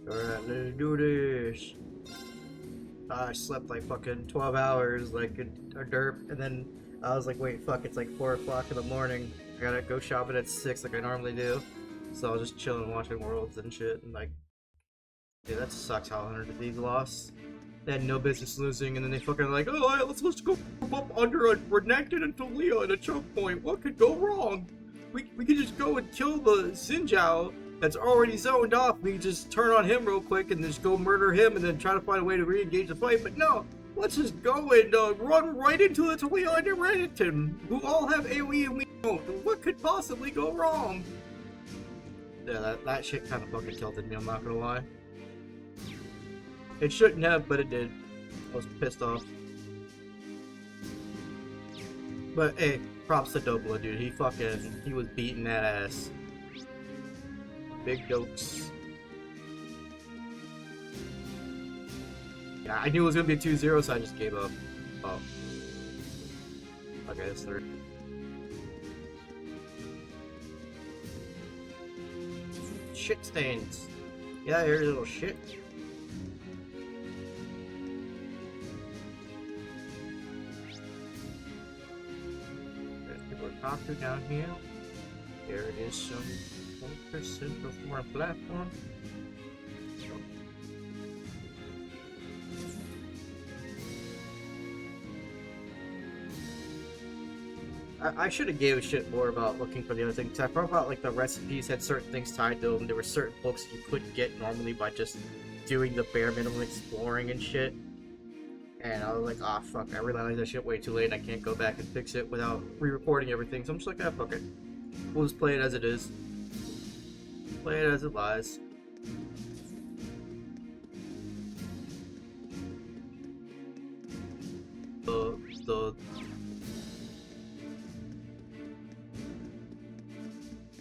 Alright, let's do this. I slept like fucking 12 hours, like a derp, and then I was like, wait, fuck, it's like 4 o'clock in the morning. I gotta go shopping at 6 like I normally do. So I was just chilling, watching Worlds and shit, and like, dude, that sucks how 100 Thieves lost. They had no business losing, and then they fucking like, oh, all right, let's go up under a Renekton and Taliyah at a choke point. What could go wrong? We could just go and kill the Xin that's already zoned off. We could just turn on him real quick and just go murder him and then try to find a way to re-engage the fight. But no, let's just go and run right into the Taliyah and Renekton, who all have AoE and we don't. What could possibly go wrong? Yeah, that shit kind of fucking tilted me, I'm not gonna lie. It shouldn't have, but it did. I was pissed off. But hey, props to Dobla, dude. He was beating that ass. Big dokes. Yeah, I knew it was gonna be a 2-0, so I just gave up. Oh. Okay, that's third. Shit stains. Yeah, here's a little shit. Doctor down here. There it is, some 1% perform platform. I should have gave a shit more about looking for the other things. I thought about like the recipes had certain things tied to them. There were certain books you couldn't get normally by just doing the bare minimum exploring and shit. And I was like, ah, fuck, I realized that shit way too late and I can't go back and fix it without re-recording everything. So I'm just like, ah, fuck it. We'll just play it as it is. Play it as it lies.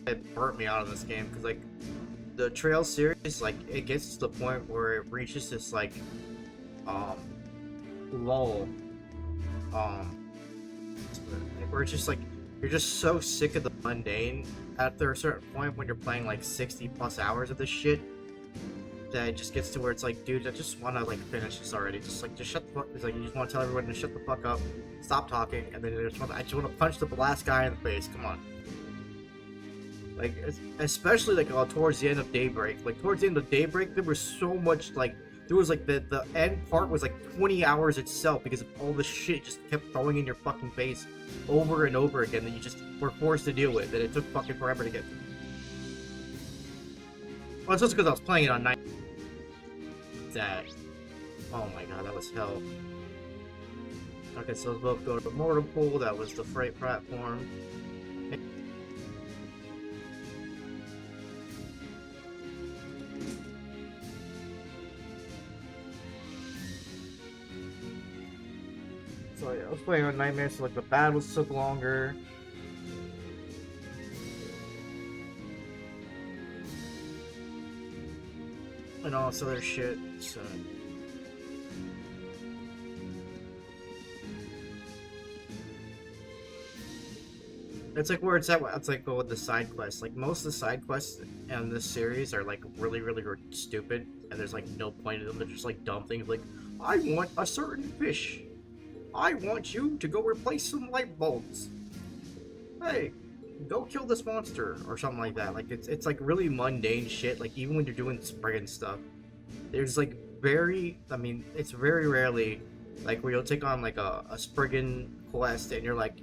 It burnt me out of this game, because, like, the Trail series, like, it gets to the point where it reaches this, like, lull, where it's just like you're just so sick of the mundane after a certain point when you're playing like 60 plus hours of this shit that it just gets to where it's like, dude, I just want to like finish this already. Just shut the fuck. It's like you just want to tell everyone to shut the fuck up, stop talking, and then I just want to punch the last guy in the face. Come on. Like, especially like towards the end of Daybreak. Like towards the end of Daybreak, there was so much like. There was like the end part was like 20 hours itself because of all the shit just kept throwing in your fucking face over and over again that you just were forced to deal with, and it took fucking forever to get through. Well, it's just because I was playing it on night. That. Oh my god, that was hell. Okay, so let's both go to the Mortal Pool. That was the freight platform. So yeah, I was playing on Nightmare, so like the battles took longer. And all this other shit, so... It's like where it's at, it's like with the side quests. Like most of the side quests in this series are like really stupid, and there's like no point in them. They're just like dumb things like, I want a certain fish. I want you to go replace some light bulbs. Hey, go kill this monster, or something like that. Like it's like really mundane shit. Like even when you're doing spriggan stuff, there's like it's very rarely like where you'll take on like a spriggan quest and you're like,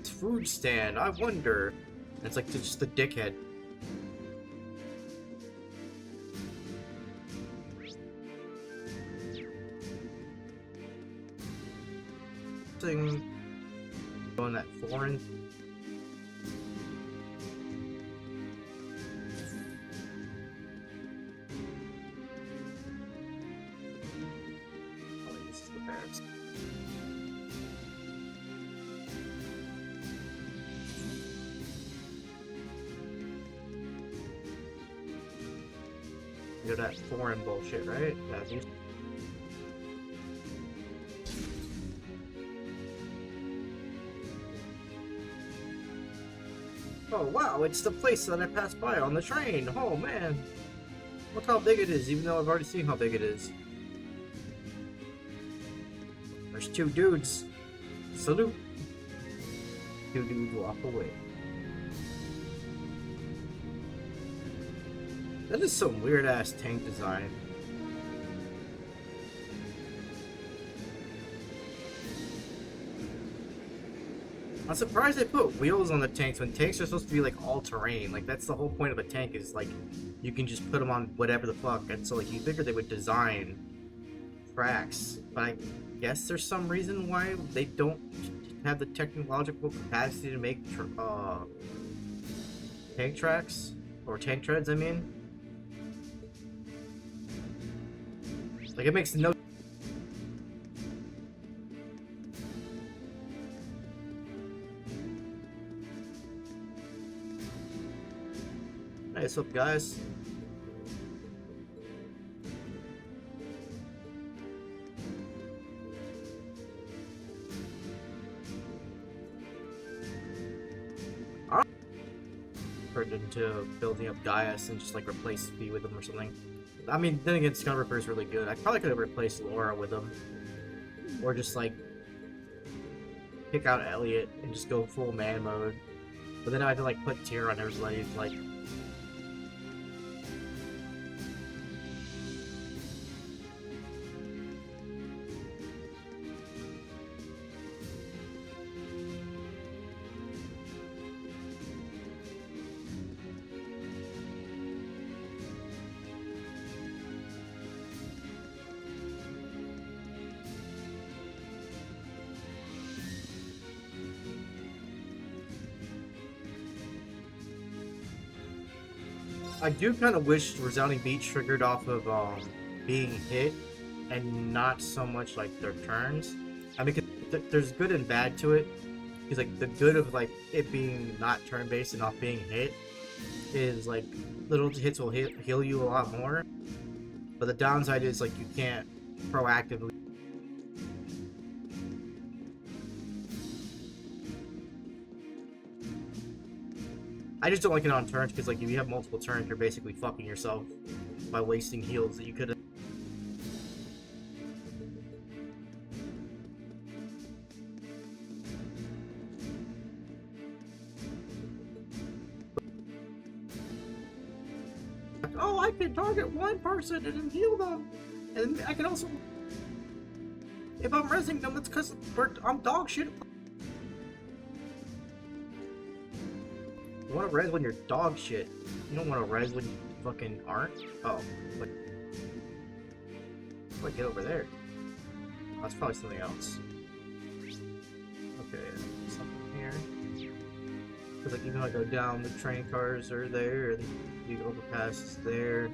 food stand, I wonder. And it's like just the dickhead. Thing going that foreign. Oh, wait, this is the barracks. You know that foreign bullshit, right? Yeah, Oh wow, it's the place that I passed by on the train. Oh man. Look how big it is, even though I've already seen how big it is. There's two dudes. Salute. Two dudes walk away. That is some weird ass tank design. I'm surprised they put wheels on the tanks when tanks are supposed to be like all terrain. Like that's the whole point of a tank is like you can just put them on whatever the fuck. And so like you figured they would design tracks, but I guess there's some reason why they don't have the technological capacity to make tank tracks or tank treads. I mean, like it makes no. Hey, what's up, guys? I'm turned into building up Gaius and just like replace V with them or something. I mean, then again, Sky Ripper is really good. I probably could have replaced Laura with them, or just like pick out Elliot and just go full man mode. But then I had to like put tier on everybody, like. I do kind of wish Resounding Beat triggered off of being hit and not so much like their turns. I mean, there's good and bad to it. Because like the good of like it being not turn based and not being hit is like little hits will heal you a lot more. But the downside is like you can't proactively. I just don't like it on turns because like if you have multiple turns, you're basically fucking yourself by wasting heals that you could have. Oh, I can target one person and then heal them, and I can also, if I'm resing them, it's because I'm dog shit. You want to res when you're dog shit. You don't want to res when you fucking aren't. Oh, like, how do I get over there? That's probably something else. Okay, something here. Because like even though I go down, the train cars are there, and you overpass is there.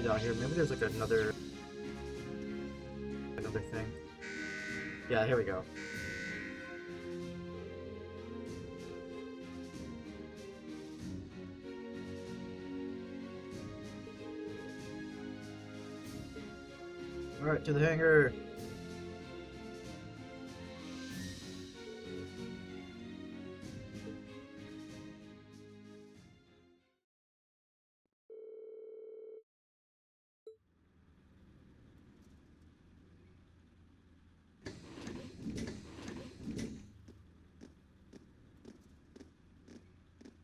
Down here, maybe there's like another thing. Yeah, here we go. Alright, to the hangar.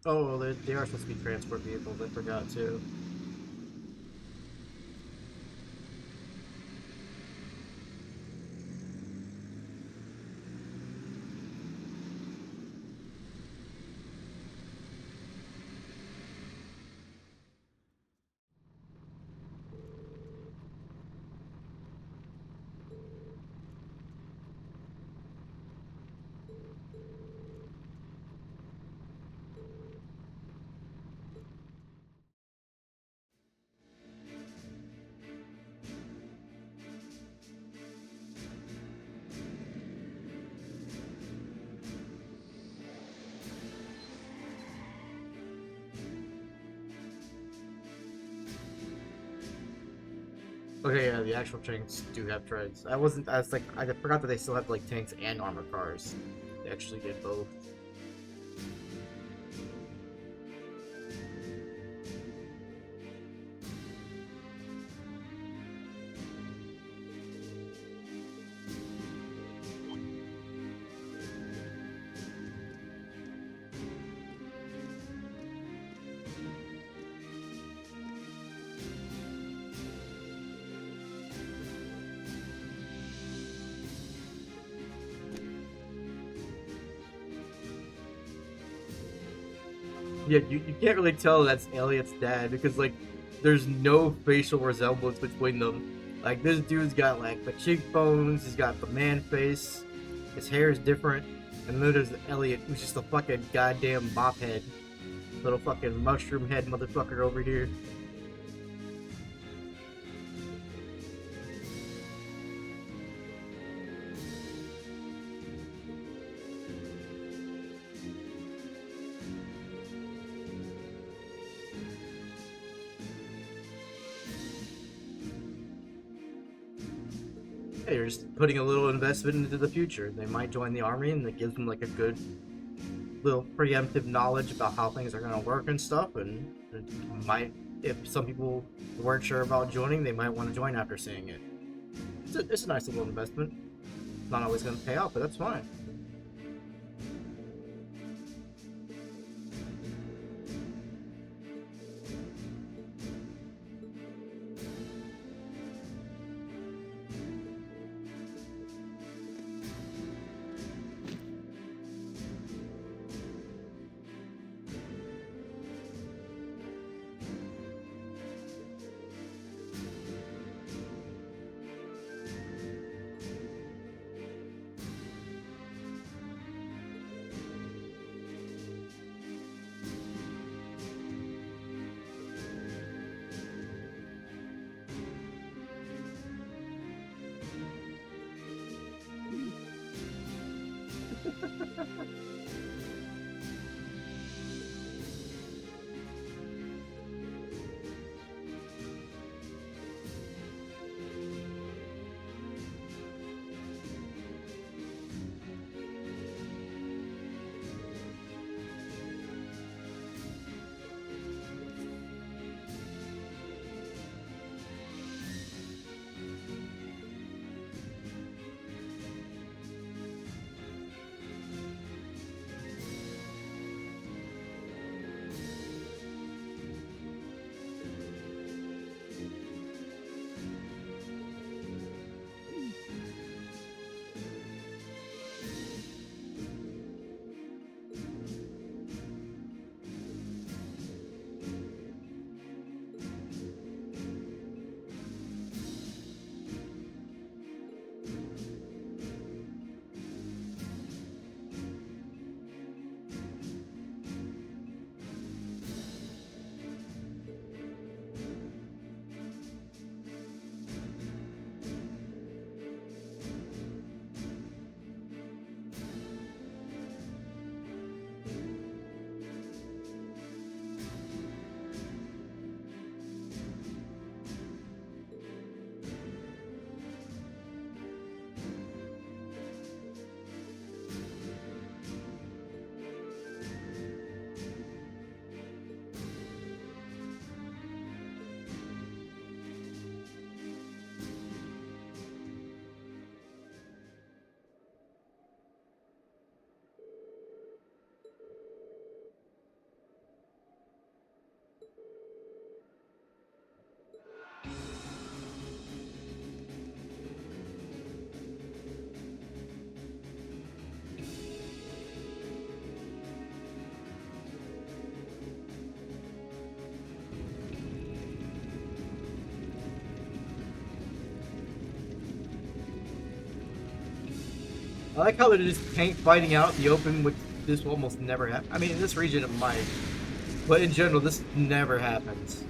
Oh, they are supposed to be transport vehicles, I forgot too. Okay, yeah, the actual tanks do have treads. I wasn't. I was like, I forgot that they still have like tanks and armored cars. They actually did both. Yeah, you can't really tell that's Elliot's dad because like there's no facial resemblance between them. Like this dude's got like the cheekbones, he's got the man face, his hair is different, and then there's Elliot who's just a fucking goddamn mop head, little fucking mushroom head motherfucker over here. Hey, you're just putting a little investment into the future. They might join the army, and that gives them like a good little preemptive knowledge about how things are going to work and stuff. And it might, if some people weren't sure about joining, they might want to join after seeing it. It's a nice little investment. It's not always going to pay out, but that's fine. I like how they're just tank fighting out in the open, which this almost never happens. I mean, in this region it might, but in general, this never happens.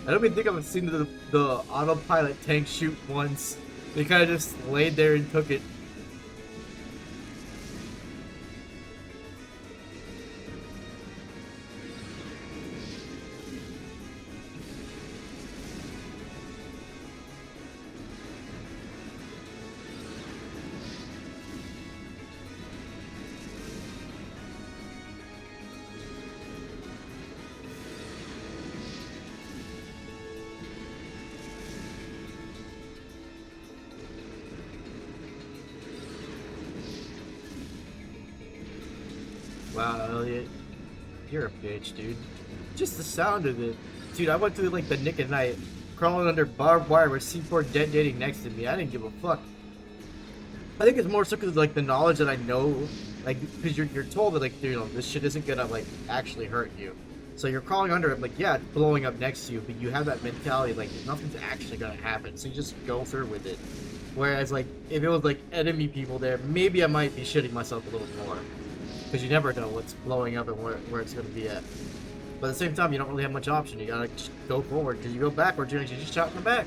I don't even think I've seen the autopilot tank shoot once. They kind of just laid there and took it. Wow, Elliot, you're a bitch, dude. Just the sound of it. Dude, I went through like the nick of night, crawling under barbed wire with C4 detonating next to me. I didn't give a fuck. I think it's more so because like the knowledge that I know, like because you're told that like this shit isn't gonna like actually hurt you. So you're crawling under it, like yeah, it's blowing up next to you, but you have that mentality like nothing's actually gonna happen. So you just go through with it. Whereas like if it was like enemy people there, maybe I might be shitting myself a little more because you never know what's blowing up and where it's gonna be at. But at the same time, you don't really have much option. You gotta just go forward because you go backwards, you're gonna get shot in the back.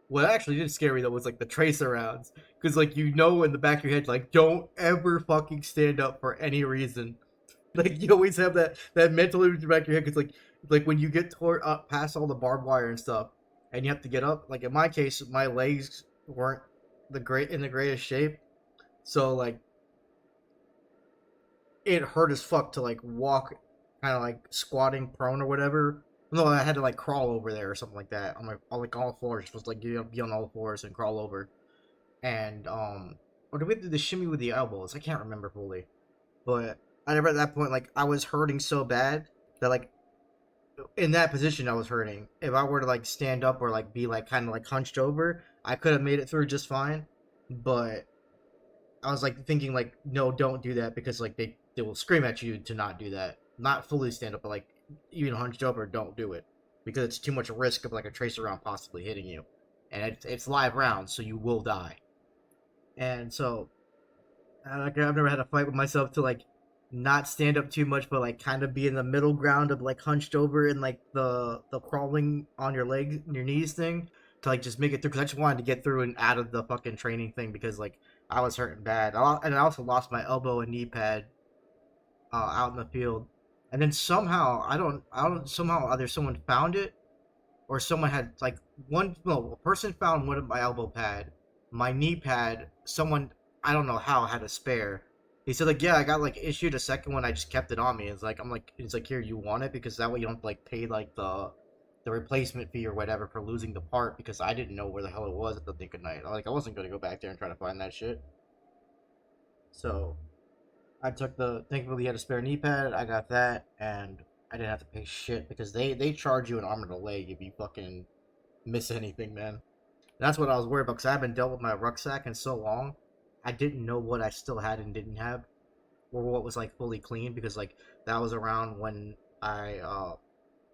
What actually did scare me though was like the tracer rounds, because like in the back of your head like don't ever fucking stand up for any reason. Like you always have that mental image in the back of your head because like when you get tore up past all the barbed wire and stuff, and you have to get up. Like in my case, my legs weren't the greatest shape, so like it hurt as fuck to like walk, kind of like squatting prone or whatever. No, I had to like crawl over there or something like that on like all fours. Just like be on all fours and crawl over. And or did we do the shimmy with the elbows? I can't remember fully, but I never at that point like I was hurting so bad that like in that position I was hurting. If I were to like stand up or like be like kind of like hunched over, I could have made it through just fine. But I was like thinking like no, don't do that because like they will scream at you to not do that. Not fully stand up, but like even hunched over, don't do it because it's too much risk of like a tracer round possibly hitting you, and it's live rounds, so you will die. And so like I've never had a fight with myself to like not stand up too much, but like kind of be in the middle ground of like hunched over and like the crawling on your legs, your knees thing to like just make it through. Because I just wanted to get through and out of the fucking training thing because like I was hurting bad, and I also lost my elbow and knee pad out in the field, and then somehow I don't somehow either someone found it or someone had like a person found one of my elbow pad, my knee pad. Someone I don't know how had a spare. He said like yeah I got like issued a second one. I just kept it on me. It's like here you want it because that way you don't like pay like the replacement fee or whatever for losing the part because I didn't know where the hell it was at the nick of night. Like I wasn't gonna go back there and try to find that shit. So I took thankfully he had a spare knee pad. I got that and I didn't have to pay shit because they charge you an arm and a leg if you fucking miss anything, man. That's what I was worried about because I haven't dealt with my rucksack in so long. I didn't know what I still had and didn't have, or what was like fully clean because like that was around when I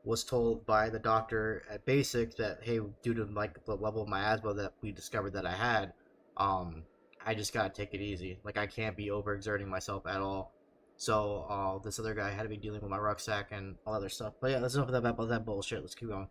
was told by the doctor at basic that hey, due to like the level of my asthma that we discovered that I had, um, I just gotta take it easy. Like I can't be overexerting myself at all. So this other guy had to be dealing with my rucksack and all other stuff. But yeah, that's enough of that about that bullshit. Let's keep going.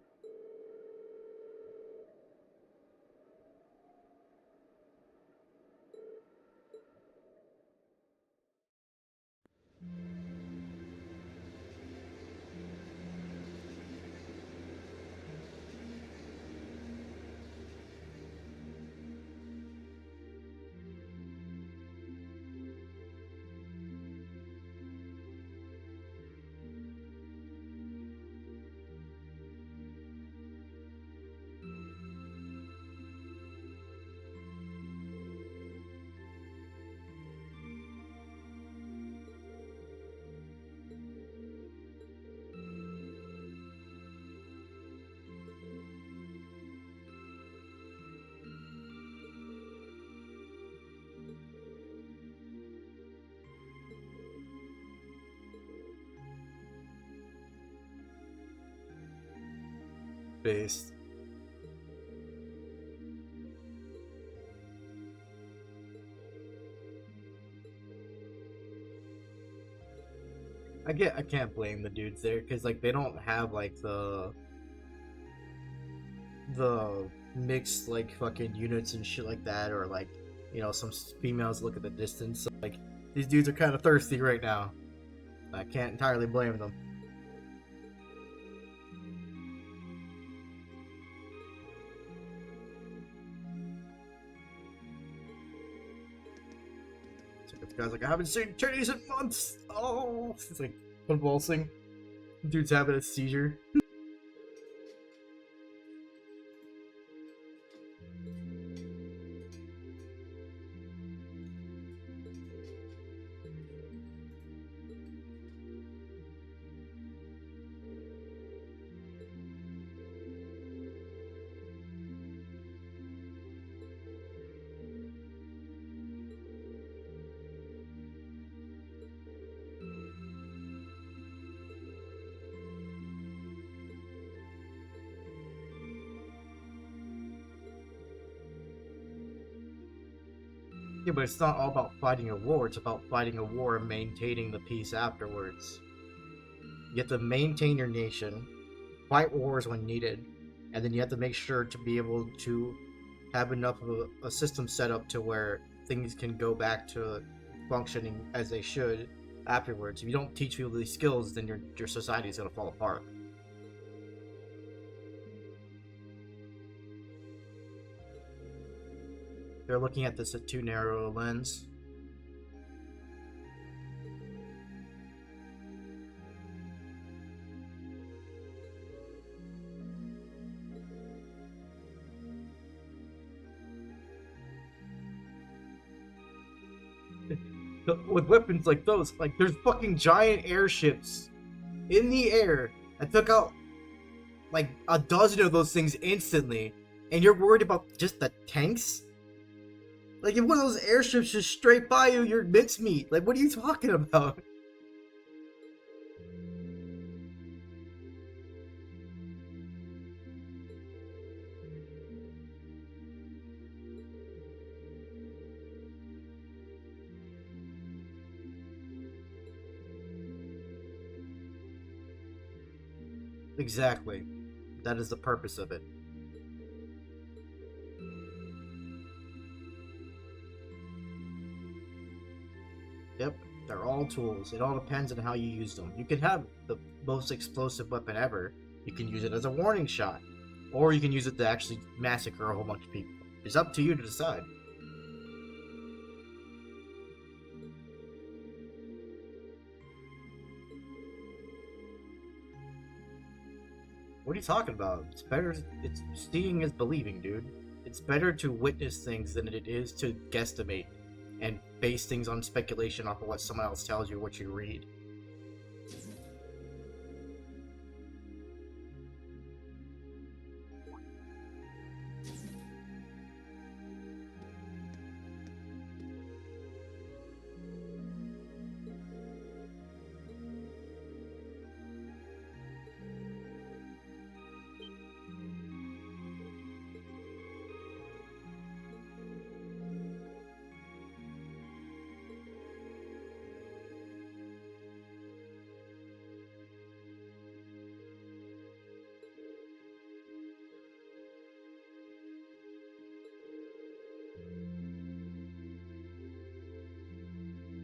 based. I can't blame the dudes there because like they don't have like the mixed like fucking units and shit like that, or like, you know, some females look at the distance. So, like, these dudes are kind of thirsty right now. I can't entirely blame them. So this guy's like, I haven't seen titties in months. Oh, it's like convulsing. Dude's having a seizure. Yeah, but it's not all about fighting a war, it's about fighting a war and maintaining the peace afterwards. You have to maintain your nation, fight wars when needed, and then you have to make sure to be able to have enough of a system set up to where things can go back to functioning as they should afterwards. If you don't teach people these skills, then your society is going to fall apart. They're looking at this at too narrow a lens. With weapons like those, like, there's fucking giant airships in the air that took out like a dozen of those things instantly, and you're worried about just the tanks? Like, if one of those airships just straight by you, you're mincemeat. Like, what are you talking about? Exactly. That is the purpose of it. Yep, they're all tools. It all depends on how you use them. You can have the most explosive weapon ever. You can use it as a warning shot. Or you can use it to actually massacre a whole bunch of people. It's up to you to decide. What are you talking about? It's better. It's seeing is believing, dude. It's better to witness things than it is to guesstimate and base things on speculation off of what someone else tells you or what you read.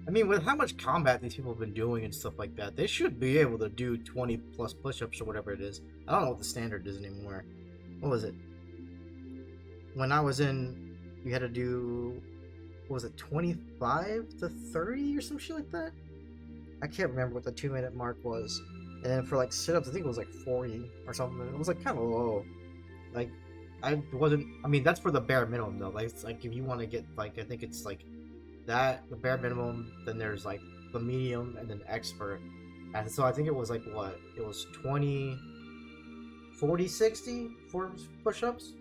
I mean, with how much combat these people have been doing and stuff like that, they should be able to do 20 plus push-ups or whatever it is. I don't know what the standard is anymore. What was it? When I was in, you had to do, what was it, 25 to 30 or some shit like that? I can't remember what the 2 minute mark was. And then for like sit-ups, I think it was like 40 or something. It was like kind of low. Like, I wasn't, I mean, that's for the bare minimum though. Like, it's like if you want to get, like, I think it's like that, the bare minimum, then there's like the medium and then expert. And so I think it was like what? It was 20, 40, 60 for push-ups?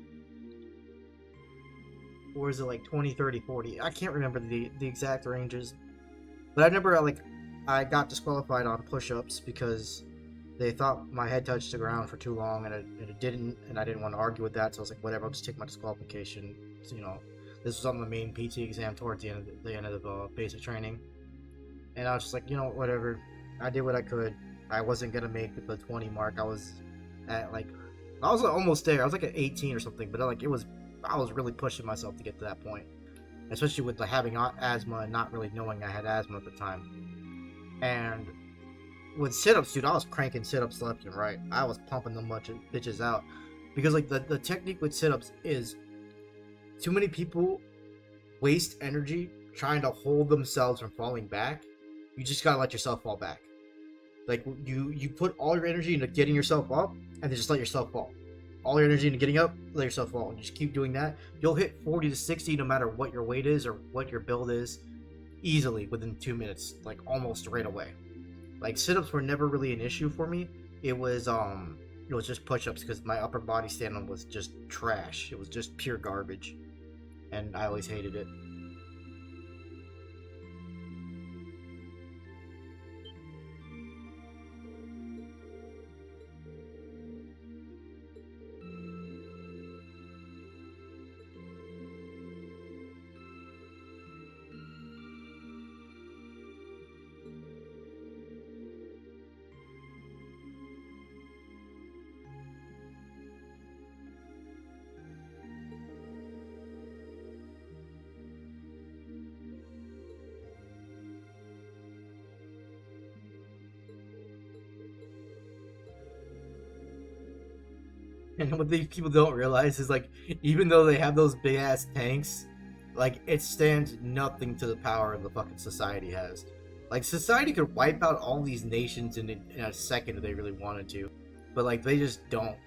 Or is it like 20, 30, 40? I can't remember the exact ranges. But I remember like I got disqualified on push-ups because they thought my head touched the ground for too long, and it didn't, and I didn't want to argue with that, so I was like, whatever, I'll just take my disqualification. So, this was on the main PT exam towards the end of basic training, and I was just like, whatever. I did what I could. I wasn't gonna make the 20 mark. I was at like, I was almost there. I was like at 18 or something, but like I was really pushing myself to get to that point, especially with like having asthma and not really knowing I had asthma at the time. And with sit-ups, dude, I was cranking sit-ups left and right. I was pumping them much bitches out because like the technique with sit-ups is too many people waste energy trying to hold themselves from falling back. You just gotta let yourself fall back. Like you put all your energy into getting yourself up, and then just let yourself fall. All your energy into getting up, let yourself fall, and just keep doing that. You'll hit 40 to 60 no matter what your weight is or what your build is, easily within 2 minutes, like almost right away. Like sit-ups were never really an issue for me. It was just push-ups because my upper body stand-up was just trash. It was just pure garbage, and I always hated it. And what these people don't realize is like, even though they have those big ass tanks, like it stands nothing to the power of the fucking society has. Like society could wipe out all these nations in a second if they really wanted to, but like they just don't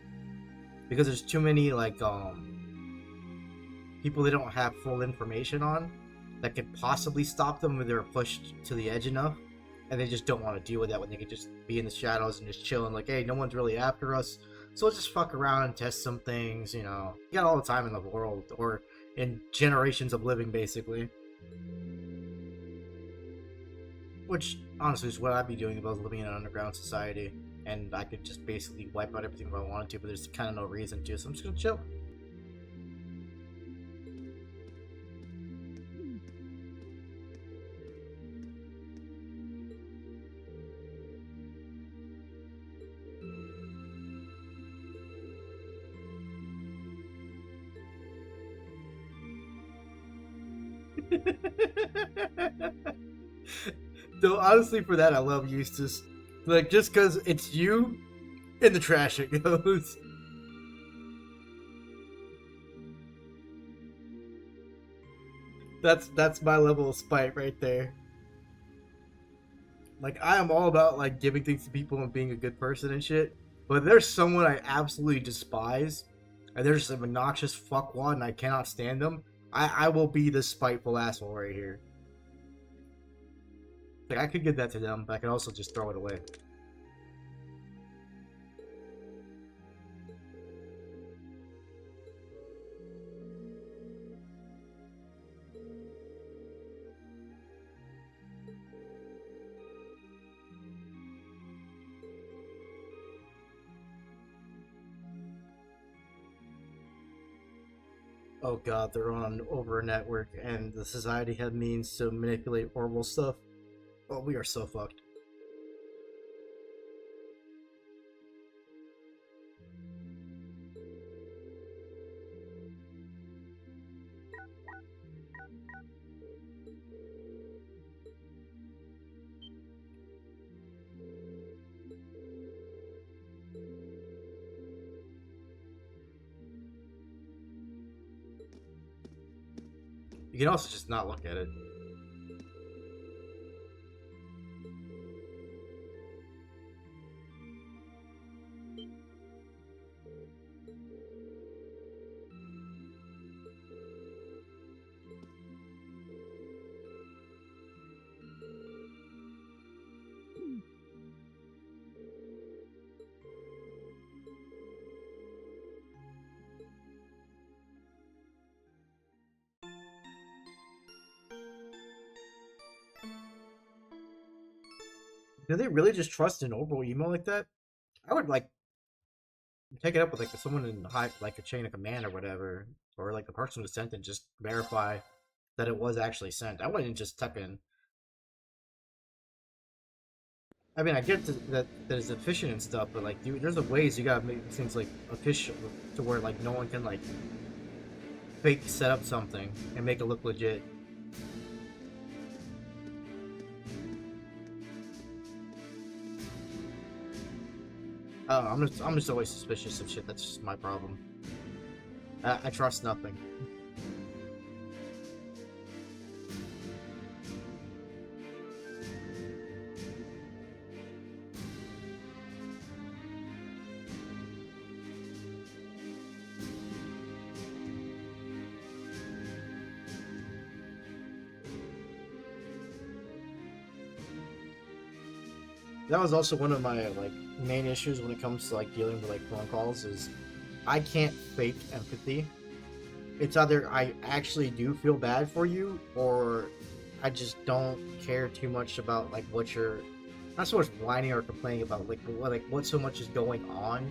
because there's too many like people they don't have full information on that could possibly stop them when they're pushed to the edge enough, and they just don't want to deal with that when they could just be in the shadows and just chilling. Like, hey, no one's really after us, so let's just fuck around and test some things. You got all the time in the world, or in generations of living, basically. Which honestly is what I'd be doing if I was living in an underground society, and I could just basically wipe out everything if I wanted to. But there's kind of no reason to, so I'm just gonna chill. Though honestly, for that, I love Eustace. Like just because it's you, in the trash it goes. That's my level of spite right there. Like I am all about like giving things to people and being a good person and shit. But if there's someone I absolutely despise, and they're just an obnoxious fuckwad and I cannot stand them, I will be the spiteful asshole right here. Like I could give that to them, but I could also just throw it away. Oh god, they're on over a network, and the society had means to manipulate horrible stuff. Oh, we are so fucked. You can also just not look at it. Do they really just trust an overall email like that? I would like take it up with like someone in high, like a chain of command or whatever, or like the person who sent it, just verify that it was actually sent. I wouldn't just type in. I mean, I get that it's efficient and stuff, but like, there's a ways you gotta make things like efficient to where like no one can like fake set up something and make it look legit. I'm just always suspicious of shit. That's just my problem. I trust nothing. That was also one of my like main issues when it comes to like dealing with like phone calls is I can't fake empathy. It's either I actually do feel bad for you or I just don't care too much about like what you're not so much whining or complaining about like what so much is going on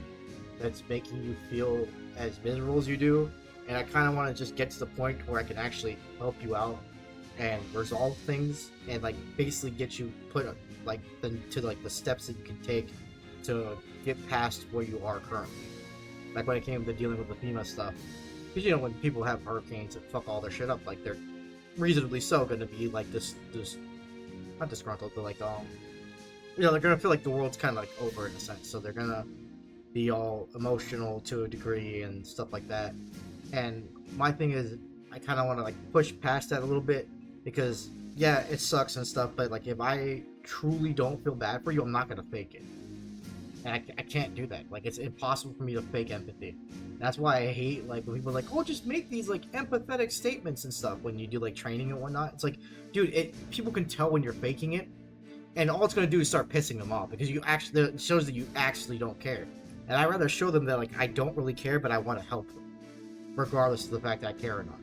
that's making you feel as miserable as you do. And I kind of want to just get to the point where I can actually help you out and resolve things and like basically get you put like to like the steps that you can take to get past where you are currently. Like when it came to dealing with the FEMA stuff, because you know when people have hurricanes that fuck all their shit up, like they're reasonably so going to be like this not disgruntled, but like you know they're going to feel like the world's kind of like over in a sense, so they're going to be all emotional to a degree and stuff like that. And my thing is, I kind of want to like push past that a little bit because yeah, it sucks and stuff, but like if I truly don't feel bad for you, I'm not gonna fake it, and I can't do that. Like it's impossible for me to fake empathy. That's why I hate like when people are like, oh, just make these like empathetic statements and stuff when you do like training and whatnot. It's like, dude, people can tell when you're faking it, and all it's gonna do is start pissing them off because you actually it shows that you actually don't care. And I'd rather show them that like I don't really care, but I want to help them, regardless of the fact that I care or not.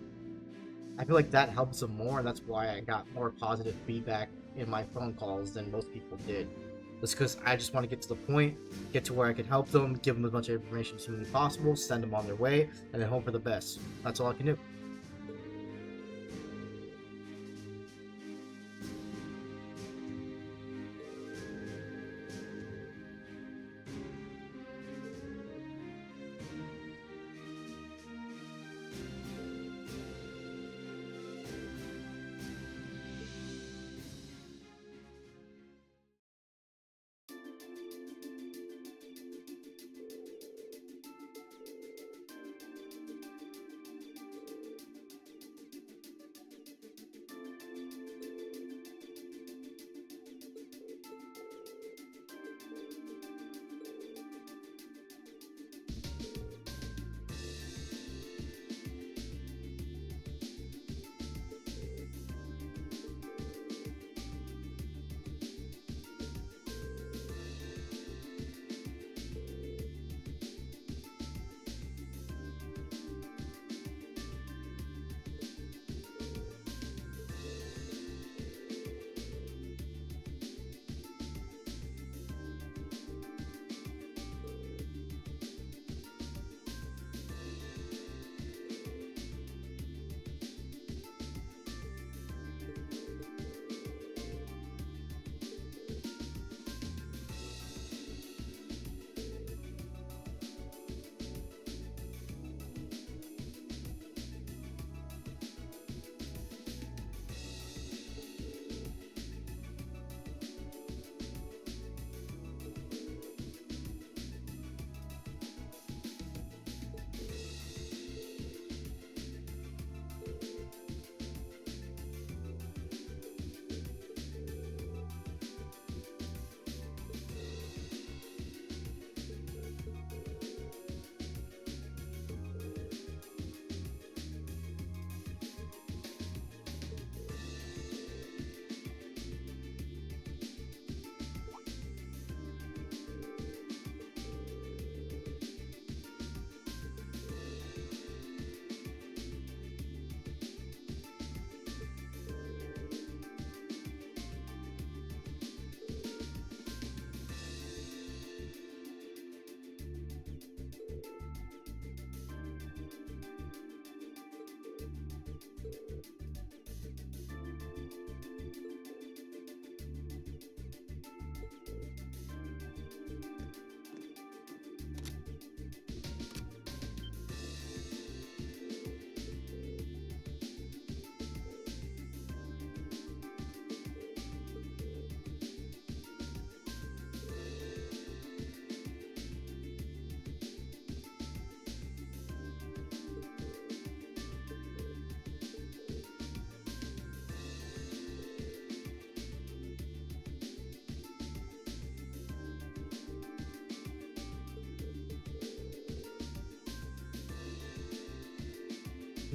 I feel like that helps them more, and that's why I got more positive feedback in my phone calls than most people did. Just because I just want to get to the point, get to where I can help them, give them as much information as humanly possible, send them on their way, and then hope for the best. That's all I can do.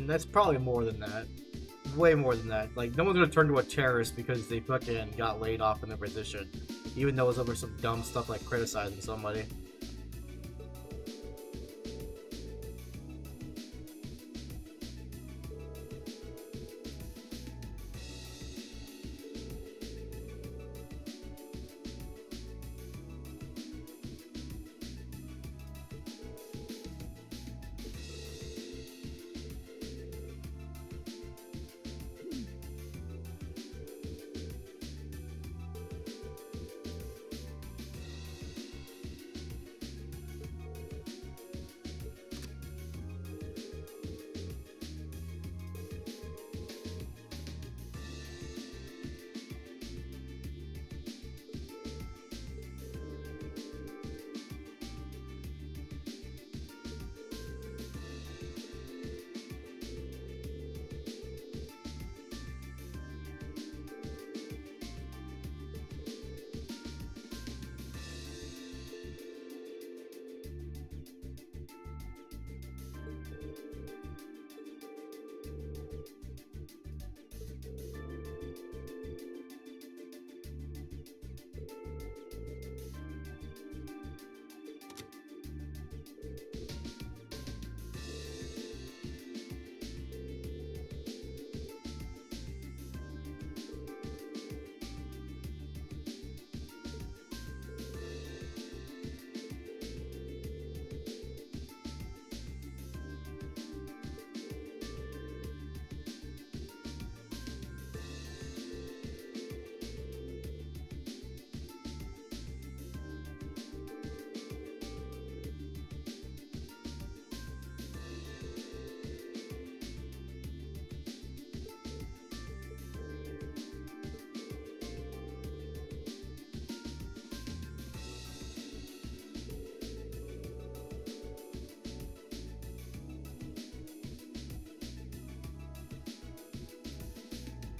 That's probably more than that. Way more than that. Like, no one's gonna turn to a terrorist because they fucking got laid off in their position, even though it's over some dumb stuff like criticizing somebody.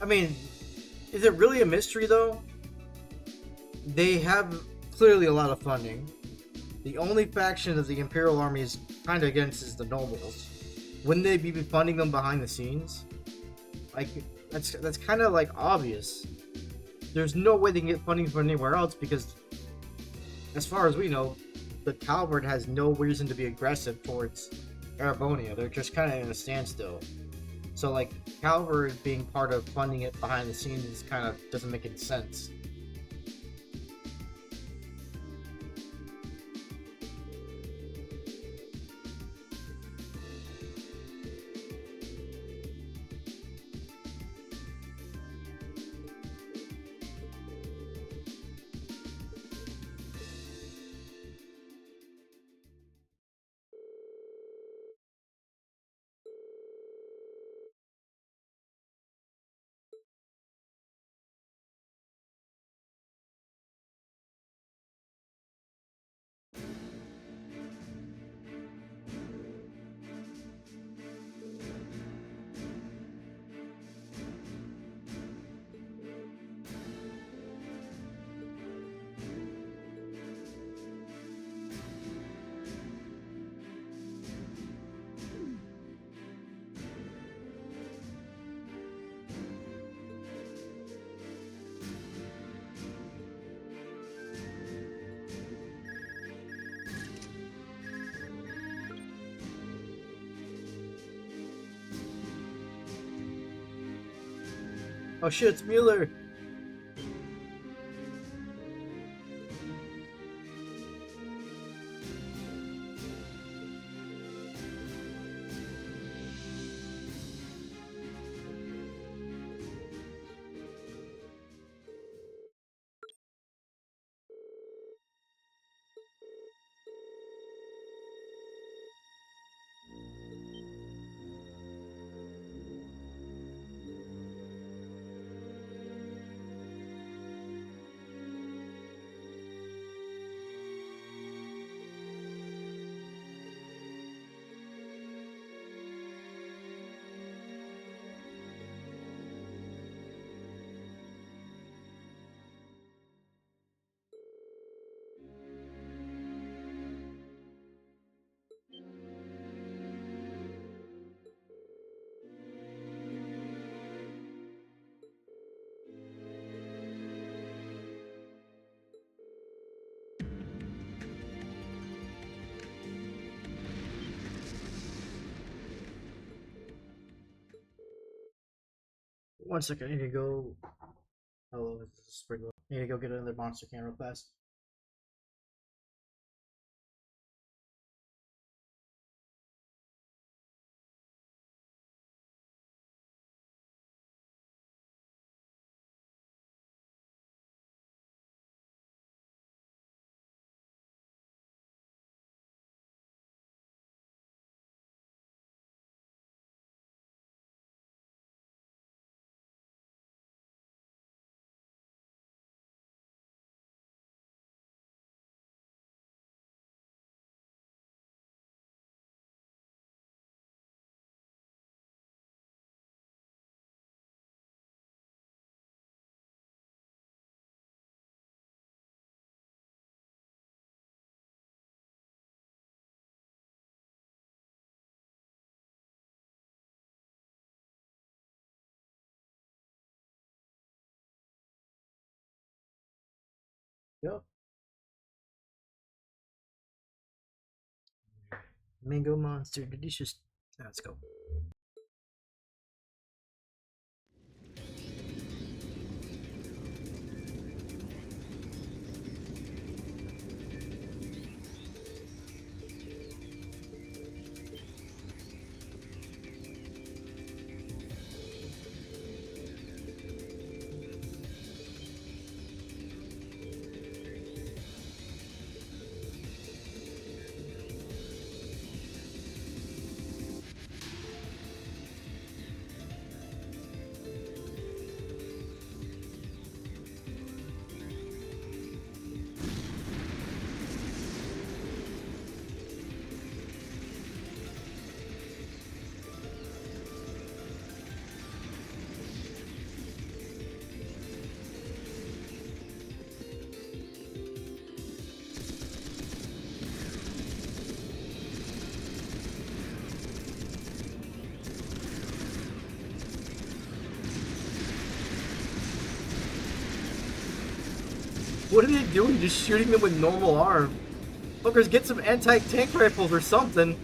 I mean, is it really a mystery though? They have clearly a lot of funding. The only faction that the Imperial Army is kind of against is the nobles. Wouldn't they be funding them behind the scenes? Like, that's kind of like obvious. There's no way they can get funding from anywhere else because, as far as we know, the Calvard has no reason to be aggressive towards Arabonia. They're just kind of in a standstill. So, like, Calvard being part of funding it behind the scenes kind of doesn't make any sense. Oh shit, it's Mueller! One second, I need to go. Oh, this is pretty low. I need to go get another monster can real fast. Yep. Mango monster, delicious. Let's go. What are they doing? Just shooting them with normal arm? Fuckers, get some anti-tank rifles or something.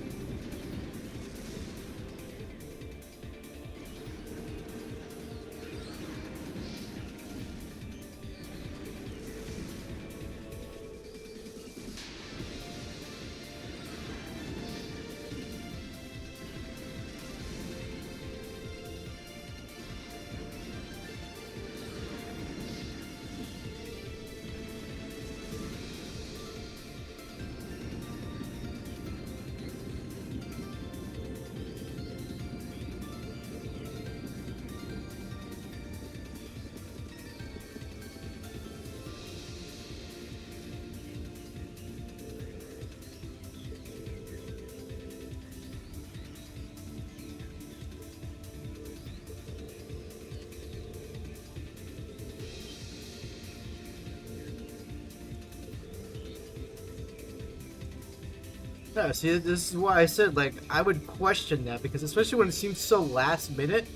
Yeah, see, this is why I said, like, I would question that, because especially when it seems so last minute,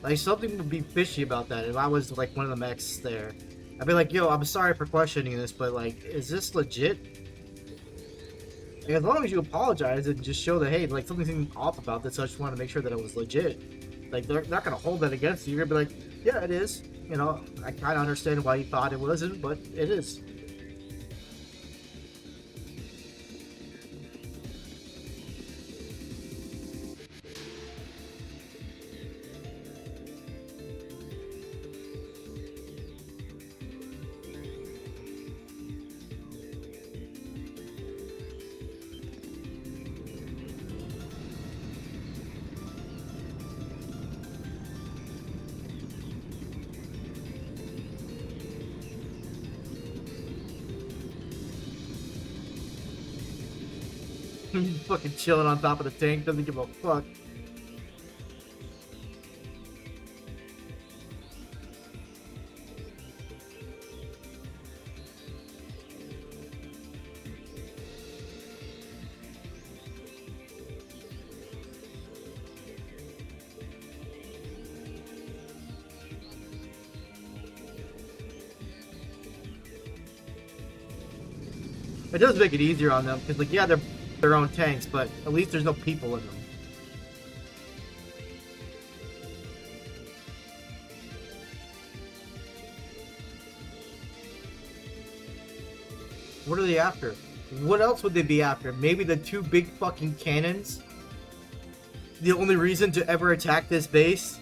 like, something would be fishy about that if I was, like, one of the mechs there. I'd be like, yo, I'm sorry for questioning this, but, like, is this legit? Like, as long as you apologize and just show that, hey, like, something seemed off about this, so I just want to make sure that it was legit. Like, they're not going to hold that against you. You're going to be like, yeah, it is. You know, I kind of understand why you thought it wasn't, but it is. Fucking chilling on top of the tank, doesn't give a fuck. It does make it easier on them, because, like, yeah, they're their own tanks, but at least there's no people in them. What are they after? What else would they be after? Maybe the two big fucking cannons? The only reason to ever attack this base?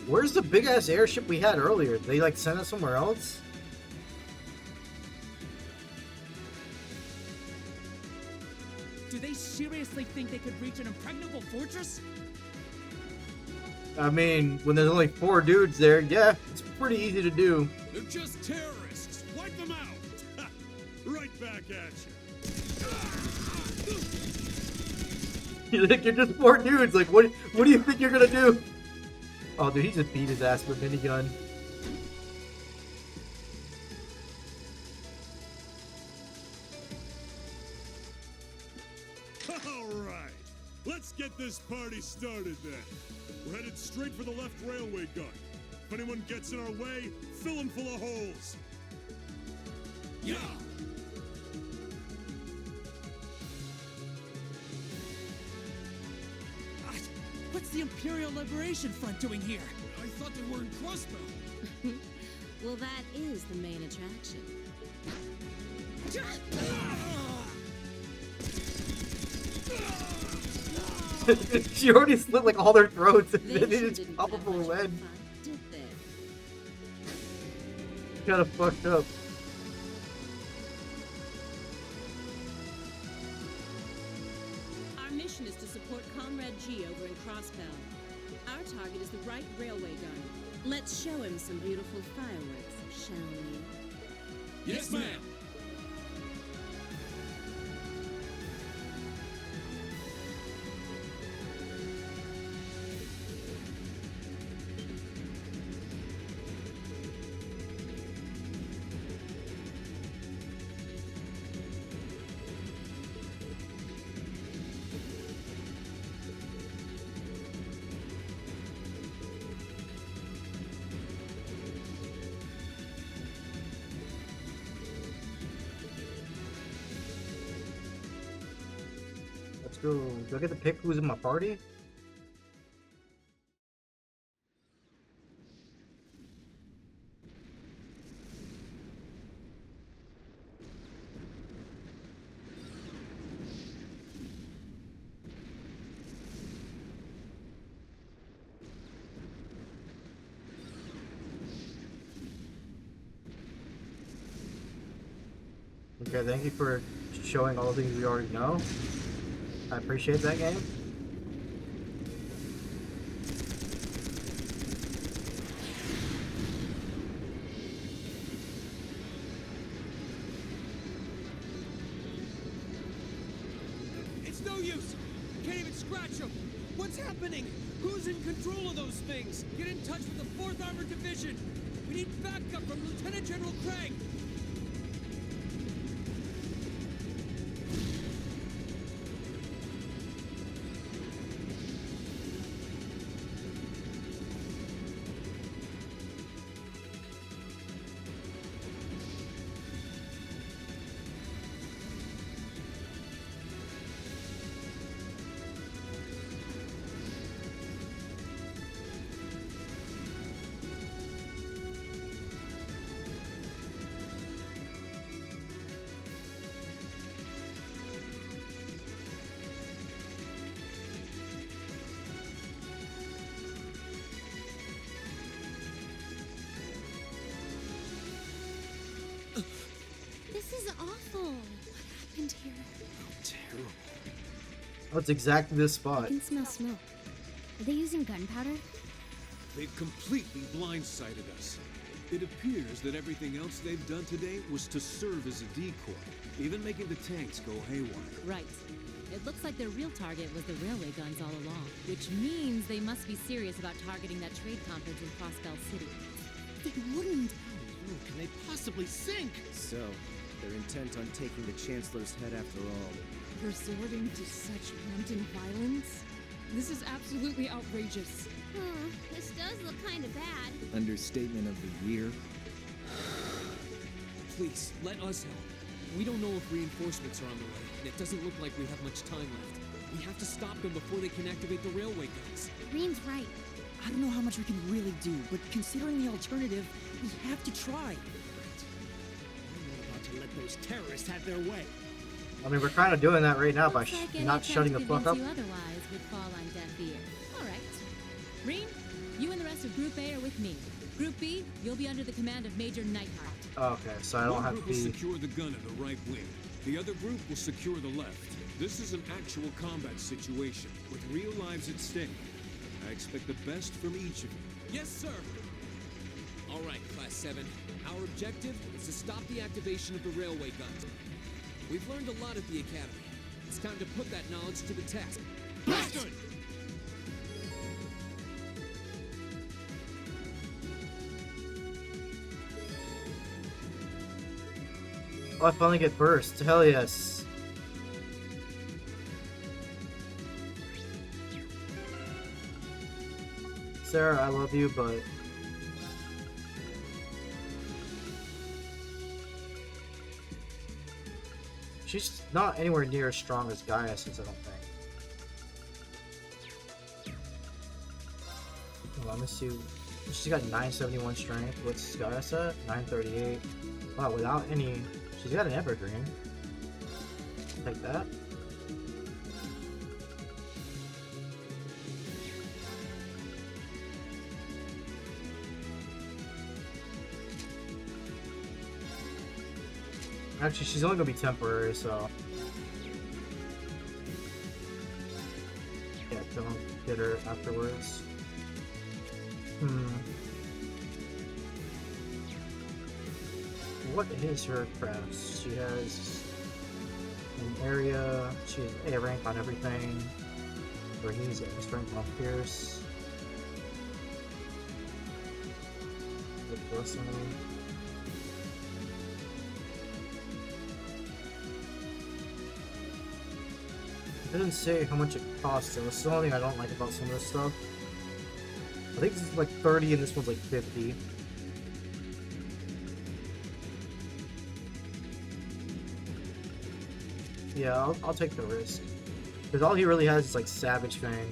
Where's the big ass airship we had earlier? They like sent us somewhere else? Do they seriously think they could reach an impregnable fortress? I mean, when there's only 4 dudes there, yeah, it's pretty easy to do. They're just terrorists. Wipe them out. Right back at you. You think you're just 4 dudes? Like, what do you think you're gonna do? Oh, dude, he just beat his ass with a minigun. All right. Let's get this party started then. We're headed straight for the left railway gun. If anyone gets in our way, fill them full of holes. Yeah! What's the Imperial Liberation Front doing here? I thought they were in Crossbow. Well, that is the main attraction. She already slit like all their throats and They then they sure just didn't pop put up up her much of a head. fight, did they? Kinda fucked up. Our mission is to support Comrade G over in Crossbow. Our target is the right railway gun. Let's show him some beautiful fireworks, shall we? Yes, ma'am. Let's go. Do I get to pick who's in my party? Okay, thank you for showing all the things we already know. I appreciate that, game. It's no use! Can't even scratch them! What's happening? Who's in control of those things? Get in touch with the 4th Armored Division! We need backup from Lieutenant General Craig! This is awful. What happened here? Terrible. Oh, it's exactly this I spot. can smell smoke. Are they using gunpowder? They've completely blindsided us. It appears that everything else they've done today was to serve as a decoy, even making the tanks go haywire. Right. It looks like their real target was the railway guns all along, which means they must be serious about targeting that trade conference in Crossbell City. They wouldn't! How low can they possibly sink? So, they're intent on taking the Chancellor's head after all. Resorting to such wanton violence? This is absolutely outrageous. This does look kind of bad. Understatement of the year. Please, let us help. We don't know if reinforcements are on the way, and it doesn't look like we have much time left. We have to stop them before they can activate the railway guns. Green's right. I don't know how much we can really do, but considering the alternative, we have to try. I'm not about to let those terrorists have their way. I mean, we're kind of doing that right now by Looks like any not attempt shutting to the fuck convince up. you otherwise would fall on deaf ears. All right. Reem, you and the rest of Group A are with me. Group B, you'll be under the command of Major Nightheart. Okay, so I don't One have group to will be. secure the gun in the right wing. The other group will secure the left. This is an actual combat situation, with real lives at stake. I expect the best from each of you. Yes, sir! All right, Class 7. Our objective is to stop the activation of the railway guns. We've learned a lot at the Academy. It's time to put that knowledge to the test. Bastard! Oh, I finally get burst. Hell yes. Sarah, I love you, but she's not anywhere near as strong as Gaius is, I don't think. Hold on, let's see. She's got 971 strength. What's Gaius at? 938. Wow, without any. She's got an evergreen. Take that. Actually, she's only gonna be temporary, so. Yeah, don't get her afterwards. What is her crafts? She has an area, she has A rank on everything, where he's a strength on Pierce. Good blessing. It didn't say how much it costs, so it's the only thing I don't like about some of this stuff. I think this is like 30 and this one's like 50. Yeah, I'll take the risk. Because all he really has is like Savage Fang.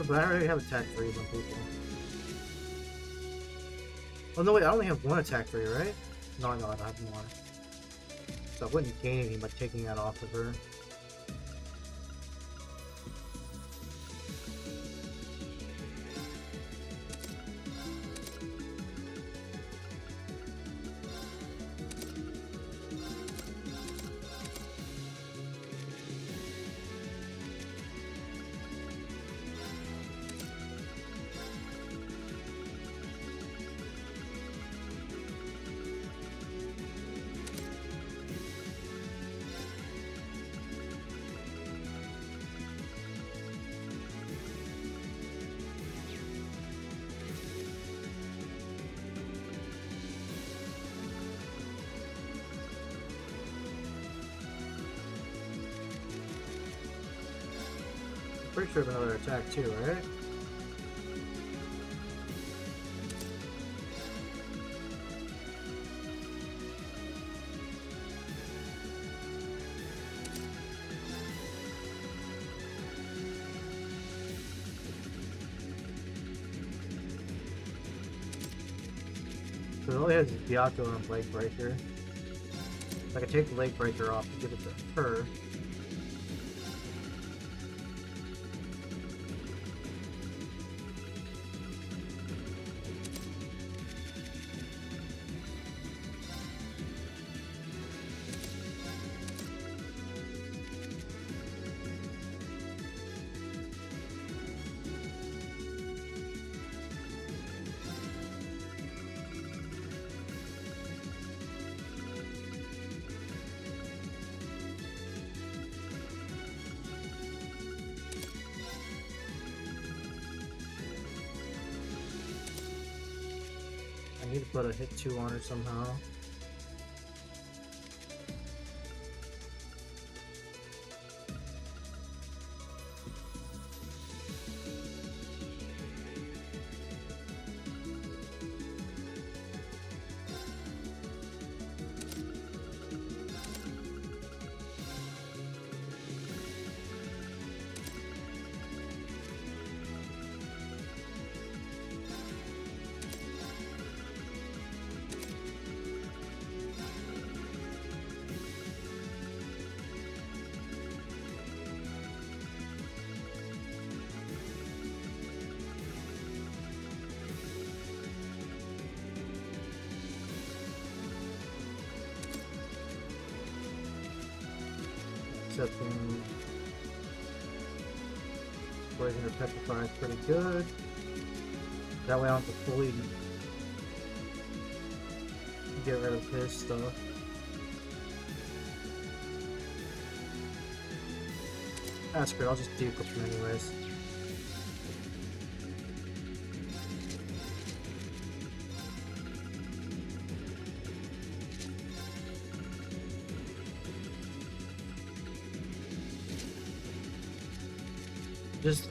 But I already have attack 3s on people. Oh no, wait, I only have one attack 3, right? No, I don't have more. So I wouldn't gain anything by taking that off of her. Pretty sure of another attack too, right? only has Byakuya and Blade Breaker. I could take the Blade Breaker off and give it to her. I need to put a hit 2 on her somehow. Accepting poison or petrify is pretty good. That way I don't have to fully get rid of his stuff. That's great, I'll just decrypt him anyways.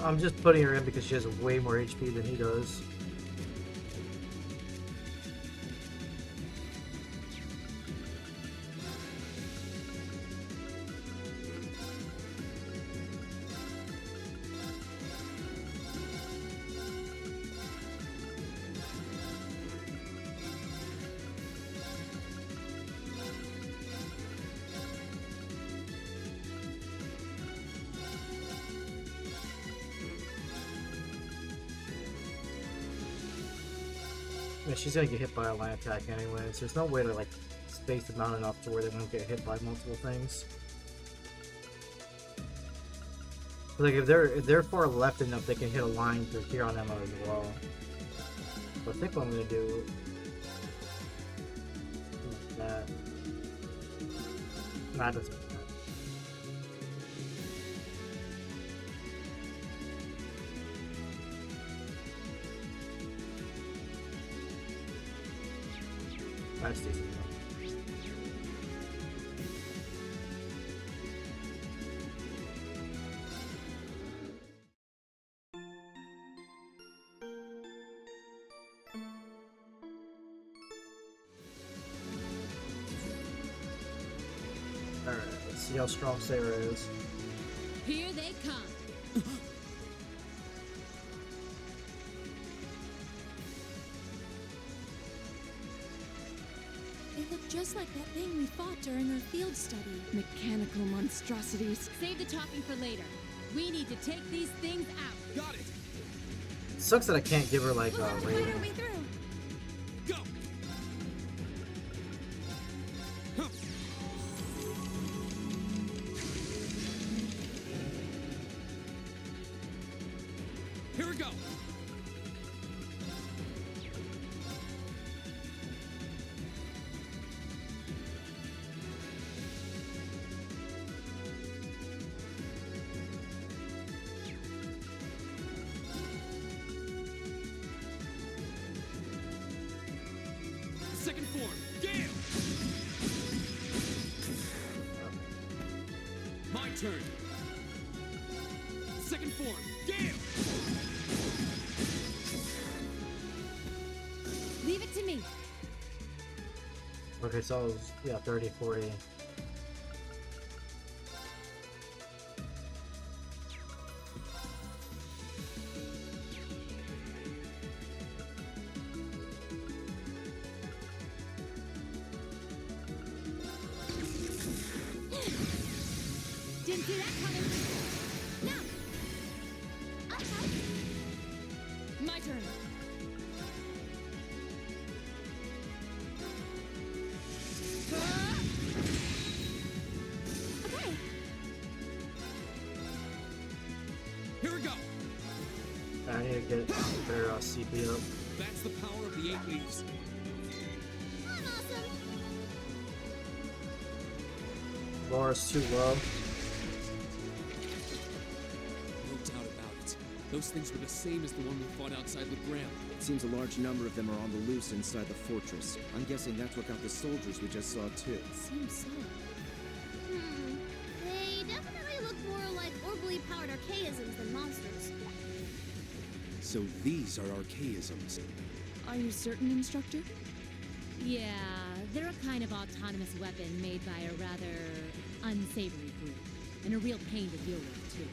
I'm just putting her in because she has way more HP than he does. Yeah, she's gonna get hit by a line attack anyways. There's no way to like space them out enough to where they won't get hit by multiple things. Like if they're far left enough, they can hit a line through here on ammo as well. So I think what I'm gonna do is that. Nah, it doesn't matter. That's decent. Alright, let's see how strong Sarah is. Here they come. They look just like that thing we fought during our field study. Mechanical monstrosities. Save the talking for later. We need to take these things out. Got it. Sucks that I can't give her like We'll have to rating. fight our way through. Go. Huh. Here we go. Second form, Gale! My turn. Second form, Gale! Leave it to me. Okay, so it was, yeah, 30, 40. Didn't see that coming. Now. Uh-huh. My turn. Okay. Here we go. I need to get their CP up. That's the power of the 8 leaves. I'm awesome. Laura's too low. No doubt about it. Those things were the same as the one we fought outside Legram. It seems a large number of them are on the loose inside the fortress. I'm guessing that's what got the soldiers we just saw too. Seems so. They definitely look more like orbally powered archaisms than monsters. So these are archaisms. Are you certain, Instructor? Yeah, they're a kind of autonomous weapon made by a rather unsavory group. And a real pain to deal with, too.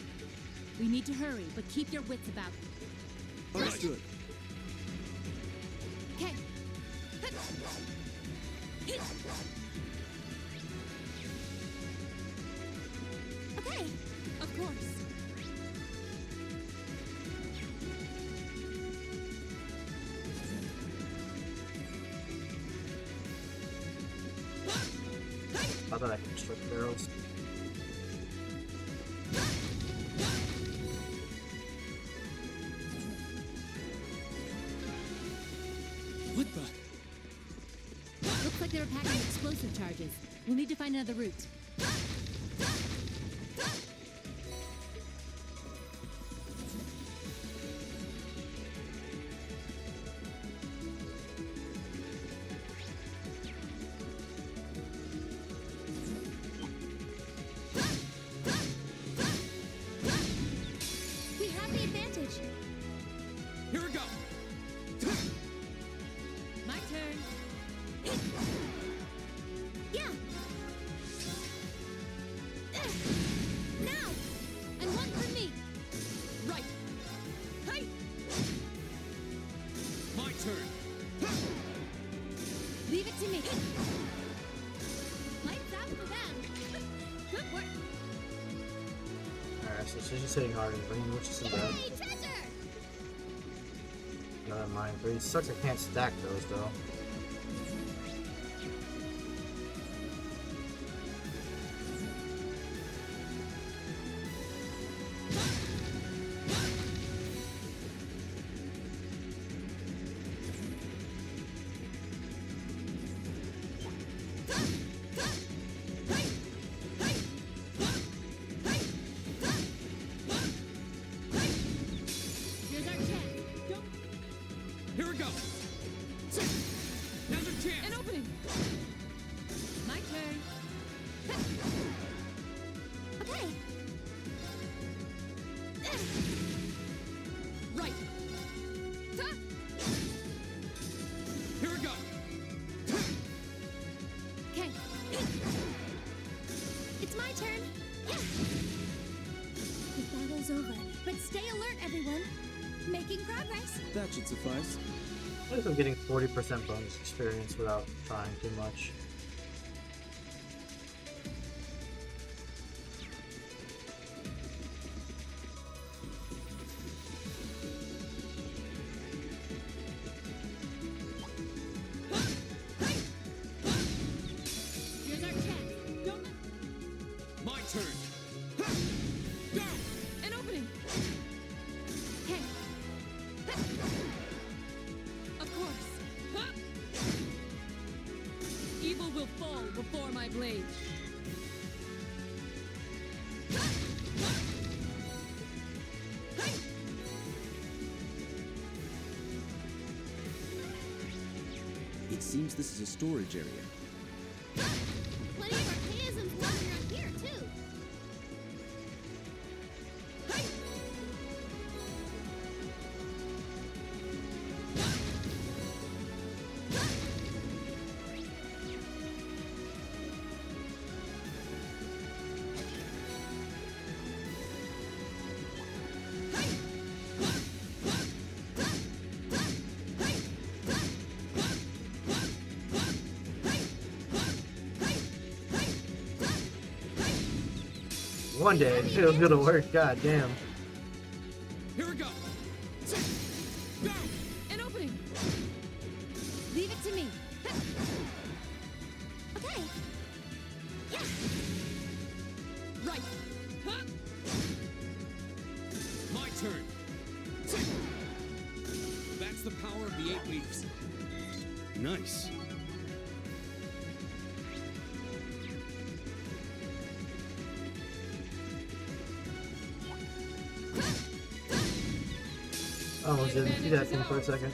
We need to hurry, but keep your wits about you. Understood. Okay. Okay. Of course. I thought I could construct barrels. What the? Looks like they were packing explosive charges. We'll need to find another route. We have the advantage. Here we go. My turn. Yeah. Now. And one for me. Right. Hey! My turn. Leave it to me. Lights out for them. Good work. Alright, so she's just hitting hard and bringing which isn't bad. Yay, treasure! Never mind. But it sucks I can't stack those though. Here's our chance. Here we go. Now's your chance. An opening. My turn. Okay. Right. Here we go. Okay. It's my turn. Yeah. The battle's over, but stay alert, everyone. Making progress. That should suffice. At least I'm getting 40% bonus experience without trying too much. Here's our chance. Don't let... My turn. Go. An opening. Okay. Of course. Evil will fall before my blade. It seems this is a storage area. Plenty of archaisms wandering around here, too. One day it'll go to work. God damn. Here we go. Go! An opening! Leave it to me. Okay. Yeah. Right. Huh? My turn. That's the power of the 8 leaves. Nice. I almost didn't see that thing for a second.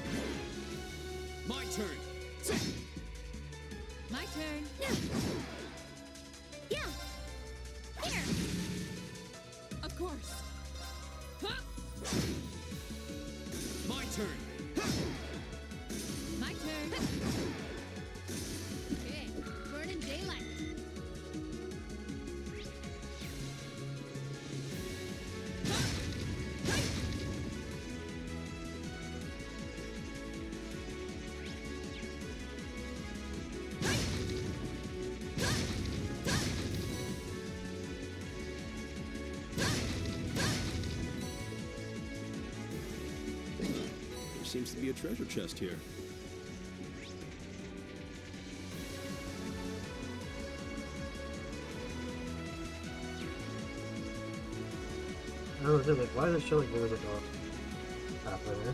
My turn. My turn. Yeah. Here. Of course. Huh? My turn. My turn. Okay, burning daylight. There seems to be a treasure chest here. Oh, is it like, why does it show like there was like a halfway there?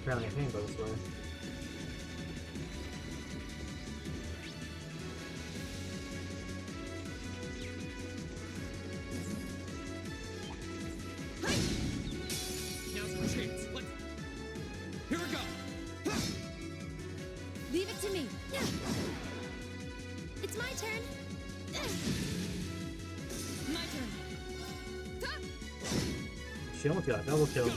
Apparently I can't go this way. Now's our chance. Let's. Here we go. Leave it to me. It's my turn. My turn. She almost got a double kill.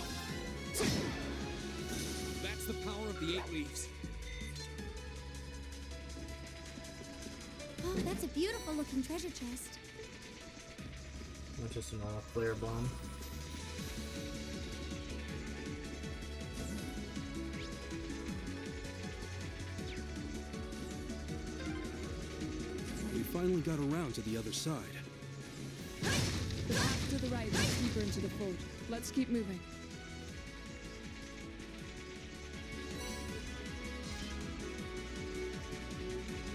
That's the power of the 8 leaves. Oh, that's a beautiful looking treasure chest. Not just a flare bomb. We finally got around to the other side. The path to the right leads deeper into the fort. Let's keep moving.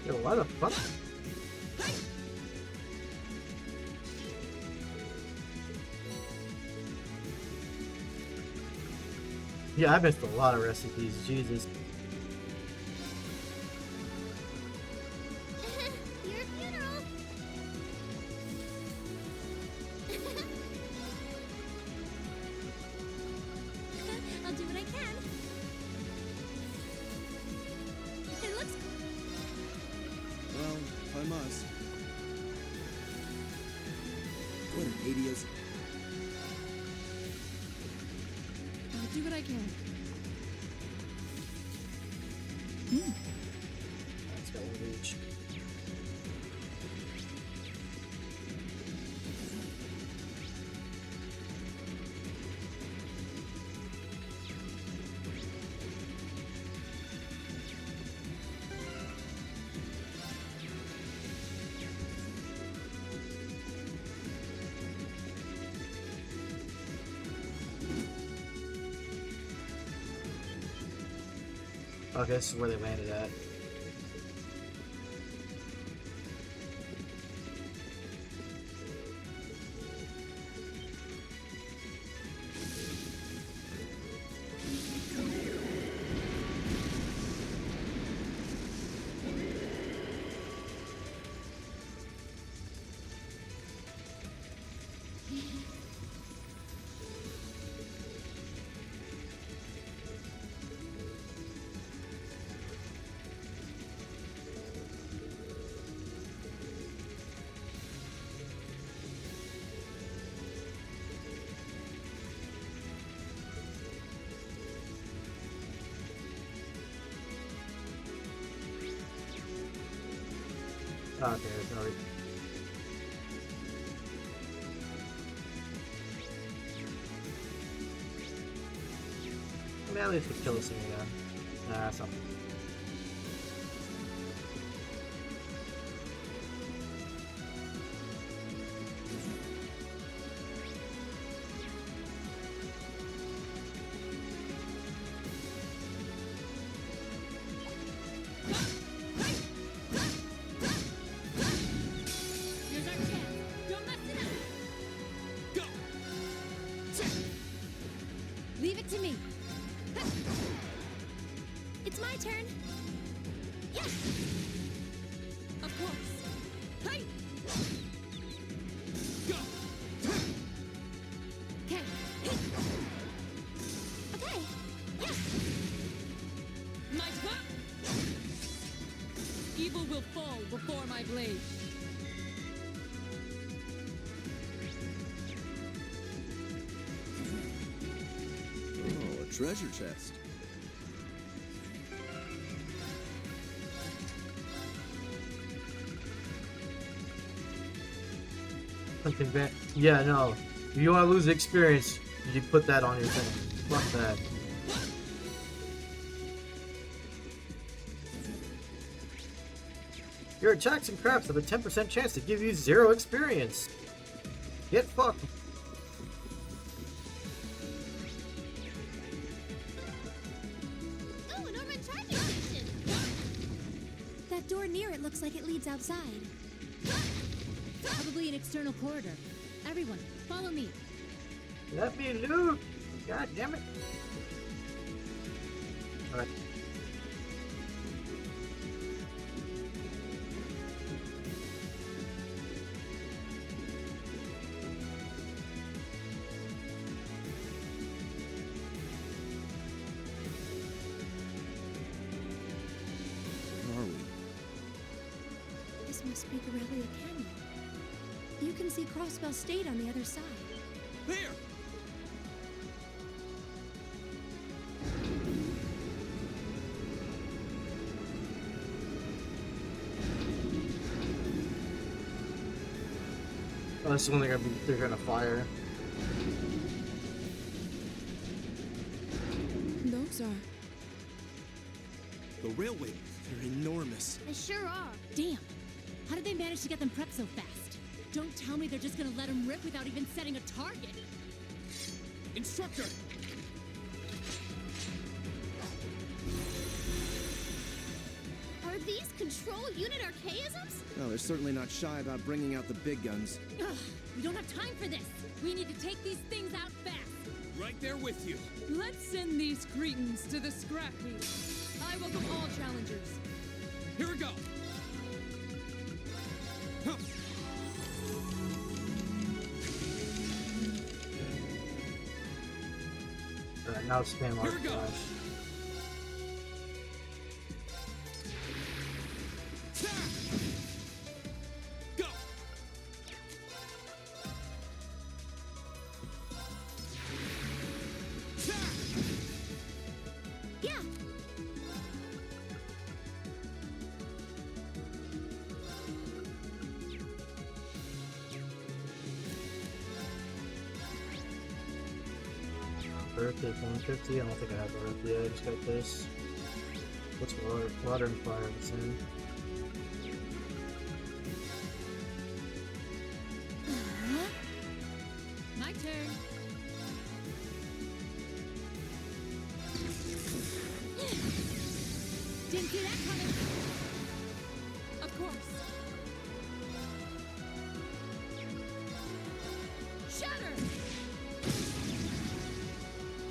Yo, why the fuck? Yeah, I missed a lot of recipes, Jesus. Your funeral. I'll do what I can. It looks Well, if I must. What an idiot. I'll do what I can. Let's go reach. Okay, this is where they landed at. Okay, there's no reason. I mean, at least we kill this thing again. Nah, that's not. Here's our chance. Don't mess it up. Go! Leave it to me. It's my turn. Yeah. Of course. Hey! Go! Okay. Okay. Yeah. Might what? Evil will fall before my blade. Oh, a treasure chest. Yeah, no. If you want to lose the experience, you put that on your thing. Fuck that. Your attacks and crafts have a 10% chance to give you 0 experience. Get fucked. Oh, an Ormond charging station. That door near it looks like it leads outside. Probably an external corridor. Everyone, follow me. Let me loot. God damn it. Alright. Where are we? This must be Corellia Canyon. You can see Crossbell State on the other side. There! Oh, that's the one they're gonna fire. Those are... The railway. They're enormous. They sure are. Damn. How did they manage to get them prepped so fast? Don't tell me they're just gonna let them rip without even setting a target. Instructor! Are these control unit archaisms? No, they're certainly not shy about bringing out the big guns. Ugh, we don't have time for this. We need to take these things out fast. Right there with you. Let's send these cretins to the scrap heap. I welcome all challengers. Here we go. Huh. Alright, now spam our Here we go. flash. Go! Yeah. Birthday 150. I don't think I have a birthday. I just got this. What's water and fire the same? My turn. Didn't see that coming. Of course. Shatter.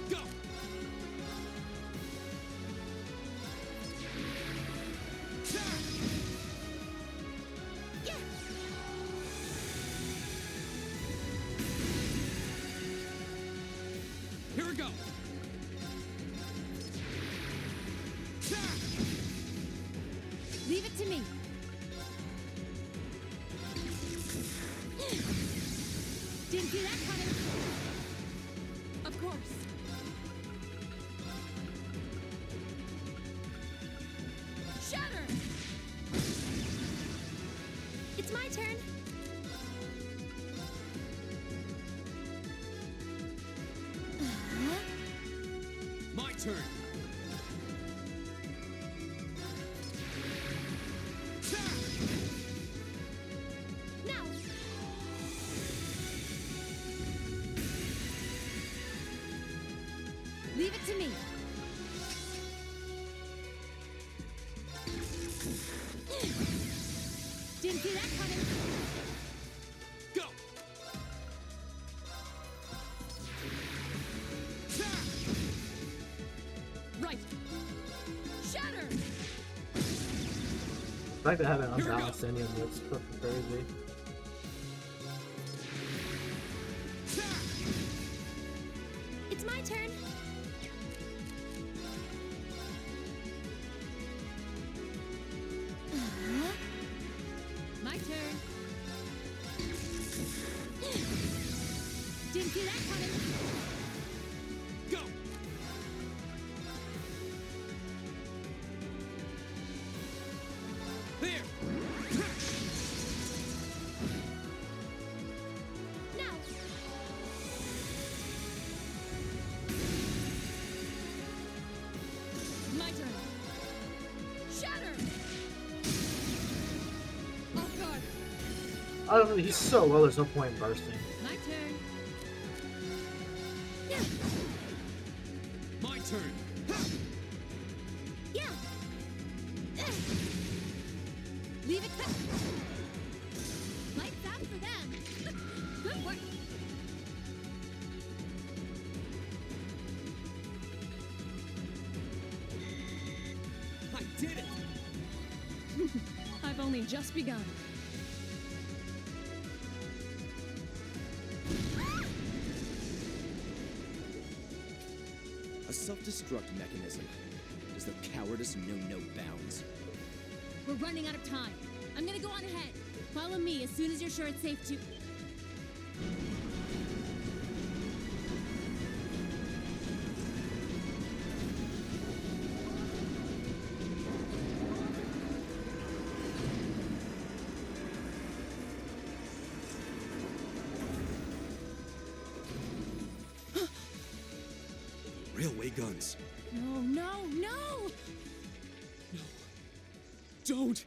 Go! Yeah. Here we go. Leave it to me. Didn't see that coming. Of course. Shatter. It's my turn. My turn. Now. Leave it to me. Didn't see that coming. Go. Right. Shatter! The fact that I haven't unbalanced any of this is fucking crazy. It's my turn. My turn. Didn't see that coming. Go. There. Now. My turn. Shatter! Oh god. I don't know, he's so low, there's no point in bursting. My turn. My turn. Yeah. Leave it cut. Lights out for them. Good work. I did it. I've only just begun. A self-destruct mechanism. Does the cowardice know no bounds? We're running out of time. I'm gonna go on ahead. Follow me as soon as you're sure it's safe to. Railway guns. No, no, no! Don't.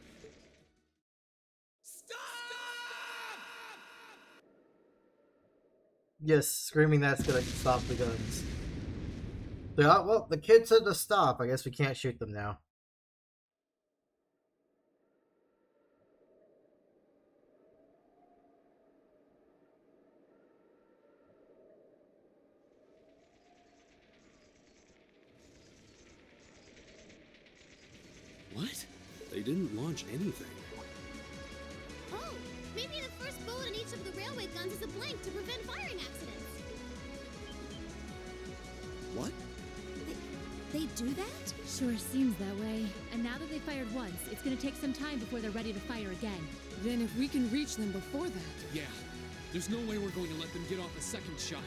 Yes, screaming that's gonna stop the guns. Yeah, well, the kid said to stop. I guess we can't shoot them now. What? They didn't launch anything. Oh, maybe the first bullet in each of the railway guns is a blank to prevent firing accidents. What? They do that? Sure seems that way. And now that they fired once, it's gonna take some time before they're ready to fire again. Then if we can reach them before that... Yeah. There's no way we're going to let them get off a second shot.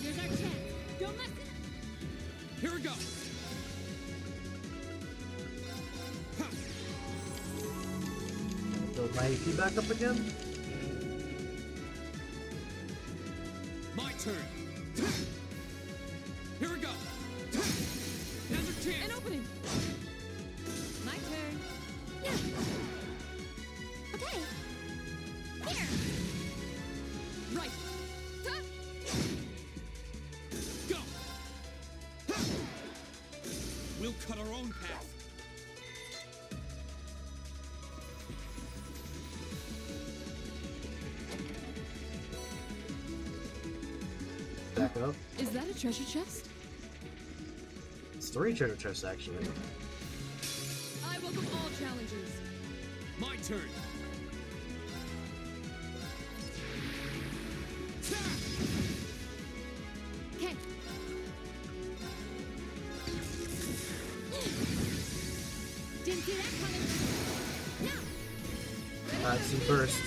Here's our chance. Don't mess it. Here we go. Build my AP back up again. My turn. Here we go. Now's our chance. An opening! My turn. Okay. Here. Right! Go. We'll cut our own path. Back up. Is that a treasure chest? It's 3 treasure chests actually. I welcome all challengers. My turn. Okay. Didn't see that coming. Now, Some burst.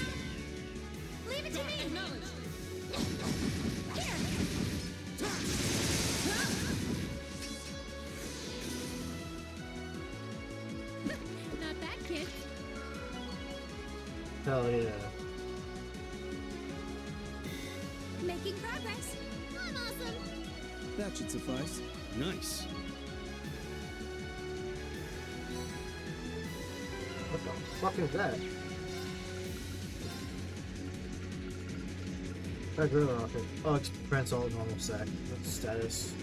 leave it to me. Here. Not that kid. Hell yeah. Making progress. I'm awesome. That should suffice. Nice. What the fuck is that? Regular rocket. Oh, expense all normal sec. That's status.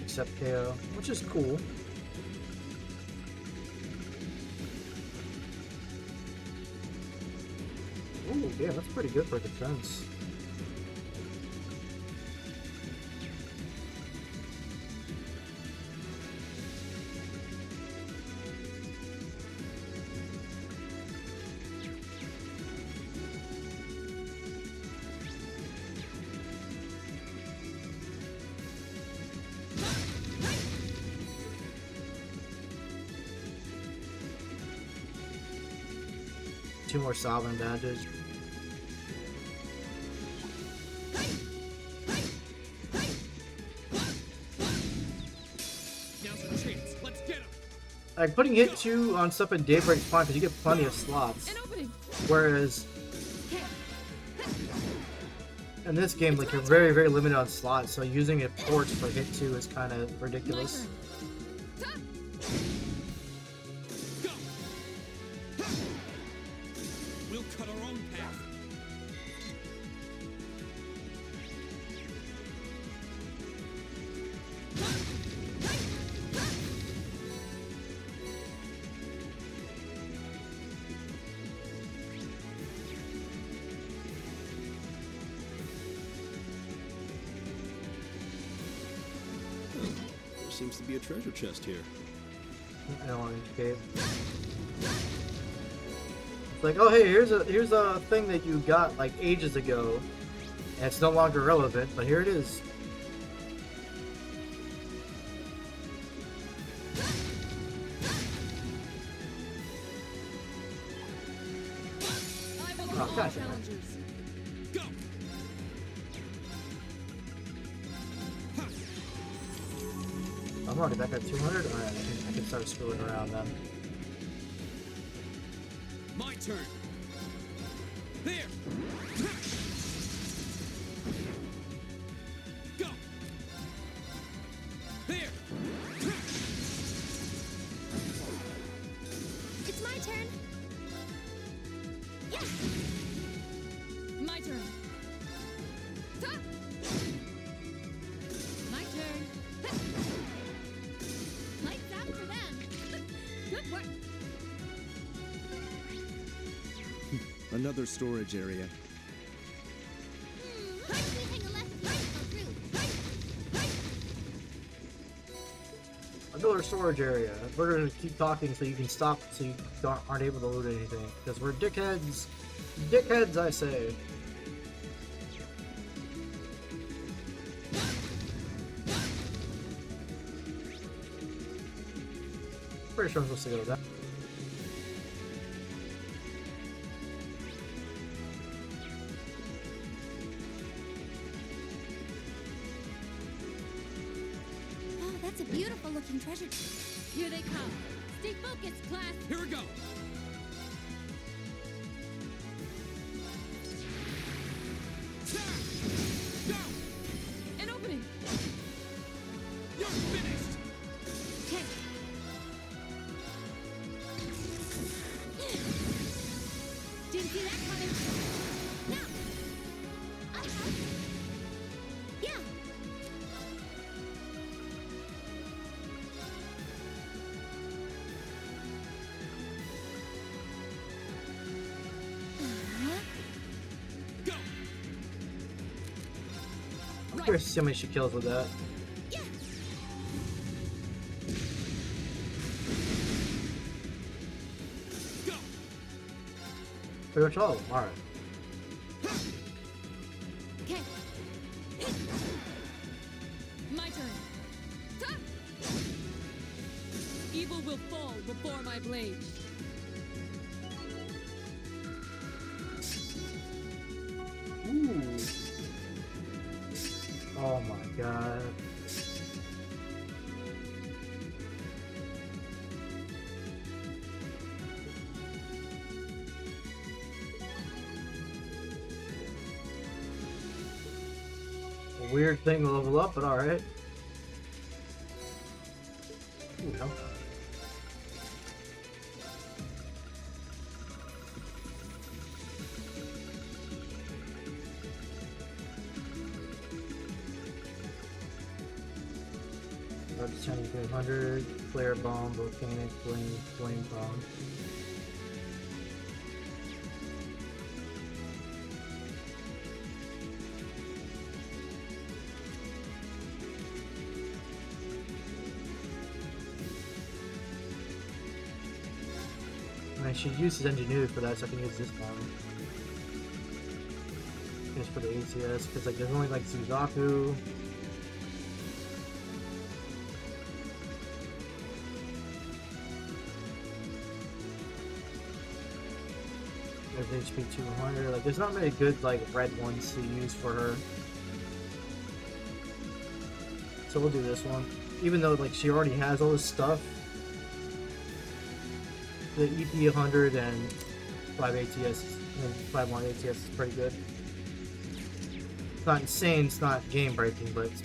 Except KO, which is cool. Ooh, yeah, that's pretty good for defense. Two more Sovereign badges. Now's our chance. Let's get him. Like, putting hit 2 on stuff in Daybreak's fine because you get plenty of slots. An opening. Whereas in this game, like, you're very, very limited on slots, so using a port for hit 2 is kind of ridiculous. Go. We'll cut our own path. There seems to be a treasure chest here. I don't want to escape. It's like, oh hey, here's a thing that you got like ages ago, and it's no longer relevant, but here it is. I will Oh, all gotcha. challengers. Go. I'm already back at 200. Alright, I can start screwing around then. My turn. There. Go. There. It's my turn. Yeah. My turn. My turn. Lights out for them. Good work. Another storage area. Anything left right go through. Another storage area. We're gonna keep talking so you can stop, so you aren't able to loot anything. Because we're dickheads. Dickheads, I say. Pretty sure I'm supposed to go that. Oh, that's a beautiful looking treasure. Here they come. Stay focused, class. Here we go. Go. An opening. You're finished. Okay. Didn't see that coming. Now. Uh-huh. Yeah. Uh-huh. Go. I'm curious to see how many she kills with that. Yeah. Go. Pretty much all of them. Alright. Okay. My turn. Evil will fall before my blade. Ooh. Oh my god. A weird thing to level up, but alright. Ooh, no. Turning 300, flare bomb, volcanic, flame bomb. I should use his ingenuity for that so I can use this bomb. Just for the ATS, because like there's only like Suzaku. There's HP 200. Like, there's not many good like red ones to use for her. So we'll do this one, even though like she already has all this stuff. The EP 100 and 5 ATS and 5 more ATS is pretty good. It's not insane. It's not game breaking, but it's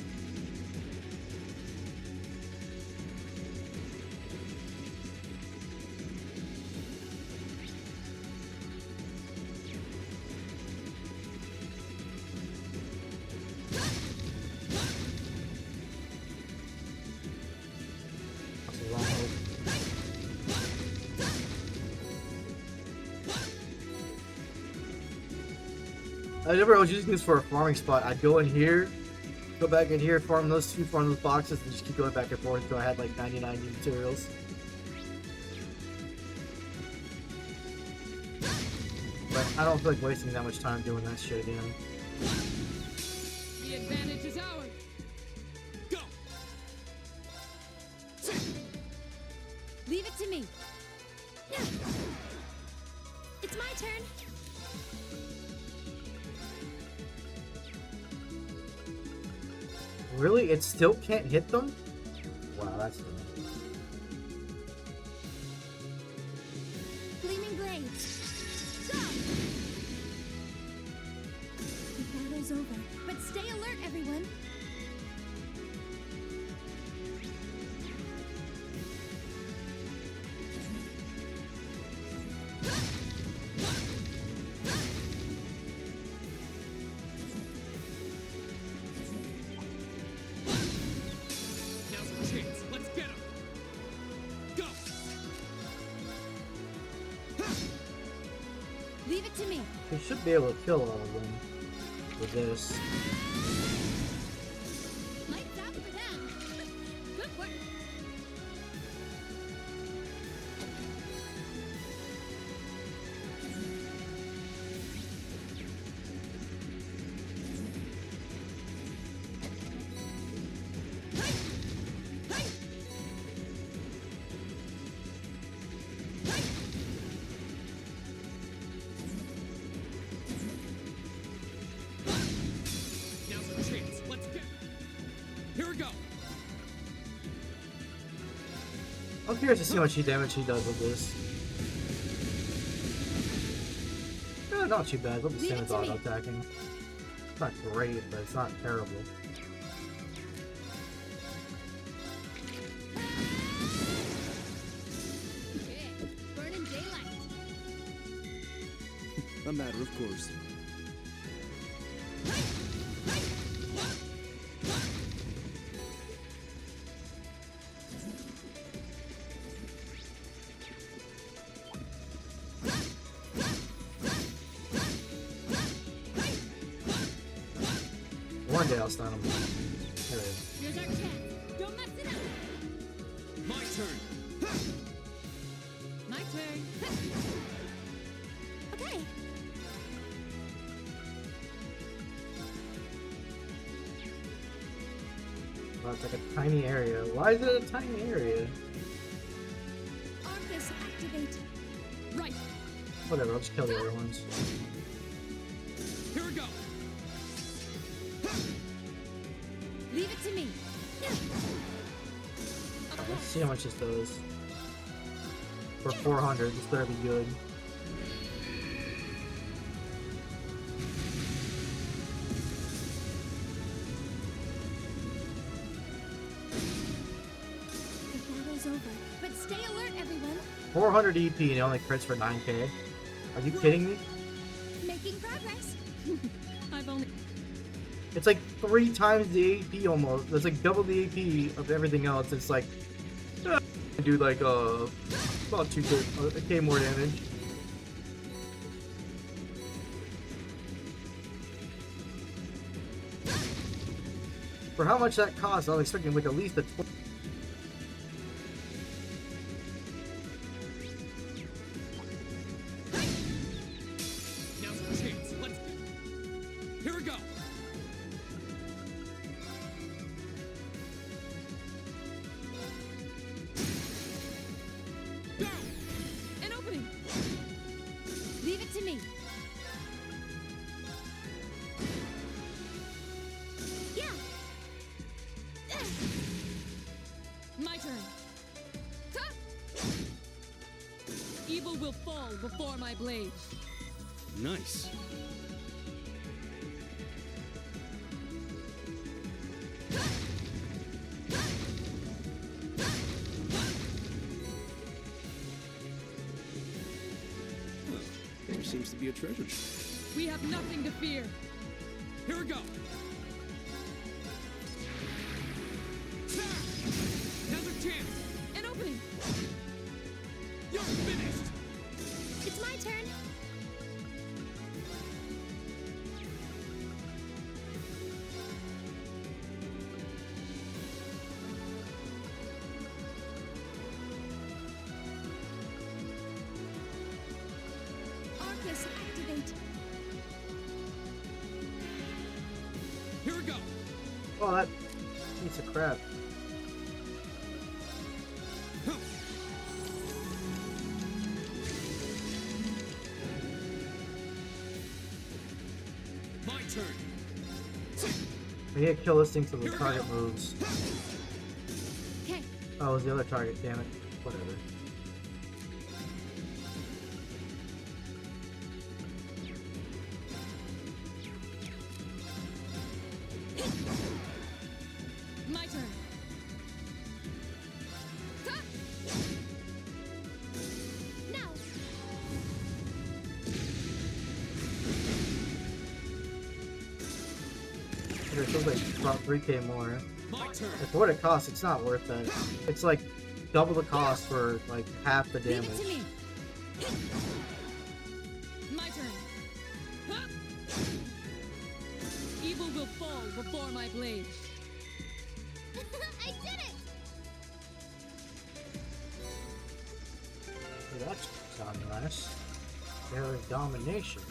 I never was using this for a farming spot. I'd go in here, go back in here, farm those boxes, and just keep going back and forth until I had like 99 new materials. But I don't feel like wasting that much time doing that shit again. The advantage is ours. Go! Leave it to me. It's my turn. Really? It still can't hit them? Wow, that's dumb. Gleaming blades. Go! The battle's over, but stay alert, everyone. Now's our chance. Let's get him. Go! Leave it to me. We should be able to kill all of them with this. Lights out for them. Good work. Now's our chance. Let's get him. Here we go. I'm curious to see how much damage he does with this. Not too bad. Look the same as auto attacking. It's not great, but it's not terrible. Yeah, burning daylight. A matter of course. One day I'll stun him. Here it is. Here's our chance. Don't mess it up. My turn. My turn. Okay. Oh, it's like a tiny area. Why is it a tiny area? activate. Right. Whatever, I'll just kill the other ones. Here we go. Leave it to me. Let's see how much this does. For 400, this better be good. The battle's over, but stay alert, everyone. 400 EP and it only crits for 9k? Are you kidding me? Making progress. I've only. It's like 3 times the AP almost. That's like double the AP of everything else. It's like do like about 2k, a K more damage. For how much that costs, I was expecting like at least a Now's our chance. Let's. Here we go. Go. An opening. Leave it to me. Yeah. My turn. Ta! Evil will fall before my blade. Nice. There seems to be a treasure chest. We have nothing to fear. Here we go. Now's our chance. An opening. You're finished. It's my turn. Arcus, activate. Here we go. Oh, that piece of crap. My turn. I need to kill this thing so the target moves. Okay. Oh, it was the other target, damn it. Whatever. My turn. Ta! Now. It feels like about 3k more. My turn. And for what it costs, it's not worth it. It's like double the cost for like half the Leave damage. it to me. My turn. Ha! Evil will fall before my blade. I did it! Well, that's sound nice. There is domination.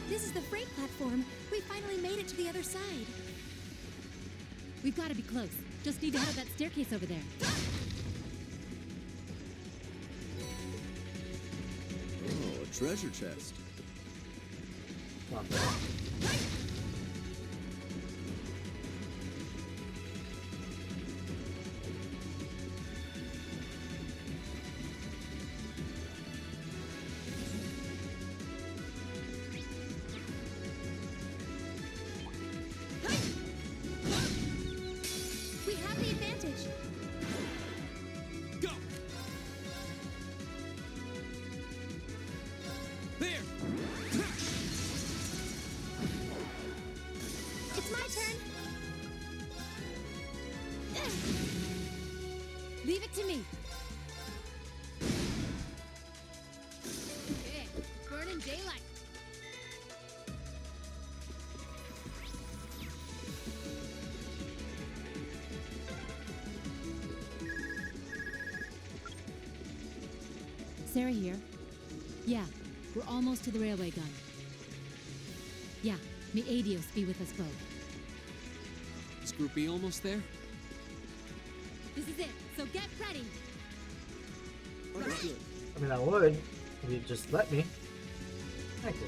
This is the freight platform. We finally made it to the other side. We've got to be close. Just need to head up that staircase over there. Oh, a treasure chest. Not bad. in daylight. Sarah here. Yeah, we're almost to the railway gun. Yeah, may Adios be with us both. Is Group B almost there? This is it, so get ready! Understood. I mean, I would if you just let me. Thank you.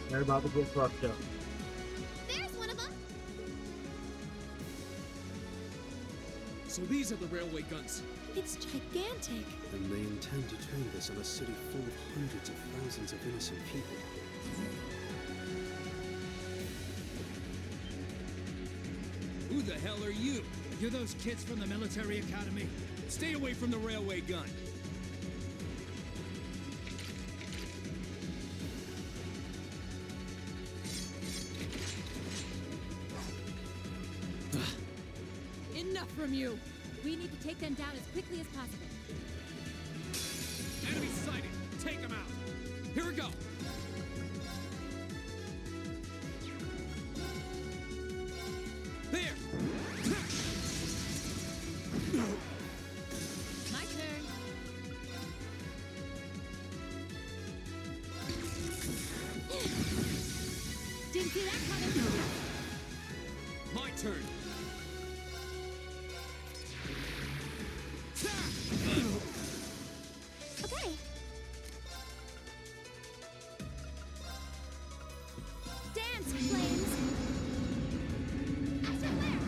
They're about to get fucked up. There's one of them. So these are the railway guns. It's gigantic. And they intend to train this on a city full of hundreds of thousands of innocent people. Who the hell are you? You're those kids from the military academy. Stay away from the railway gun. Enough from you! We need to take them down as quickly as possible. Enemy sighted. Take them out. Here we go. There. My turn. Didn't see that coming. My turn. Okay. Dance, flames. Astro flare.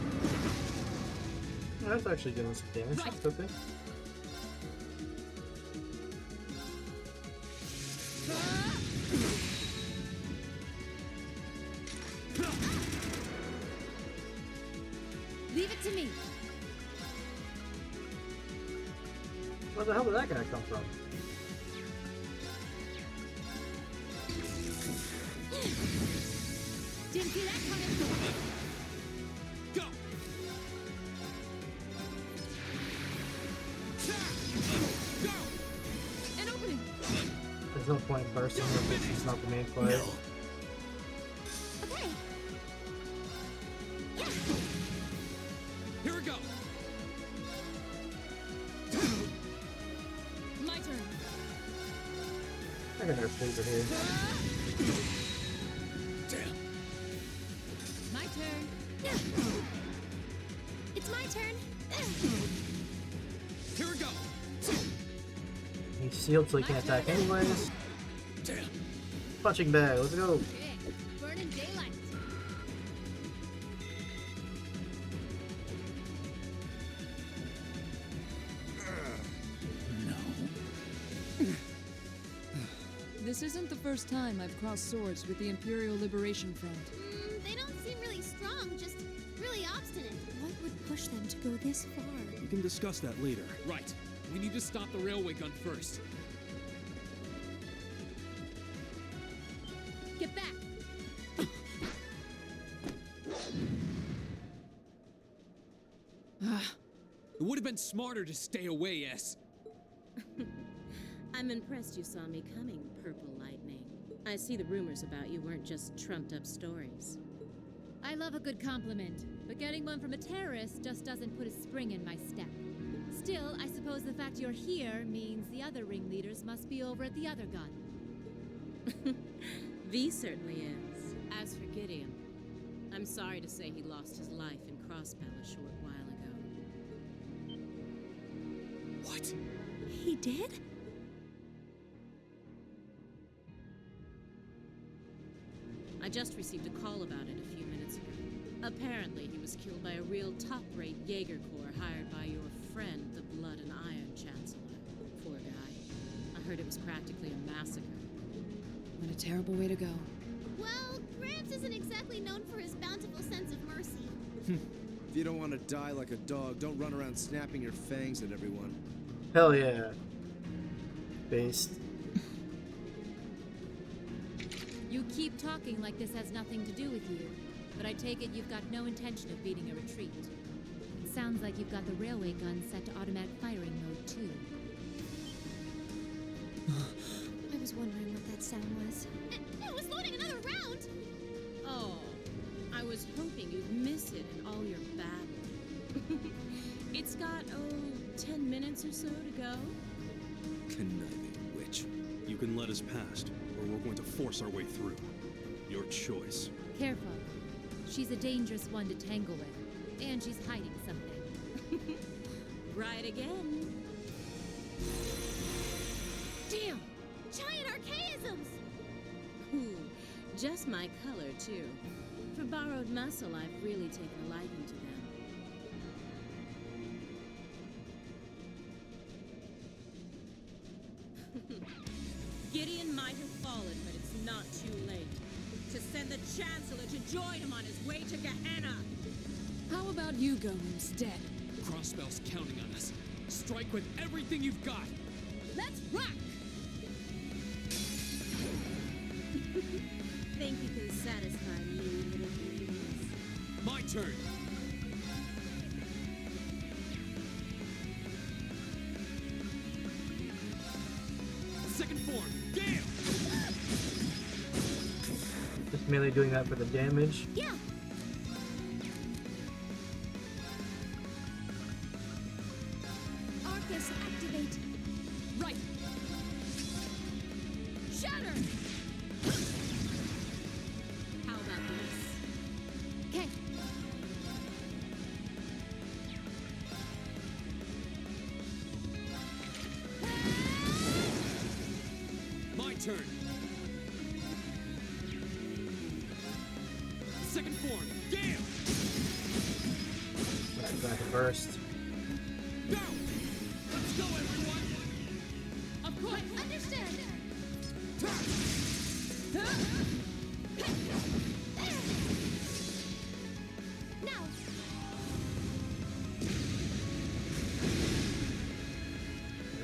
Yeah, that's actually doing some damage. That's okay. Leave it to me. Where the hell did that guy come from? Didn't see that coming. Go. Go. An opening! There's no point in bursting if this is not the main play. Okay. Here we go. My turn. I got her flavor here. Damn. My turn. It's my turn. Here we go. He's sealed so he can't attack anyways. Damn. Punching bag, let's go. Okay. Burn in daylight. This isn't the first time I've crossed swords with the Imperial Liberation Front. They don't seem really strong, just really obstinate. What would push them to go this far? We can discuss that later. Right. We need to stop the railway gun first. Get back. It would have been smarter to stay away, S. I'm impressed you saw me coming, Purple Lightning. I see the rumors about you weren't just trumped up stories. I love a good compliment, but getting one from a terrorist just doesn't put a spring in my step. Still, I suppose the fact you're here means the other ringleaders must be over at the other gun. V certainly is. As for Gideon, I'm sorry to say he lost his life in Crossbell a short while ago. What? He did? I just received a call about it a few minutes ago. Apparently, he was killed by a real top-rate Jaeger Corps hired by your friend, the Blood and Iron Chancellor. Poor guy. I heard it was practically a massacre. What a terrible way to go. Well, Gramps isn't exactly known for his bountiful sense of mercy. If you don't want to die like a dog, don't run around snapping your fangs at everyone. Hell yeah. Based. You keep talking like this has nothing to do with you, but I take it you've got no intention of beating a retreat. It sounds like you've got the railway gun set to automatic firing mode, too. I was wondering what that sound was. It was loading another round! Oh, I was hoping you'd miss it in all your babble. It's got, 10 minutes or so to go. Conniving witch. You can let us past, or we're going to force our way through. Your choice. Careful. She's a dangerous one to tangle with, and she's hiding something. Right again. Damn! Giant archaisms! Ooh, just my color, too. For borrowed muscle, I've really taken a liking to them. Gideon might have fallen, but it's not too late. To send the Chancellor to join him on his way to Gehenna! How about you go instead? Crossbell's counting on us. Strike with everything you've got. Let's rock! Think you can satisfy me, little beans? My turn. Second form, Gale! Just merely doing that for the damage. Yeah! Arcus, activate! Right! Shatter! How about this? Okay. My turn. Second form, Gale! Back and burst. Go! Let's go, everyone! Of course! Understood! Now!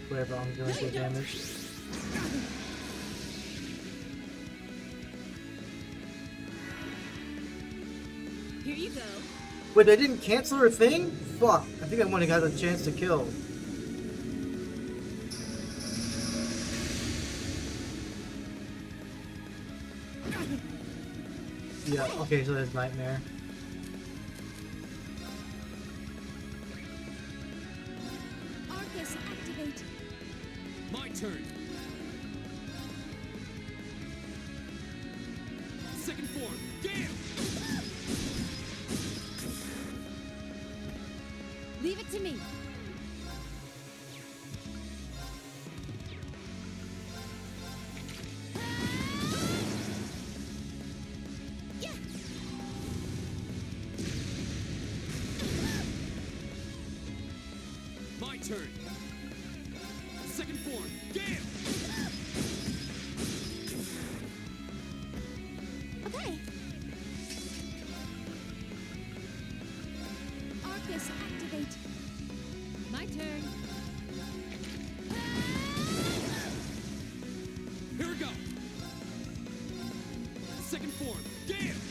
Whatever I'm doing for damage. Here you go. Wait, they didn't cancel her thing? Fuck. I think I might have got a chance to kill. Yeah, okay, so there's Nightmare. Arcus, activate! My turn. Second form, Gale! Leave it to me. Yeah! My turn. Second form, Gale! Okay. Arcus, activate! My turn. Here we go. Second form, Gale!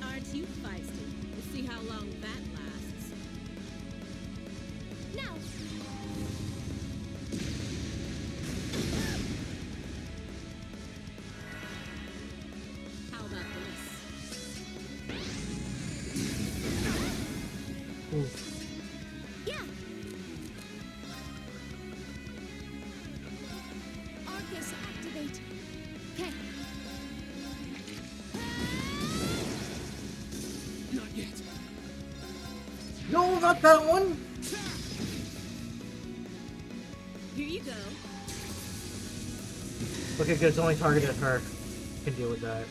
Aren't you feisty? We'll see how long that lasts. Now! How about this? Ooh. Yeah! Arcus, activate! Okay. Not yet. No, not that one! Here you go. Okay, good, it's only targeted at her. Can deal with that.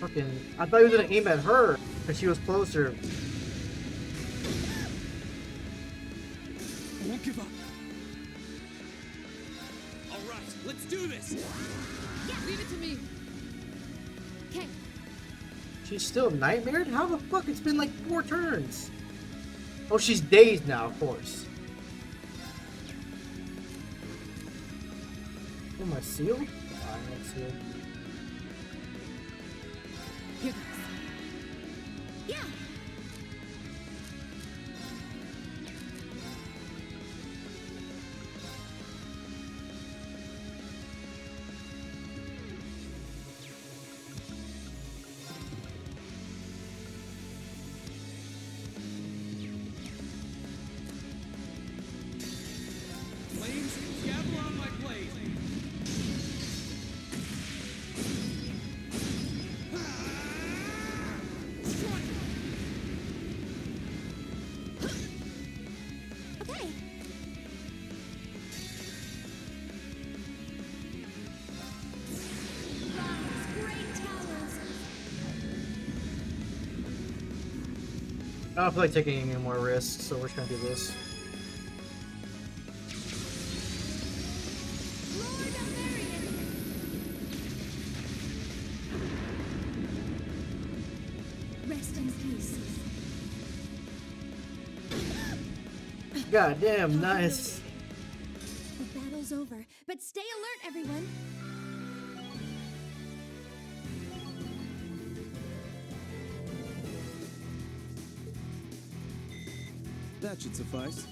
Fucking, I thought he was gonna aim at her, because she was closer. I won't give up. All right, let's do this. Yeah, leave it to me. Okay. She's still nightmared? How the fuck? It's been like 4 turns. Oh, she's dazed now, of course. Am I sealed? I'm not sealed. Here goes. Yeah. Flames, gather on my blade. Strike! Okay. Rise, great towers. I don't feel like taking any more risks, so we're just gonna do this. Lord of Varian. Rest in peace. God damn, nice. The battle's over, but stay alert, everyone. That should suffice.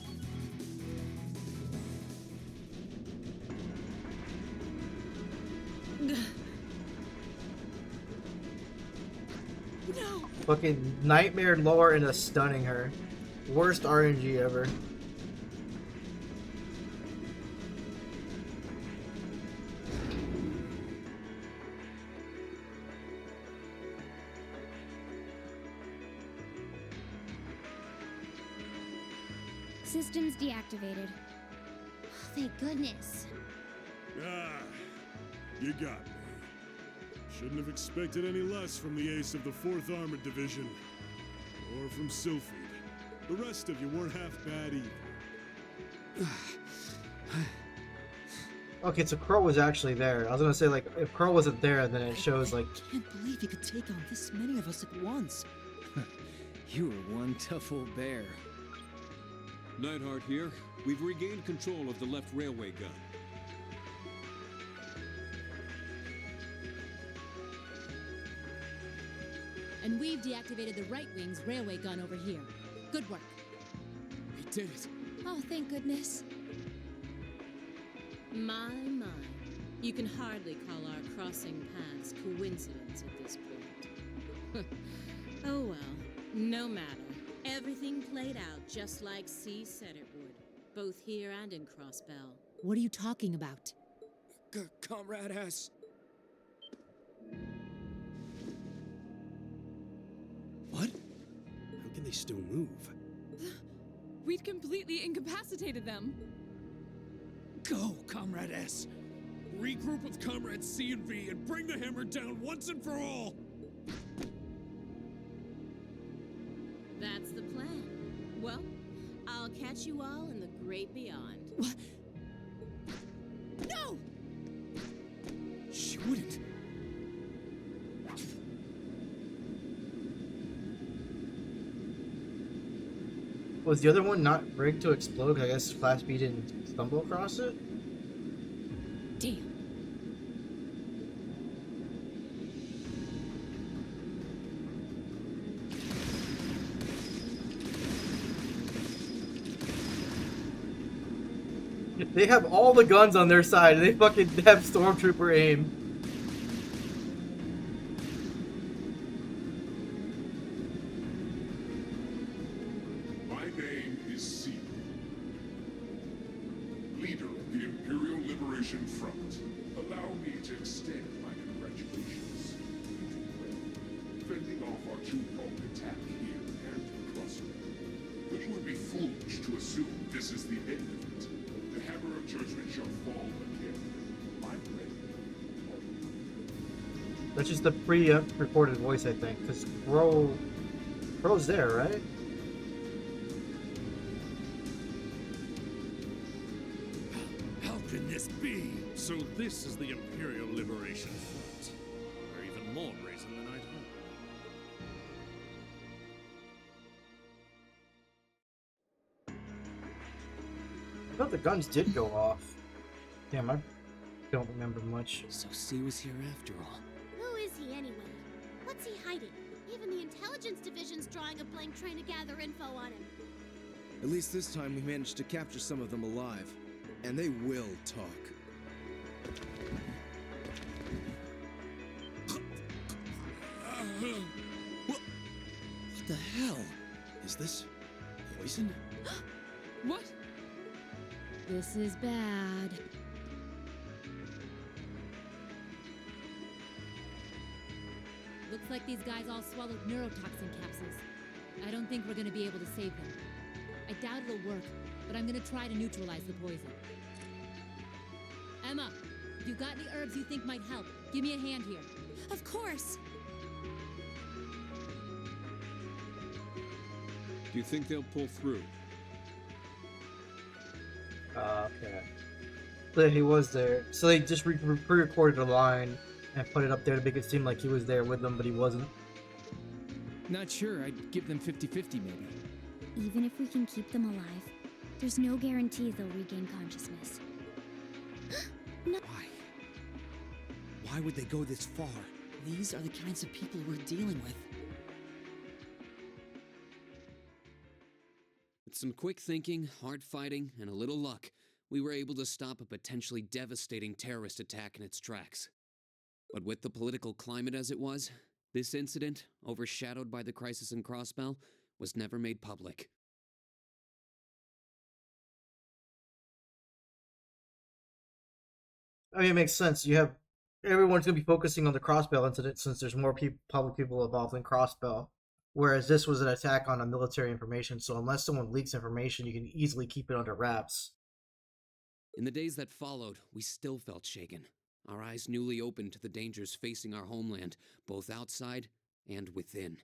No! Fucking nightmare lore into stunning her. Worst RNG ever. Systems deactivated. Thank goodness. Ah, you got me. Shouldn't have expected any less from the ace of the 4th Armored Division. Or from Sylphid. The rest of you weren't half bad either. Okay, so Crow was actually there. I was gonna say, like, if Crow wasn't there, then it shows, like, Can't believe you could take on this many of us at once. You were one tough old bear. Neidhart here. We've regained control of the left railway gun. And we've deactivated the right wing's railway gun over here. Good work. We did it. Oh, thank goodness. My. You can hardly call our crossing paths coincidence at this point. Oh well, no matter. Everything played out just like C said it would, both here and in Crossbell. What are you talking about? Comrade S. What? How can they still move? We'd completely incapacitated them. Go, Comrade S. Regroup with Comrades C and V and bring the hammer down once and for all! That's the plan. Well, I'll catch you all in the great beyond. What? No! She wouldn't. was the other one not rigged to explode? 'Cause I guess Flash B didn't stumble across it? Damn. They have all the guns on their side, and they fucking have Stormtrooper aim. My name is Seal, leader of the Imperial Liberation Front. Allow me to extend my congratulations. Fending off our two-pronged attack here and Crossbell. But it would be foolish to assume this is the end of it. The hammer of judgment shall fall again. I'm ready. That's just the pre-recorded voice, I think, because Crow's there, right? How can this be? So this is the Imperial Liberation Front. They're even more brazen than I'd hoped. I thought the guns did go off. Damn, Don't remember much. So C was here after all. Who is he anyway? What's he hiding? Even the intelligence division's drawing a blank trying to gather info on him. At least this time we managed to capture some of them alive. And they will talk. What the hell? Is this poison? What? This is bad. Looks like these guys all swallowed neurotoxin capsules. I don't think we're gonna be able to save them. I doubt it'll work, but I'm gonna try to neutralize the poison. Emma, if you got any herbs you think might help, give me a hand here. Of course. Do you think they'll pull through? Okay. So he was there. So they just pre-recorded a line and put it up there to make it seem like he was there with them, but he wasn't. Not sure. I'd give them 50-50 maybe. Even if we can keep them alive, there's no guarantee they'll regain consciousness. Why? Why would they go this far? These are the kinds of people we're dealing with. With some quick thinking, hard fighting, and a little luck, we were able to stop a potentially devastating terrorist attack in its tracks. But with the political climate as it was, this incident, overshadowed by the crisis in Crossbell, was never made public. I mean, it makes sense. You have everyone's gonna be focusing on the Crossbell incident since there's more public people involved in Crossbell, whereas this was an attack on a military information. So unless someone leaks information, you can easily keep it under wraps. In the days that followed, we still felt shaken, our eyes newly opened to the dangers facing our homeland, both outside and within.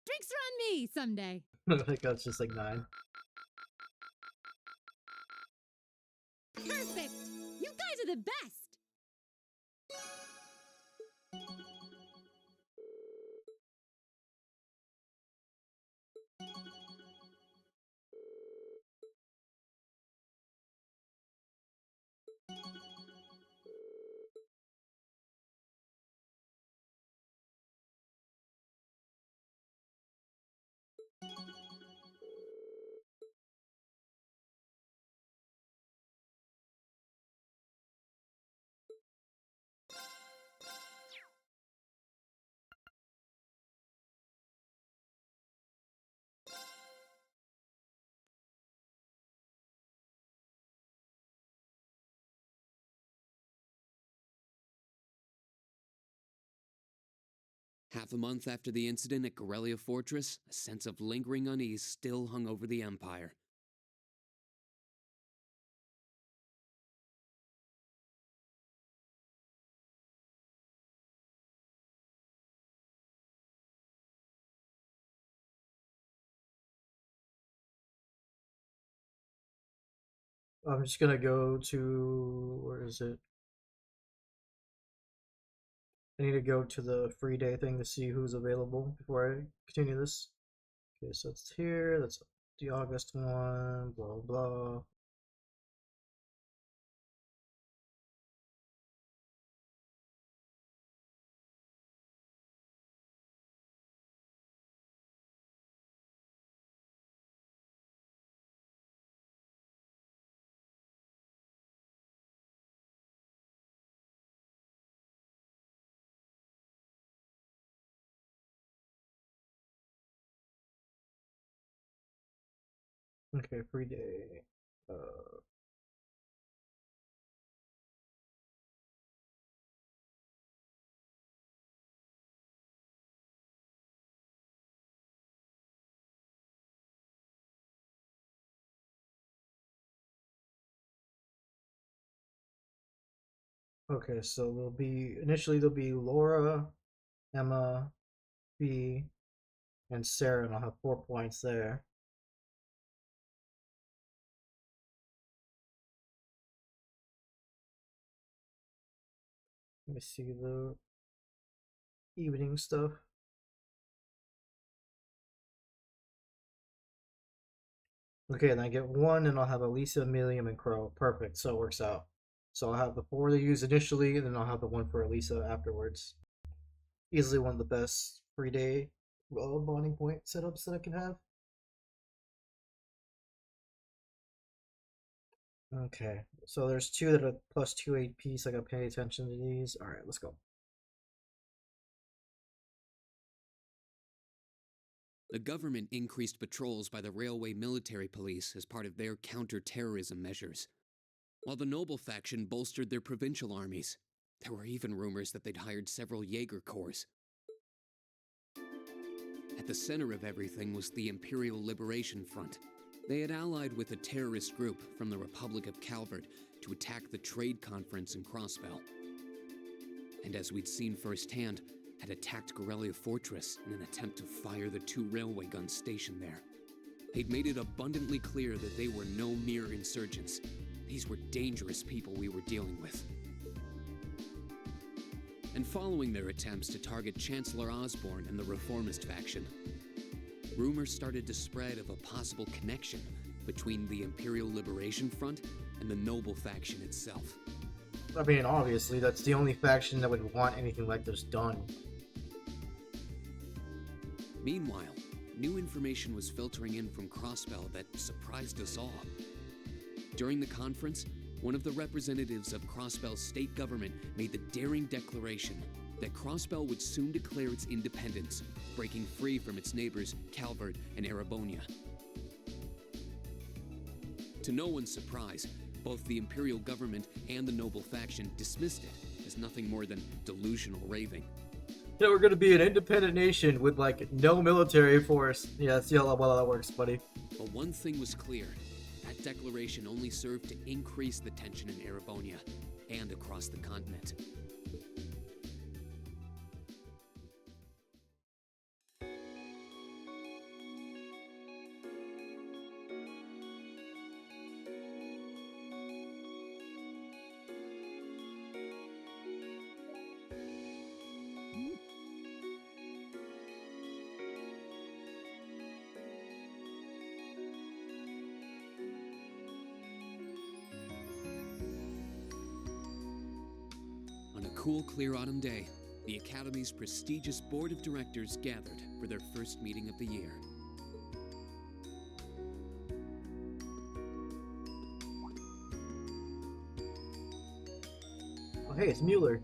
Drinks are on me someday. I think that's just like 9. Perfect! You guys are the best! Half a month after the incident at Corellia Fortress, a sense of lingering unease still hung over the Empire. I'm just gonna go to where is it? I need to go to the free day thing to see who's available before I continue this. Okay, so it's here. That's the August one. Blah blah. Okay, free day. Okay, so initially there'll be Laura, Emma, B, and Sarah, and I'll have 4 points there. Let me see the evening stuff. Okay, and I get one, and I'll have Elisa, Millium, and Crow. Perfect, so it works out. So I'll have the 4 they use initially, and then I'll have the 1 for Elisa afterwards. Easily one of the best 3-day bonding point setups that I can have. Okay, so there's 2 that are plus 2 AP, so I gotta pay attention to these. Alright, let's go. The government increased patrols by the Railway Military Police as part of their counter-terrorism measures, while the Noble faction bolstered their provincial armies. There were even rumors that they'd hired several Jaeger Corps. At the center of everything was the Imperial Liberation Front. They had allied with a terrorist group from the Republic of Calvert to attack the trade conference in Crossbell. And as we'd seen firsthand, had attacked Corellia Fortress in an attempt to fire the 2 railway guns stationed there. They'd made it abundantly clear that they were no mere insurgents. These were dangerous people we were dealing with. And following their attempts to target Chancellor Osborne and the Reformist faction, rumors started to spread of a possible connection between the Imperial Liberation Front and the Noble faction itself. I mean, obviously, that's the only faction that would want anything like this done. Meanwhile, new information was filtering in from Crossbell that surprised us all. During the conference, one of the representatives of Crossbell's state government made the daring declaration that Crossbell would soon declare its independence, breaking free from its neighbors Calvert and Erebonia. To no one's surprise, both the Imperial government and the Noble faction dismissed it as nothing more than delusional raving. Yeah, we're gonna be an independent nation with, like, no military force. Yeah, see how well that works, buddy. But one thing was clear. That declaration only served to increase the tension in Erebonia and across the continent. On a cool, clear autumn day, the Academy's prestigious board of directors gathered for their first meeting of the year. Oh, hey, it's Mueller.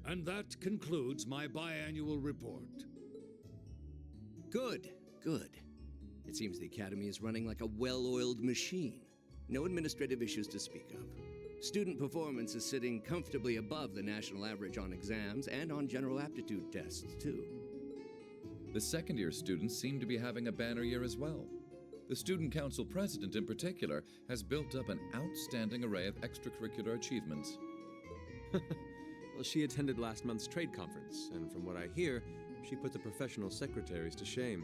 And that concludes my biannual report. Good, good. It seems the Academy is running like a well-oiled machine. No administrative issues to speak of. Student performance is sitting comfortably above the national average on exams and on general aptitude tests, too. The second-year students seem to be having a banner year as well. The Student Council president, in particular, has built up an outstanding array of extracurricular achievements. Well, she attended last month's trade conference, and from what I hear, she put the professional secretaries to shame.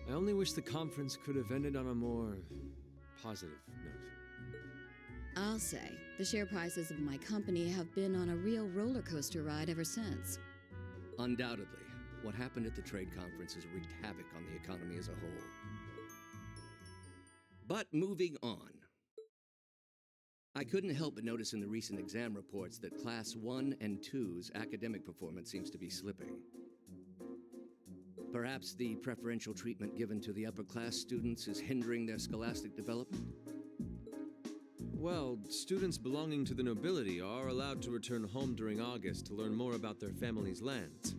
I only wish the conference could have ended on a more positive note. I'll say, the share prices of my company have been on a real roller coaster ride ever since. Undoubtedly, what happened at the trade conference has wreaked havoc on the economy as a whole. But moving on. I couldn't help but notice in the recent exam reports that Class 1 and 2's academic performance seems to be slipping. Perhaps the preferential treatment given to the upper-class students is hindering their scholastic development? Well, students belonging to the nobility are allowed to return home during August to learn more about their family's lands.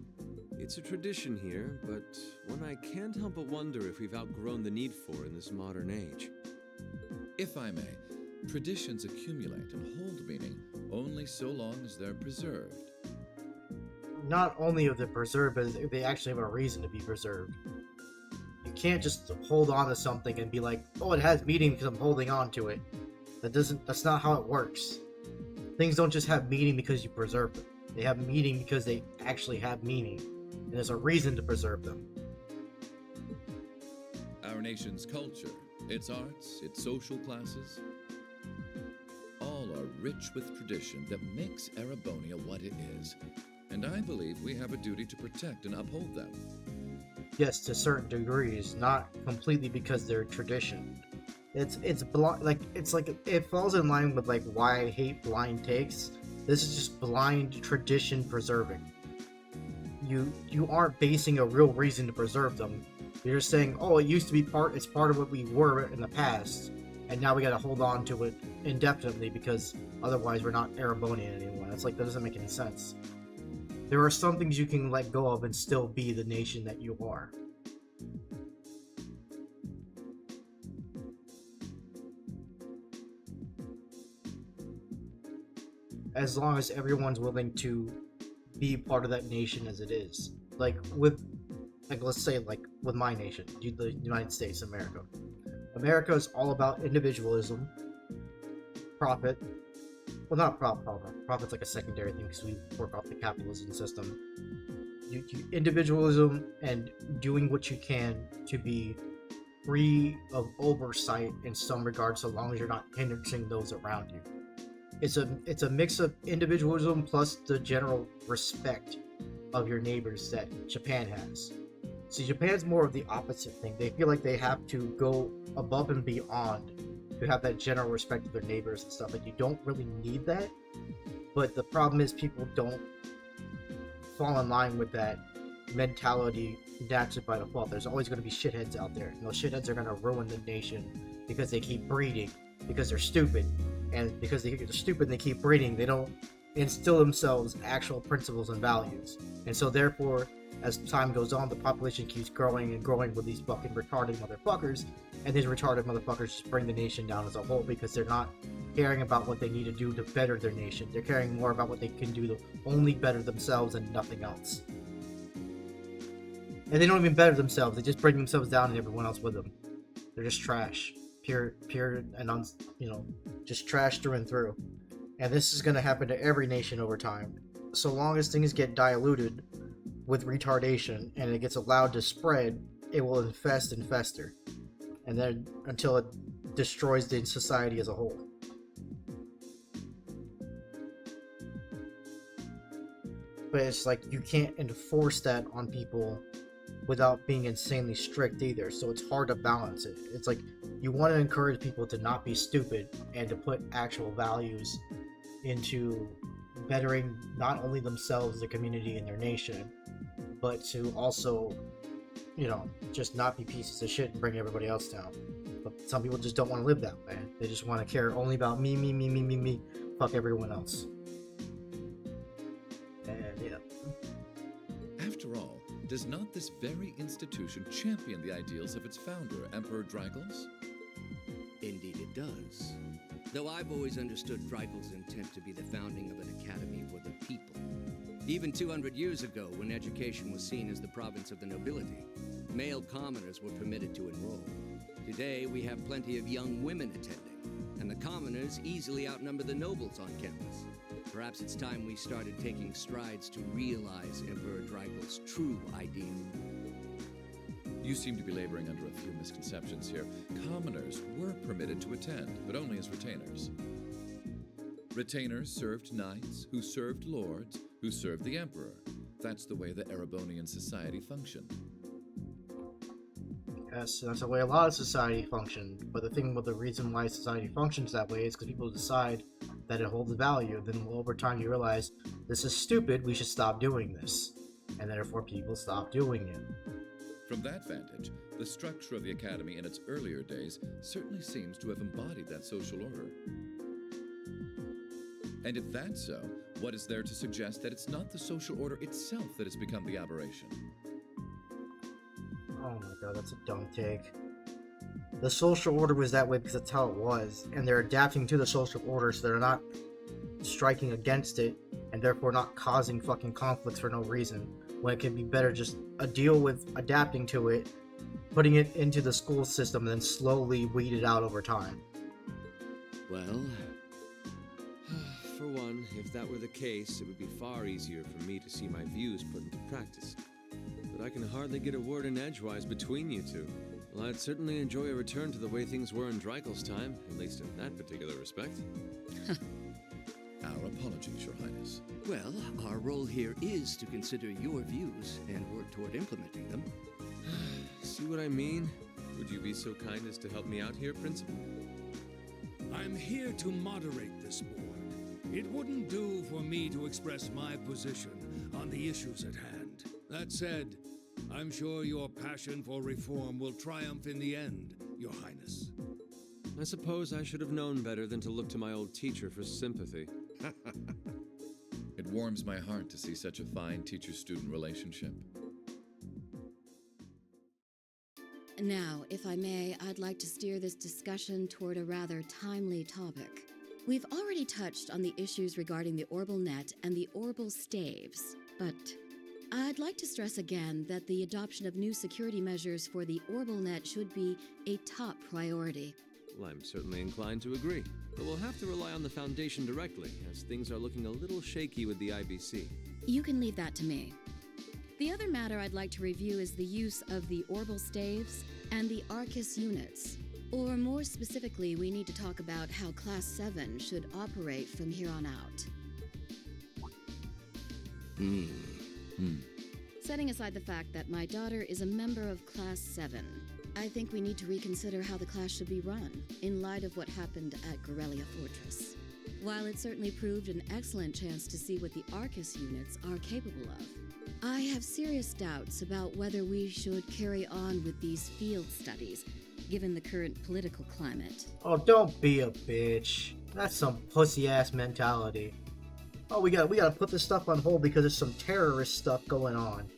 It's a tradition here, but one I can't help but wonder if we've outgrown the need for in this modern age. If I may, traditions accumulate and hold meaning only so long as they're preserved. Not only are they preserved, but they actually have a reason to be preserved. You can't just hold on to something and be like, oh, it has meaning because I'm holding on to it. That's not how it works. Things don't just have meaning because you preserve them. They have meaning because they actually have meaning. And there's a reason to preserve them. nation's culture, its arts, its social classes, all are rich with tradition that makes Erebonia what it is. And I believe we have a duty to protect and uphold them. Yes, to certain degrees, not completely because they're tradition. It's it falls in line with like why I hate blind takes. This is just blind tradition preserving. You aren't basing a real reason to preserve them. You're just saying, oh, it used to be it's part of what we were in the past, and now we gotta hold on to it indefinitely because otherwise we're not Erebonian anymore. It's like, that doesn't make any sense. There are some things you can let go of and still be the nation that you are. As long as everyone's willing to be part of that nation as it is. Let's say with my nation, the United States of America. America is all about individualism, profit. Well, not profit. Profit's like a secondary thing because we work off the capitalism system. Individualism and doing what you can to be free of oversight in some regards, so long as you're not hindering those around you. It's a mix of individualism plus the general respect of your neighbors that Japan has. See, Japan's more of the opposite thing. They feel like they have to go above and beyond to have that general respect of their neighbors and stuff. Like, you don't really need that, but the problem is people don't fall in line with that mentality naturally by default. There's always going to be shitheads out there, and those shitheads are going to ruin the nation because they keep breeding, because they're stupid, and because they're stupid and they keep breeding, they don't instill themselves actual principles and values. And so therefore, as time goes on, the population keeps growing and growing with these fucking retarded motherfuckers, and these retarded motherfuckers just bring the nation down as a whole because they're not caring about what they need to do to better their nation. They're caring more about what they can do to only better themselves and nothing else. And they don't even better themselves, they just bring themselves down and everyone else with them. They're just trash. Pure and just trash through and through. And this is going to happen to every nation over time. So long as things get diluted with retardation and it gets allowed to spread, it will infest and fester. And then until it destroys the society as a whole. But it's like, you can't enforce that on people without being insanely strict either, so it's hard to balance it. It's like, you want to encourage people to not be stupid and to put actual values into bettering not only themselves, the community, and their nation, but to also, just not be pieces of shit and bring everybody else down. But some people just don't want to live that way. They just want to care only about me, fuck everyone else. And yeah. After all, does not this very institution champion the ideals of its founder, Emperor Dragos? Indeed it does. Though I've always understood Dragos' intent to be the founding of an academy for the people. Even 200 years ago, when education was seen as the province of the nobility, male commoners were permitted to enroll. Today, we have plenty of young women attending, and the commoners easily outnumber the nobles on campus. Perhaps it's time we started taking strides to realize Emperor Dragos' true ideal. You seem to be laboring under a few misconceptions here. Commoners were permitted to attend, but only as retainers. Retainers served knights, who served lords, who served the emperor. That's the way the Erebonian society functioned. Yes, that's the way a lot of society functioned. But the thing with the reason why society functions that way is because people decide that it holds value. Then over time you realize, this is stupid, we should stop doing this. And therefore people stop doing it. From that vantage, the structure of the Academy in its earlier days certainly seems to have embodied that social order. And if that's so, what is there to suggest that it's not the social order itself that has become the aberration? Oh my god, that's a dumb take. The social order was that way because that's how it was, and they're adapting to the social order so they're not striking against it, and therefore not causing fucking conflicts for no reason, when it can be better just a deal with adapting to it, putting it into the school system, and then slowly weed it out over time. Well, for one, if that were the case, it would be far easier for me to see my views put into practice. But I can hardly get a word in edgewise between you two. Well, I'd certainly enjoy a return to the way things were in Dreikel's time, at least in that particular respect. Our apologies, Your Highness. Well, our role here is to consider your views and work toward implementing them. See what I mean? Would you be so kind as to help me out here, Principal? I'm here to moderate this board. It wouldn't do for me to express my position on the issues at hand. That said, I'm sure your passion for reform will triumph in the end, Your Highness. I suppose I should have known better than to look to my old teacher for sympathy. It warms my heart to see such a fine teacher-student relationship. Now, if I may, I'd like to steer this discussion toward a rather timely topic. We've already touched on the issues regarding the Orbital Net and the Orbital Staves, but I'd like to stress again that the adoption of new security measures for the Orbital Net should be a top priority. Well, I'm certainly inclined to agree, but we'll have to rely on the Foundation directly, as things are looking a little shaky with the IBC. You can leave that to me. The other matter I'd like to review is the use of the Orbital Staves and the Arcus units. Or more specifically, we need to talk about how Class 7 should operate from here on out. Setting aside the fact that my daughter is a member of Class 7, I think we need to reconsider how the class should be run, in light of what happened at Corellia Fortress. While it certainly proved an excellent chance to see what the Arcus units are capable of, I have serious doubts about whether we should carry on with these field studies, given the current political climate. Oh, don't be a bitch. That's some pussy-ass mentality. Oh, we gotta put this stuff on hold because there's some terrorist stuff going on.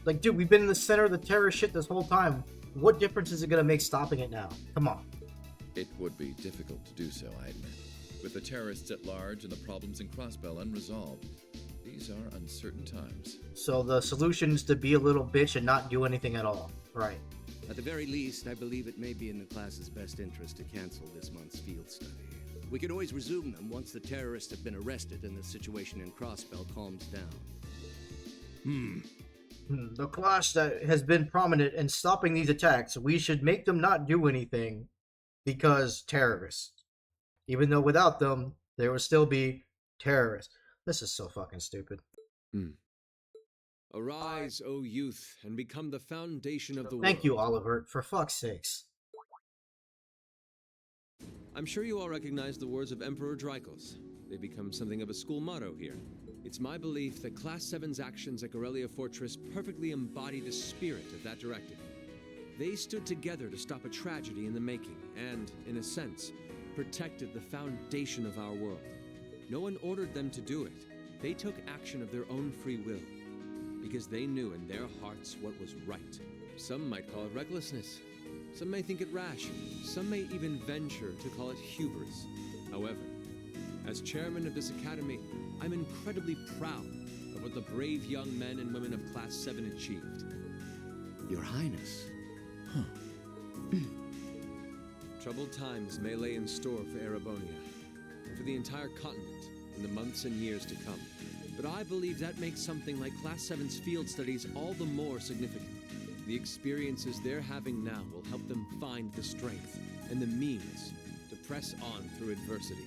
Like, dude, we've been in the center of the terrorist shit this whole time. What difference is it gonna make stopping it now? Come on. It would be difficult to do so, I admit. With the terrorists at large and the problems in Crossbell unresolved, these are uncertain times. So the solution is to be a little bitch and not do anything at all. Right. At the very least, I believe it may be in the class's best interest to cancel this month's field study. We could always resume them once the terrorists have been arrested and the situation in Crossbell calms down. The class that has been prominent in stopping these attacks, we should make them not do anything because terrorists. Even though without them, there would still be terrorists. This is so fucking stupid. Arise, O youth, and become the foundation of the world. Thank you, Oliver, for fuck's sakes. I'm sure you all recognize the words of Emperor Dreikels. They become something of a school motto here. It's my belief that Class 7's actions at Corellia Fortress perfectly embody the spirit of that directive. They stood together to stop a tragedy in the making and, in a sense, protected the foundation of our world. No one ordered them to do it. They took action of their own free will, because they knew in their hearts what was right. Some might call it recklessness. Some may think it rash. Some may even venture to call it hubris. However, as chairman of this academy, I'm incredibly proud of what the brave young men and women of Class 7 achieved. Your Highness. Troubled times may lay in store for Erebonia, and for the entire continent in the months and years to come. But I believe that makes something like Class 7's field studies all the more significant. The experiences they're having now will help them find the strength and the means to press on through adversity.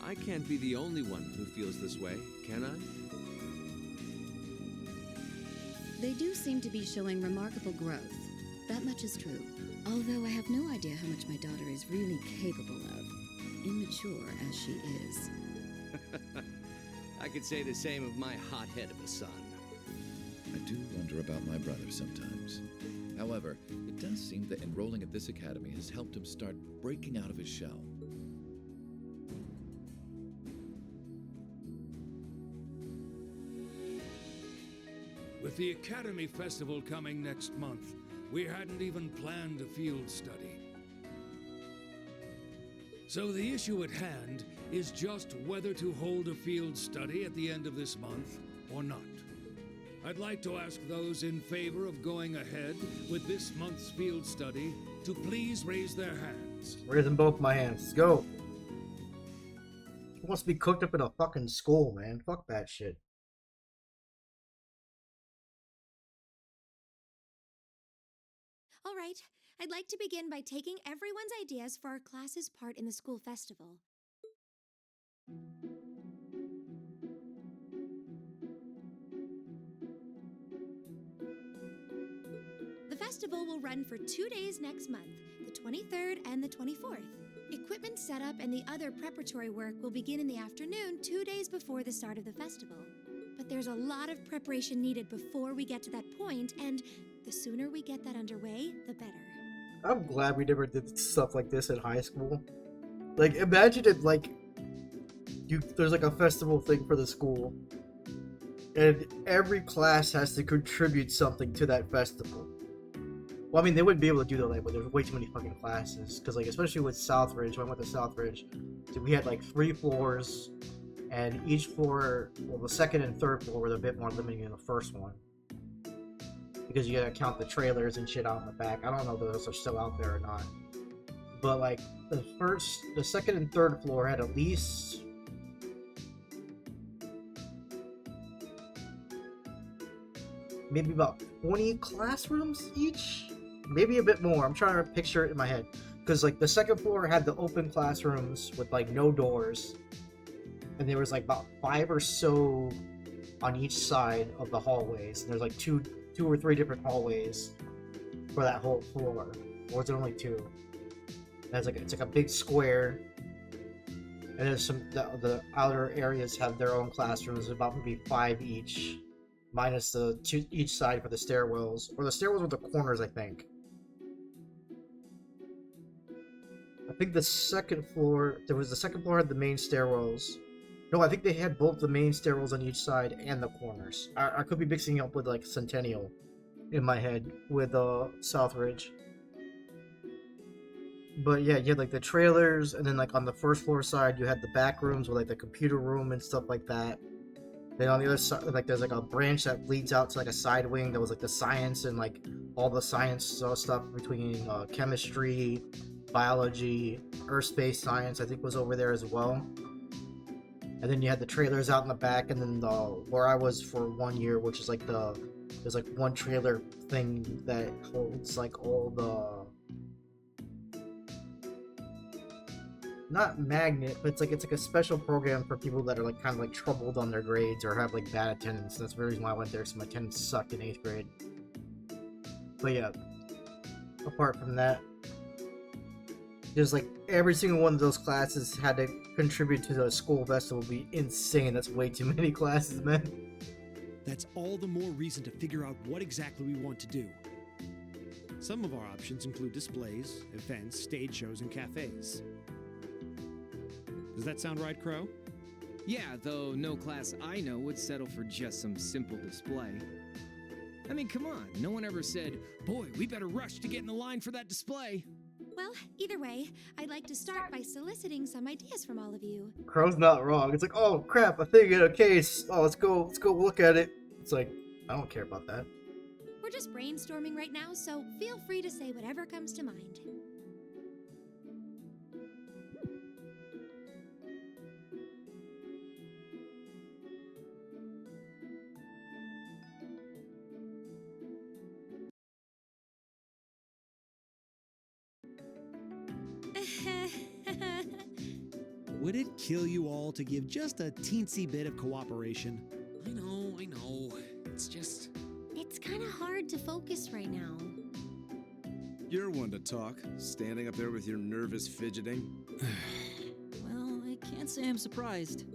I can't be the only one who feels this way, can I? They do seem to be showing remarkable growth. That much is true. Although I have no idea how much my daughter is really capable of, immature as she is. I could say the same of my hothead of a son. I do wonder about my brother sometimes. However, it does seem that enrolling at this academy has helped him start breaking out of his shell. With the Academy Festival coming next month, we hadn't even planned a field study. So the issue at hand is just whether to hold a field study at the end of this month or not. I'd like to ask those in favor of going ahead with this month's field study to please raise their hands. Raising both my hands. Let's go. Who wants to be cooked up in a fucking school, man? Fuck that shit. All right, I'd like to begin by taking everyone's ideas for our class's part in the school festival. The festival will run for 2 days next month, the 23rd and the 24th. Equipment setup and the other preparatory work will begin in the afternoon 2 days before the start of the festival. But there's a lot of preparation needed before we get to that point, and the sooner we get that underway, the better. I'm glad we never did stuff like this in high school. Like, imagine if, like, there's like a festival thing for the school, and every class has to contribute something to that festival. Well, I mean, they wouldn't be able to do that, like, but there's way too many fucking classes. Because, like, especially with Southridge, when I went to Southridge, we had, like, 3 floors, and each floor, well, the second and third floor were a bit more limiting than the first one. Because you gotta count the trailers and shit out in the back. I don't know if those are still out there or not. But, like, the second and third floor had at least... maybe about 20 classrooms each? Maybe a bit more. I'm trying to picture it in my head. Because, like, the second floor had the open classrooms with, like, no doors. And there was, like, about 5 or so on each side of the hallways. And there's, like, two or three different hallways for that whole floor. Or is it only 2? And it's like a big square. And there's the outer areas have their own classrooms, about maybe 5 each. Minus the 2 each side for the stairwells. Or the stairwells with the corners, I think. I think the second floor had the main stairwells. No, I think they had both the main stairwells on each side and the corners. I could be mixing up with, like, Centennial in my head with Southridge. But yeah, you had, like, the trailers, and then, like, on the first floor side, you had the back rooms with, like, the computer room and stuff like that. Then on the other side, like, there's, like, a branch that leads out to, like, a side wing that was, like, the science and, like, all the science stuff between chemistry, biology, earth space science, I think was over there as well. And then you had the trailers out in the back, and then where I was for 1 year, which is like there's like one trailer thing that holds like all the, not magnet, but it's like a special program for people that are like kind of like troubled on their grades or have like bad attendance. That's the reason why I went there, so my attendance sucked in 8th grade. But yeah, apart from that, there's like every single one of those classes had to contribute to the school festival. Would be insane. That's way too many classes, man. That's all the more reason to figure out what exactly we want to do. Some of our options include displays, events, stage shows, and cafes. Does that sound right, Crow? Yeah, though no class I know would settle for just some simple display. I mean, come on, no one ever said, boy, we better rush to get in the line for that display. Well, either way, I'd like to start by soliciting some ideas from all of you. Crow's not wrong. It's like, oh crap, I think in a case. Oh, let's go look at it. It's like, I don't care about that. We're just brainstorming right now, so feel free to say whatever comes to mind. Would it kill you all to give just a teensy bit of cooperation? I know. It's just... It's kind of hard to focus right now. You're one to talk, standing up there with your nervous fidgeting. Well, I can't say I'm surprised.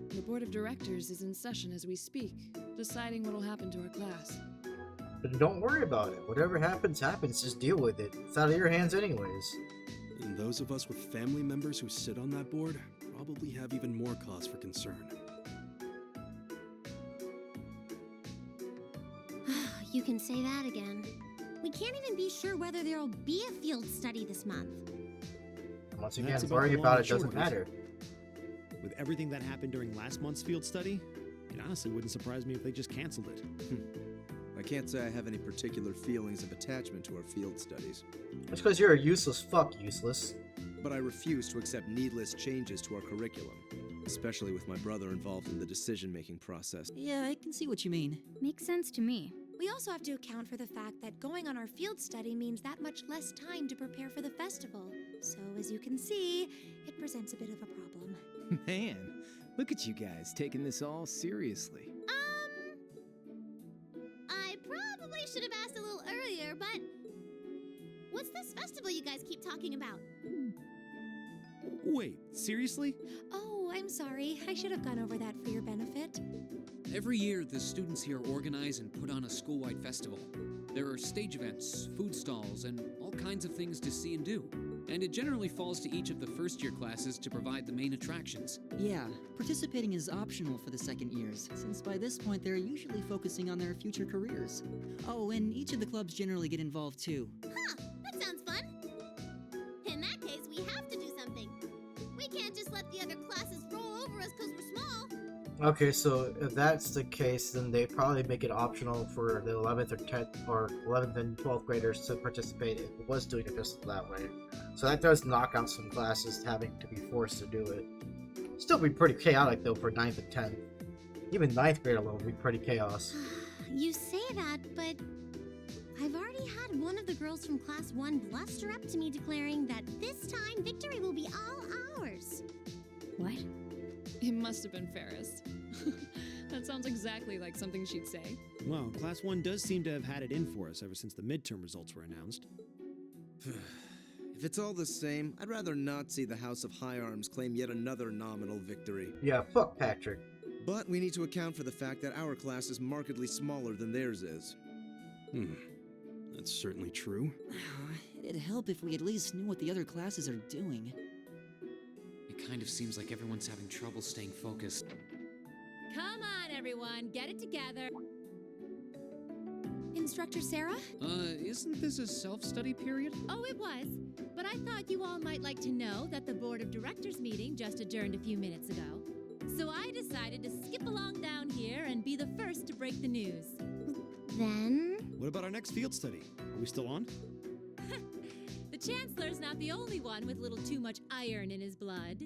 The board of directors is in session as we speak, deciding what'll happen to our class. But don't worry about it. Whatever happens, just deal with it. It's out of your hands anyways. And those of us with family members who sit on that board probably have even more cause for concern. You can say that again. We can't even be sure whether there'll be a field study this month. Once again, worrying about it doesn't matter. With everything that happened during last month's field study, it honestly wouldn't surprise me if they just canceled it. I can't say I have any particular feelings of attachment to our field studies. That's because you're a useless fuck, useless. But I refuse to accept needless changes to our curriculum, especially with my brother involved in the decision-making process. Yeah, I can see what you mean. Makes sense to me. We also have to account for the fact that going on our field study means that much less time to prepare for the festival. So, as you can see, it presents a bit of a problem. Man, look at you guys taking this all seriously. I probably should have asked a little earlier, but what's this festival you guys keep talking about? Wait, seriously? Oh, I'm sorry. I should have gone over that for your benefit. Every year, the students here organize and put on a school-wide festival. There are stage events, food stalls, and all kinds of things to see and do. And it generally falls to each of the first-year classes to provide the main attractions. Yeah, participating is optional for the second years, since by this point they're usually focusing on their future careers. Oh, and each of the clubs generally get involved too. Huh, that sounds fun. In that case, we have to do something. We can't just let the other classes roll over us because we're small. Okay, so if that's the case, then they probably make it optional for the 11th or 10th or 11th and 12th graders to participate if it was doing it just that way. So that does knock out some classes having to be forced to do it. Still be pretty chaotic though for 9th and 10th. Even 9th grade alone would be pretty chaos. You say that, but I've already had one of the girls from Class 1 bluster up to me declaring that this time victory will be all ours. What? It must have been Ferris. That sounds exactly like something she'd say. Well, Class 1 does seem to have had it in for us ever since the midterm results were announced. If it's all the same, I'd rather not see the House of High Arms claim yet another nominal victory. Yeah, fuck Patrick. But we need to account for the fact that our class is markedly smaller than theirs is. That's certainly true. It'd help if we at least knew what the other classes are doing. It kind of seems like everyone's having trouble staying focused. Come on, everyone, get it together. Instructor Sarah? Isn't this a self-study period? Oh, it was. But I thought you all might like to know that the Board of Directors meeting just adjourned a few minutes ago. So I decided to skip along down here and be the first to break the news. Then? What about our next field study? Are we still on? The Chancellor's not the only one with a little too much iron in his blood,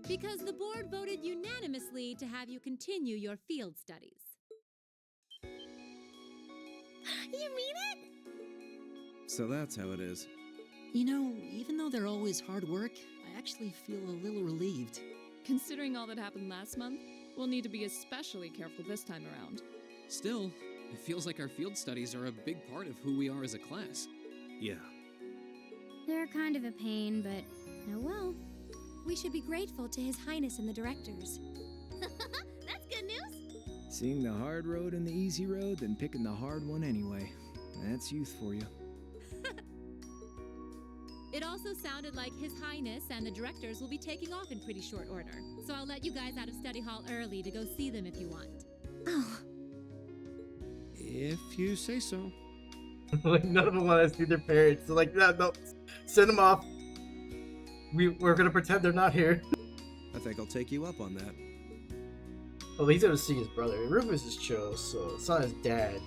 because the board voted unanimously to have you continue your field studies. You mean it? So that's how it is. You know, even though they're always hard work, I actually feel a little relieved. Considering all that happened last month, we'll need to be especially careful this time around. Still, it feels like our field studies are a big part of who we are as a class. Yeah. They're kind of a pain, but oh well. We should be grateful to His Highness and the directors. That's good news. Seeing the hard road and the easy road, then picking the hard one anyway. That's youth for you. It also sounded like His Highness and the directors will be taking off in pretty short order. So I'll let you guys out of study hall early to go see them if you want. Oh. If you say so. Like, none of them want to see their parents. They're like, no, send them off. We're gonna pretend they're not here. I think I'll take you up on that. Well, he's gonna see his brother. Rufus is chill, so it's not his dad.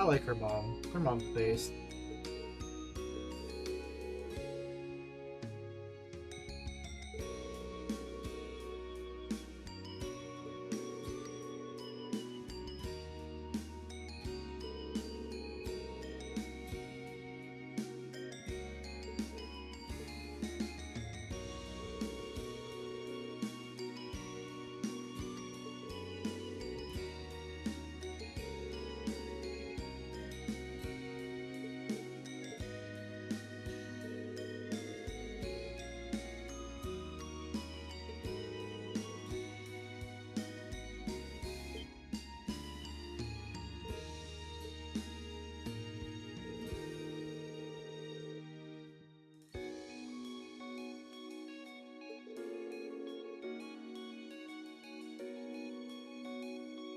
I like her mom. Her mom's based.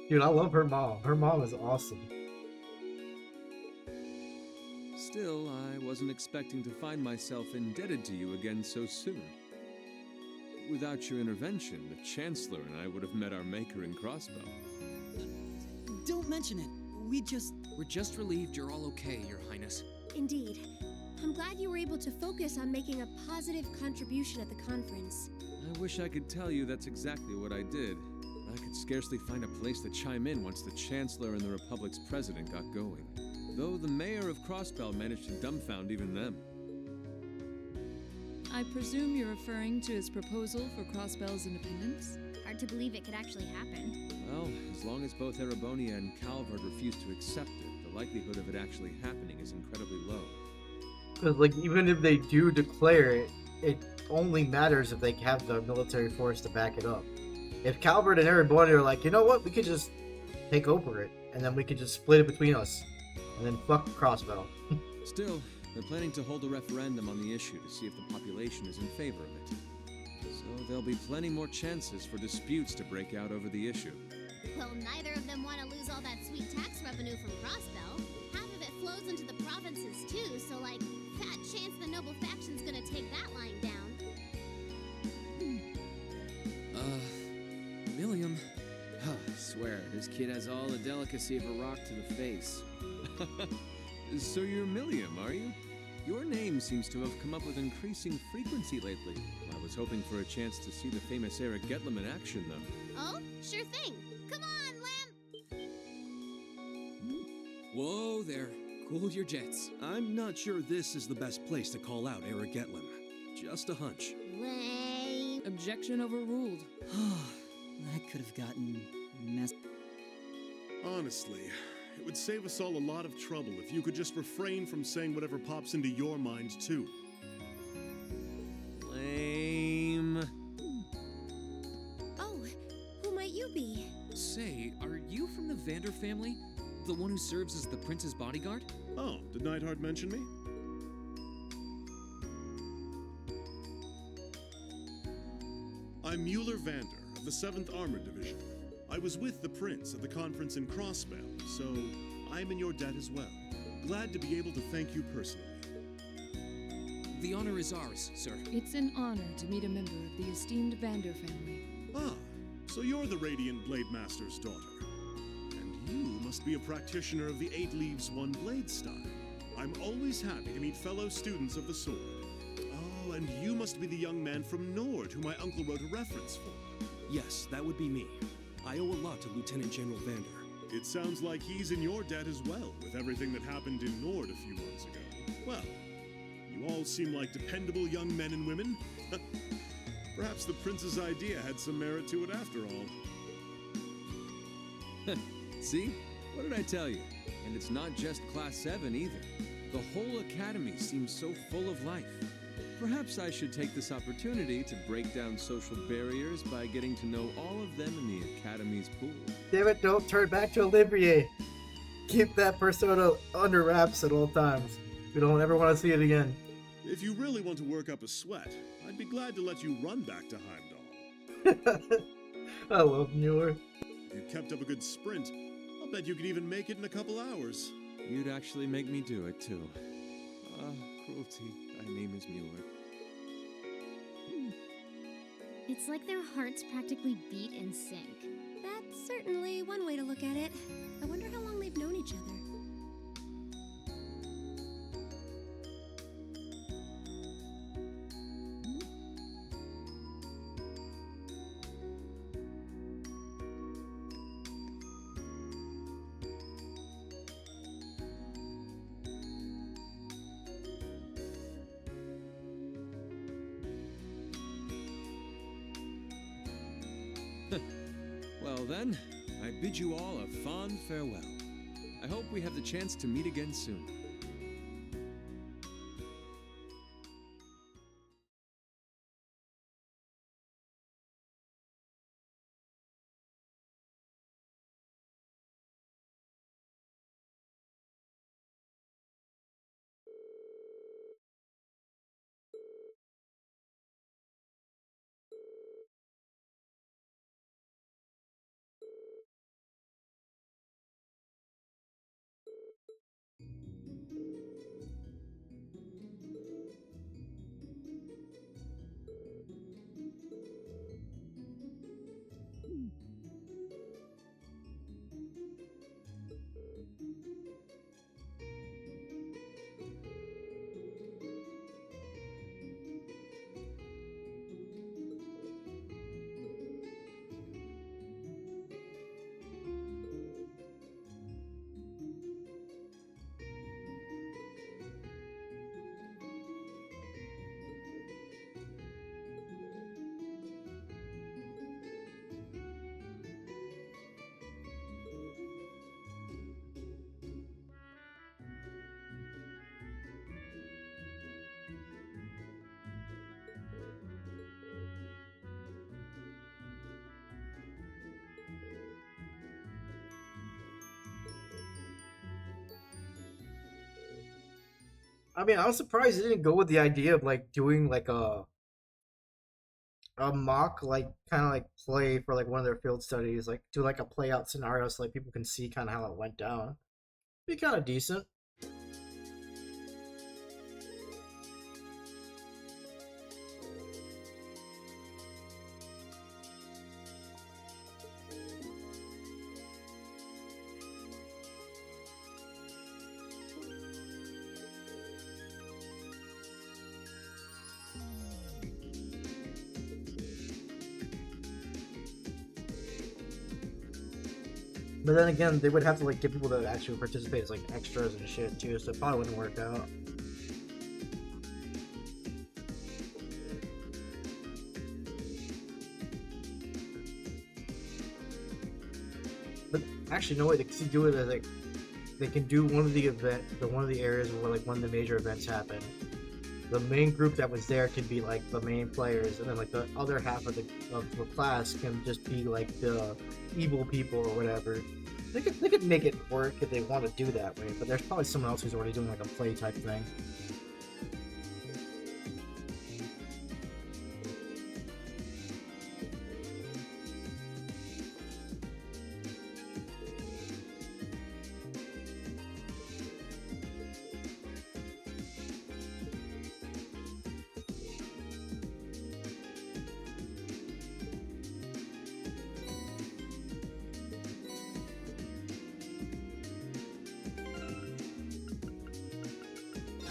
Dude, I love her mom. Her mom is awesome. Still, I wasn't expecting to find myself indebted to you again so soon. Without your intervention, the Chancellor and I would have met our maker in Crossbow. Don't mention it. We're just relieved you're all okay, Your Highness. Indeed. I'm glad you were able to focus on making a positive contribution at the conference. I wish I could tell you that's exactly what I did. I could scarcely find a place to chime in once the Chancellor and the Republic's president got going. Though the mayor of Crossbell managed to dumbfound even them. I presume you're referring to his proposal for Crossbell's independence? Hard to believe it could actually happen. Well, as long as both Erebonia and Calvard refuse to accept it, the likelihood of it actually happening is incredibly low. Because, like, even if they do declare it, it only matters if they have the military force to back it up. If Calvert and Erebonia are like, you know what, we could just take over it, and then we could just split it between us, and then fuck Crossbell. Still, they're planning to hold a referendum on the issue to see if the population is in favor of it. So there'll be plenty more chances for disputes to break out over the issue. Well, neither of them want to lose all that sweet tax revenue from Crossbell. Half of it flows into the provinces too, so like, fat chance the noble faction's gonna take that line down. William. I swear, this kid has all the delicacy of a rock to the face. So you're Milliam, are you? Your name seems to have come up with increasing frequency lately. I was hoping for a chance to see the famous Eric Getlam in action, though. Oh, sure thing. Come on, Lamb! Whoa there. Cool your jets. I'm not sure this is the best place to call out Eric Getlam. Just a hunch. Lame. Objection overruled. That could have gotten messed. Honestly, it would save us all a lot of trouble if you could just refrain from saying whatever pops into your mind, too. Lame. Oh, who might you be? Say, are you from the Vander family? The one who serves as the prince's bodyguard? Oh, did Neidhart mention me? I'm Mueller Vander of the 7th Armored Division. I was with the prince at the conference in Crossbell, so I'm in your debt as well. Glad to be able to thank you personally. The honor is ours, sir. It's an honor to meet a member of the esteemed Vander family. Ah, so you're the Radiant Blade Master's daughter. And you must be a practitioner of the 8 Leaves, 1 Blade style. I'm always happy to meet fellow students of the sword. Oh, and you must be the young man from Nord who my uncle wrote a reference for. Yes, that would be me. I owe a lot to Lieutenant General Vander. It sounds like he's in your debt as well, with everything that happened in Nord a few months ago. Well, you all seem like dependable young men and women. Perhaps the prince's idea had some merit to it after all. See? What did I tell you? And it's not just Class 7 either. The whole academy seems so full of life. Perhaps I should take this opportunity to break down social barriers by getting to know all of them in the academy's pool. Damn it, don't turn back to Olivier. Keep that persona under wraps at all times. We don't ever want to see it again. If you really want to work up a sweat, I'd be glad to let you run back to Heimdall. I love Mueller. If you kept up a good sprint, I'll bet you could even make it in a couple hours. You'd actually make me do it, too. Cruelty. My name is Mueller. It's like their hearts practically beat in sync. That's certainly one way to look at it. I wonder how long they've known each other. Well then, I bid you all a fond farewell. I hope we have the chance to meet again soon. I mean, I was surprised they didn't go with the idea of like doing like a mock like kind of like play for like one of their field studies, like do like a play out scenario so like people can see kind of how it went down. Be kind of decent. But then again, they would have to like get people to actually participate as like extras and shit too, so it probably wouldn't work out. But actually, no way. They can do it as like they can do one of the areas where like one of the major events happen. The main group that was there can be like the main players, and then like the other half of the class can just be like the evil people or whatever. They could make it work if they want to do that way, but there's probably someone else who's already doing like a play type thing.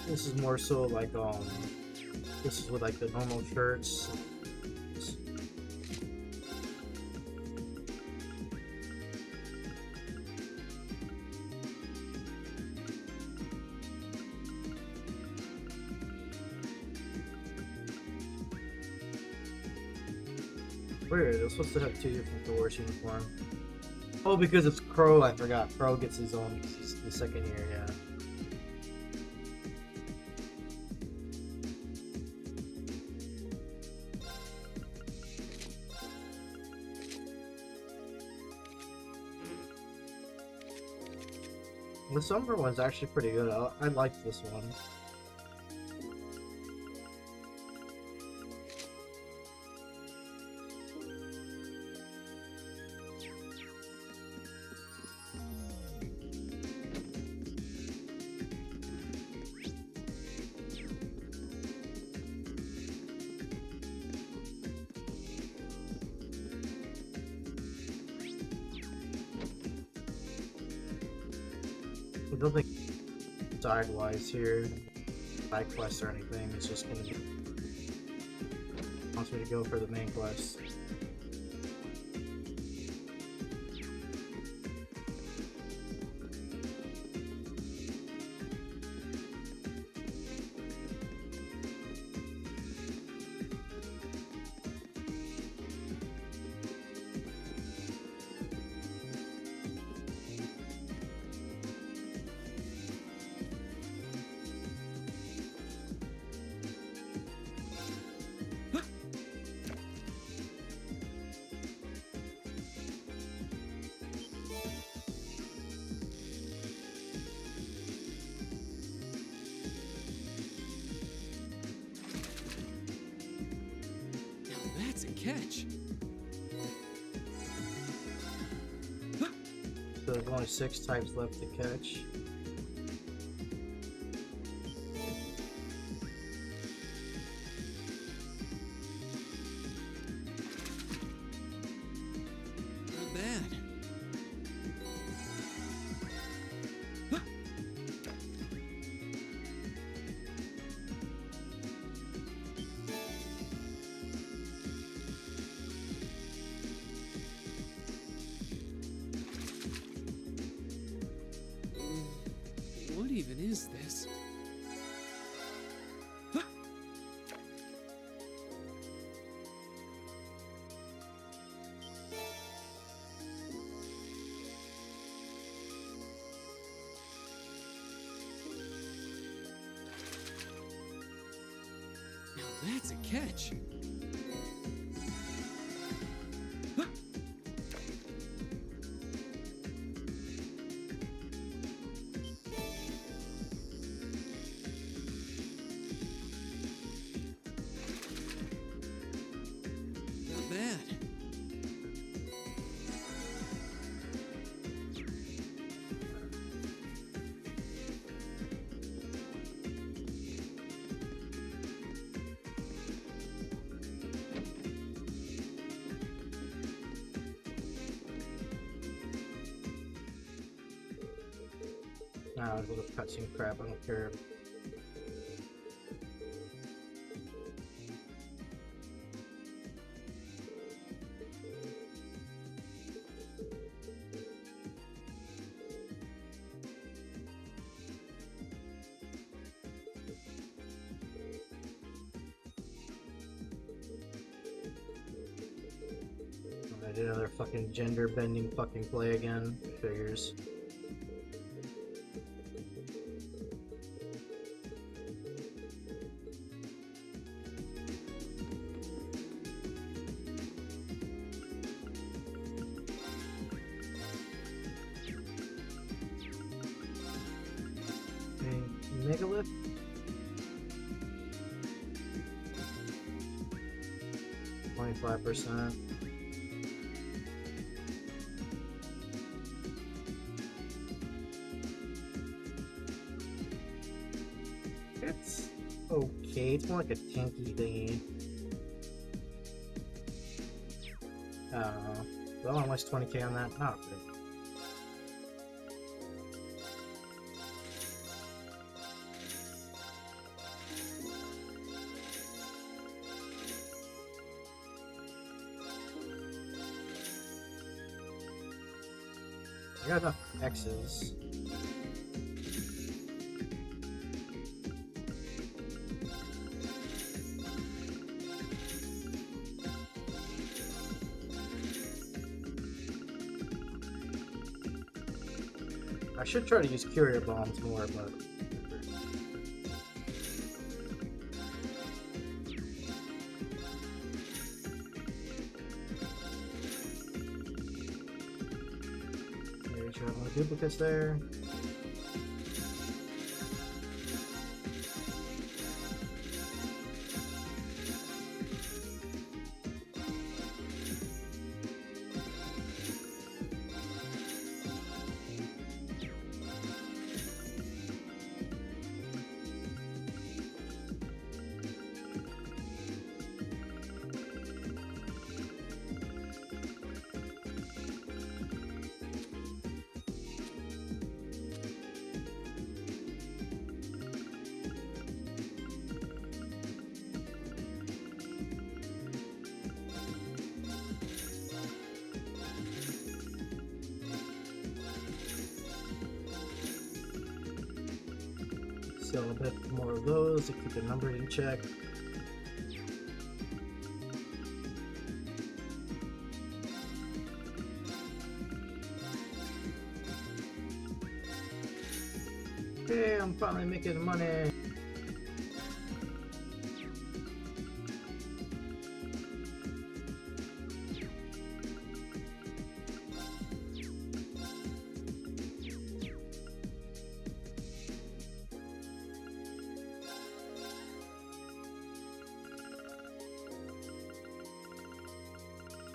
This is more so like this is with like the normal shirts. Weird, they're supposed to have two different doors uniform. Oh, because it's Crow, I forgot. Crow gets his own the second year, yeah. The summer one's actually pretty good. I like this one. I don't think side-wise here, side quests or anything. It's just gonna be wants me to go for the main quest. catch. So there's only 6 types left to catch. Not bad. What even is this? Now that's a catch. Not bad. Nah, there's a little cutscene crap, I don't care. I did another fucking gender bending fucking play again. Figures. Megalith? %. It's okay. It's more like a tanky thingy. I don't know. Well, almost 20k on that. Oh, good. I got enough X's. I should try to use Curia Bombs more, but... There's your more duplicates there. Sell a bit more of those to keep the numbers in check. Okay, I'm finally making money.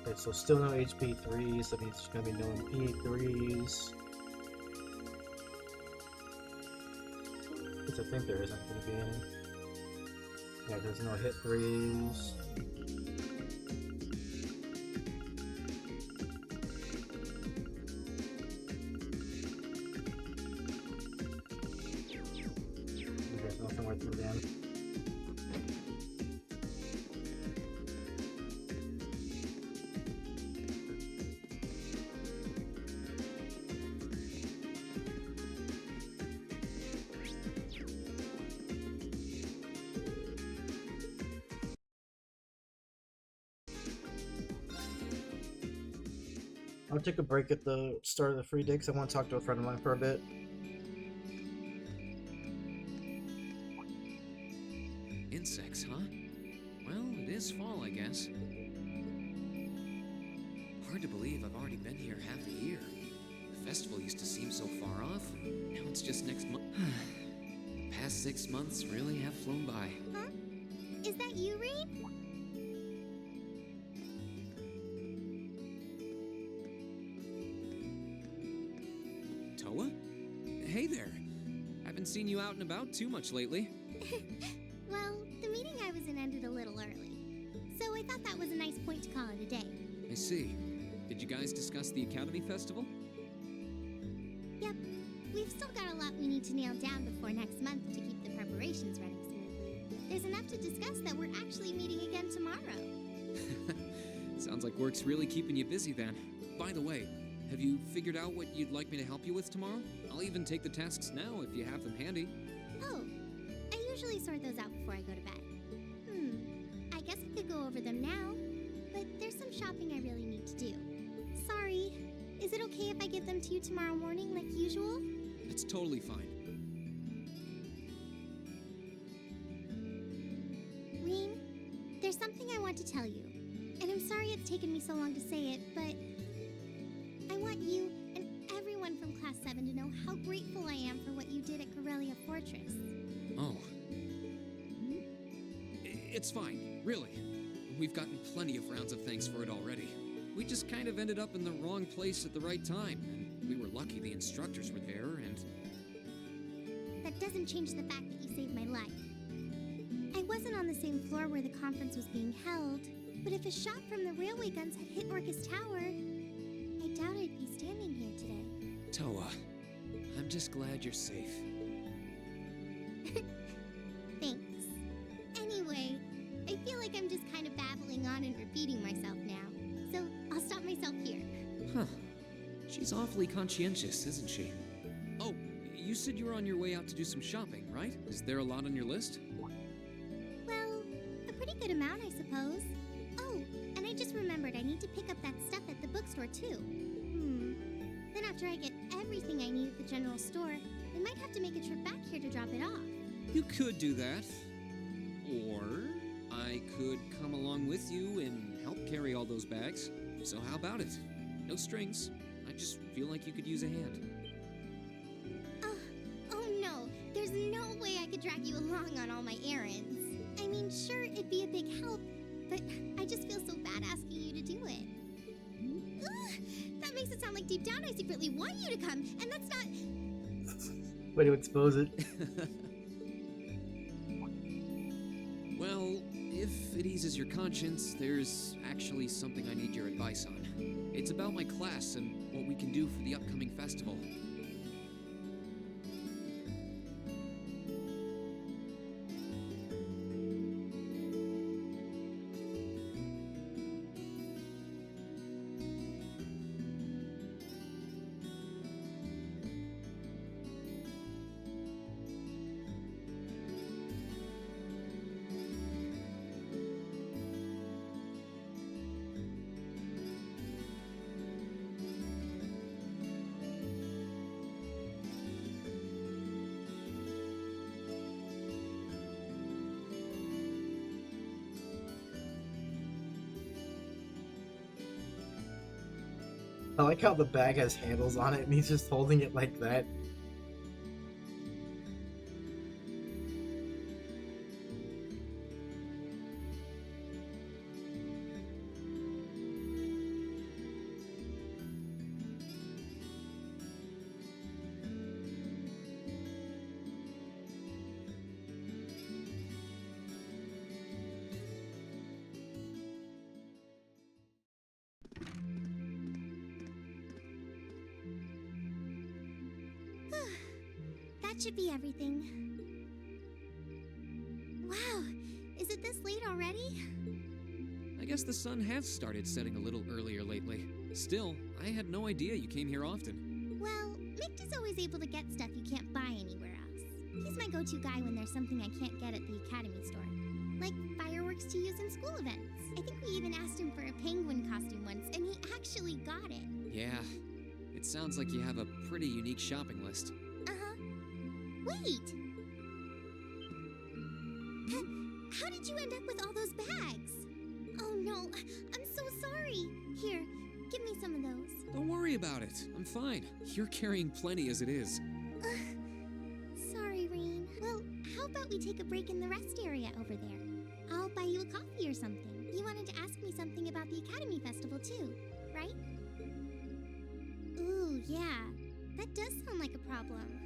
Okay, so still no HP3s, so that means there's gonna be no MP3s. Because I think there isn't gonna be any. Yeah, there's no hit 3s. There's nothing worth the damage. I'll take a break at the start of the free day because I want to talk to a friend of mine for a bit. Insects, huh? Well, it is fall, I guess. Hard to believe I've already been here half a year. The festival used to seem so far off. Now it's just next month. The past 6 months really have flown by. Huh? Is that you, Reed? Toa? Hey there. Haven't seen you out and about too much lately. Well, the meeting I was in ended a little early, so I thought that was a nice point to call it a day. I see. Did you guys discuss the Academy Festival? Yep, we've still got a lot we need to nail down before next month to keep the preparations running smoothly. There's enough to discuss that we're actually meeting again tomorrow. Sounds like work's really keeping you busy then. By the way, have you figured out what you'd like me to help you with tomorrow? I'll even take the tasks now if you have them handy. Oh, I usually sort those out before I go to bed. I guess I could go over them now, but there's some shopping I really need to do. Sorry, is it okay if I give them to you tomorrow morning like usual? It's totally fine. Rean, there's something I want to tell you, and I'm sorry it's taken me so long to say it, but I want you and everyone from Class 7 to know how grateful I am for what you did at Corellia Fortress. Oh. It's fine, really. We've gotten plenty of rounds of thanks for it already. We just kind of ended up in the wrong place at the right time, and we were lucky the instructors were there, and... That doesn't change the fact that you saved my life. I wasn't on the same floor where the conference was being held, but if a shot from the railway guns had hit Orcus Tower, I doubt I'd be standing here today. Toa, I'm just glad you're safe. Thanks. Anyway, I feel like I'm just kind of babbling on and repeating myself now, so I'll stop myself here. Huh. She's awfully conscientious, isn't she? Oh, you said you were on your way out to do some shopping, right? Is there a lot on your list? Well, a pretty good amount, I suppose. Oh, and I just remembered I need to pick up that stuff at the bookstore, too. Then after I get everything I need at the general store, I might have to make a trip back here to drop it off. You could do that. Or I could come along with you and help carry all those bags. So how about it? No strings. I just feel like you could use a hand. Oh no, there's no way I could drag you along on all my errands. I mean, sure, it'd be a big help, but I just feel so bad asking you to do it. Ugh, that makes it sound like deep down I secretly want you to come, and that's not... Way to expose it. Well, if it eases your conscience, there's actually something I need your advice on. It's about my class and what we can do for the upcoming festival. I like how the bag has handles on it and he's just holding it like that. That should be everything. Wow, is it this late already? I guess the sun has started setting a little earlier lately. Still, I had no idea you came here often. Well, Mick is always able to get stuff you can't buy anywhere else. He's my go-to guy when there's something I can't get at the Academy store. Like fireworks to use in school events. I think we even asked him for a penguin costume once, and he actually got it. Yeah, it sounds like you have a pretty unique shopping list. Uh-huh. Wait! How did you end up with all those bags? Oh no, I'm so sorry. Here, give me some of those. Don't worry about it. I'm fine. You're carrying plenty as it is. Sorry, Rain. Well, how about we take a break in the rest area over there? I'll buy you a coffee or something. You wanted to ask me something about the Academy Festival too, right? Ooh, yeah. That does sound like a problem.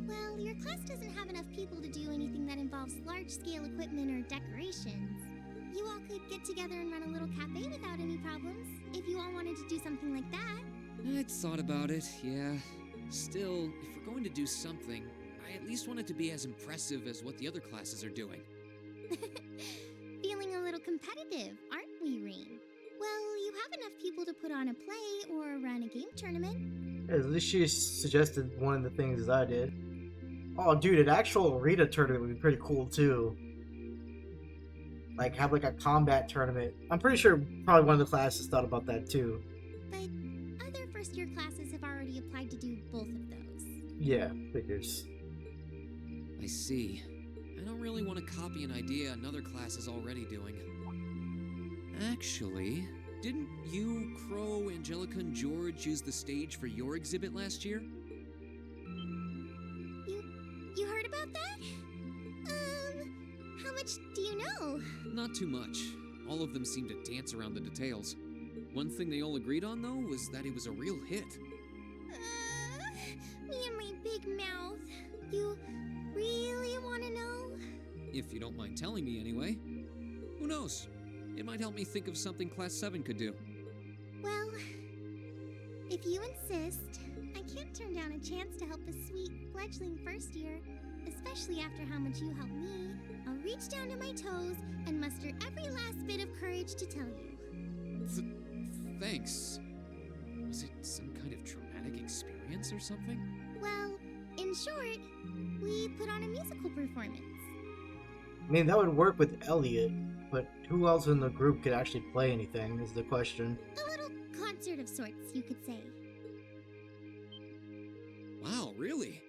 Well, your class doesn't have enough people to do anything that involves large-scale equipment or decorations. You all could get together and run a little cafe without any problems, if you all wanted to do something like that. I'd thought about it, yeah. Still, if we're going to do something, I at least want it to be as impressive as what the other classes are doing. Feeling a little competitive, aren't we, Rain? Well, you have enough people to put on a play or run a game tournament. At least she suggested one of the things I did. Oh, dude, an actual arena tournament would be pretty cool too. Like, have like a combat tournament. I'm pretty sure probably one of the classes thought about that too. But other first-year classes have already applied to do both of those. Yeah, figures. I see. I don't really want to copy an idea another class is already doing. Actually, didn't you, Crow, Angelica, and George use the stage for your exhibit last year? You heard about that? How much do you know? Not too much. All of them seemed to dance around the details. One thing they all agreed on, though, was that it was a real hit. Me and my big mouth. You really want to know? If you don't mind telling me anyway. Who knows? It might help me think of something Class 7 could do. Well, if you insist, I can't turn down a chance to help a sweet, fledgling first year, especially after how much you helped me. I'll reach down to my toes and muster every last bit of courage to tell you. Thanks. Was it some kind of traumatic experience or something? Well, in short, we put on a musical performance. I mean, that would work with Elliot, but who else in the group could actually play anything is the question. A little concert of sorts, you could say. Wow, really?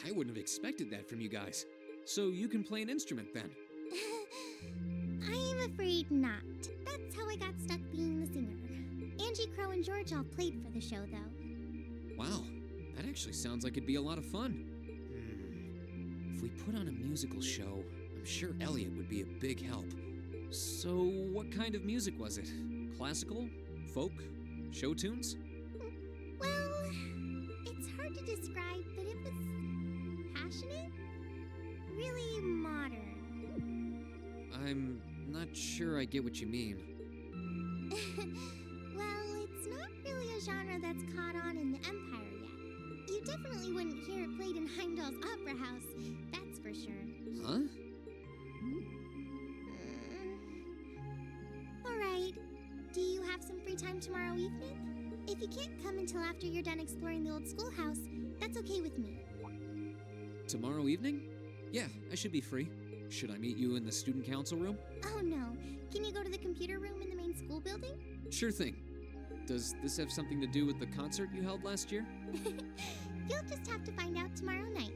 I wouldn't have expected that from you guys. So you can play an instrument then? I'm afraid not. That's how I got stuck being the singer. Angie, Crow, and George all played for the show, though. Wow, that actually sounds like it'd be a lot of fun. If we put on a musical show, I'm sure Elliot would be a big help. So what kind of music was it? Classical? Folk? Show tunes? Well, it's hard to describe, but it was passionate? Really modern. I'm not sure I get what you mean. Well, it's not really a genre that's caught on in the Empire yet. You definitely wouldn't hear it played in Heimdall's Opera House, that's for sure. Huh? Alright, do you have some free time tomorrow evening? If you can't come until after you're done exploring the old schoolhouse, that's okay with me. Tomorrow evening? Yeah, I should be free. Should I meet you in the student council room? Oh no, can you go to the computer room in the main school building? Sure thing. Does this have something to do with the concert you held last year? You'll just have to find out tomorrow night.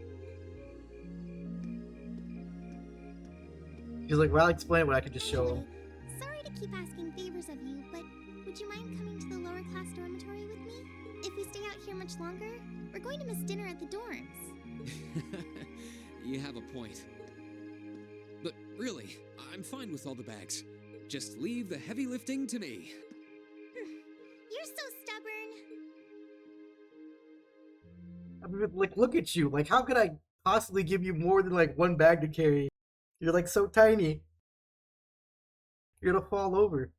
He's like, well, I'll explain what I could just show him. Sorry to keep asking favors of you, but would you mind coming to the lower class dormitory with me? If we stay out here much longer, we're going to miss dinner at the dorms. You have a point. But really, I'm fine with all the bags. Just leave the heavy lifting to me. You're so stubborn. I mean, like, look at you. Like, how could I possibly give you more than, like, one bag to carry? You're, like, so tiny. You're gonna fall over.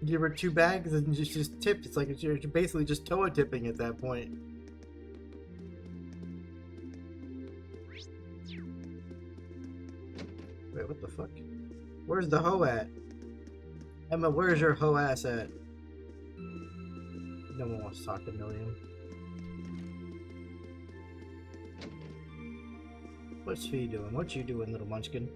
Give her 2 bags and just tipped. It's like you're basically just Toa tipping at that point. Wait, what the fuck? Where's the hoe at? Emma, where's your hoe ass at? No one wants to talk to Million. What's he doing? What you doing, little munchkin?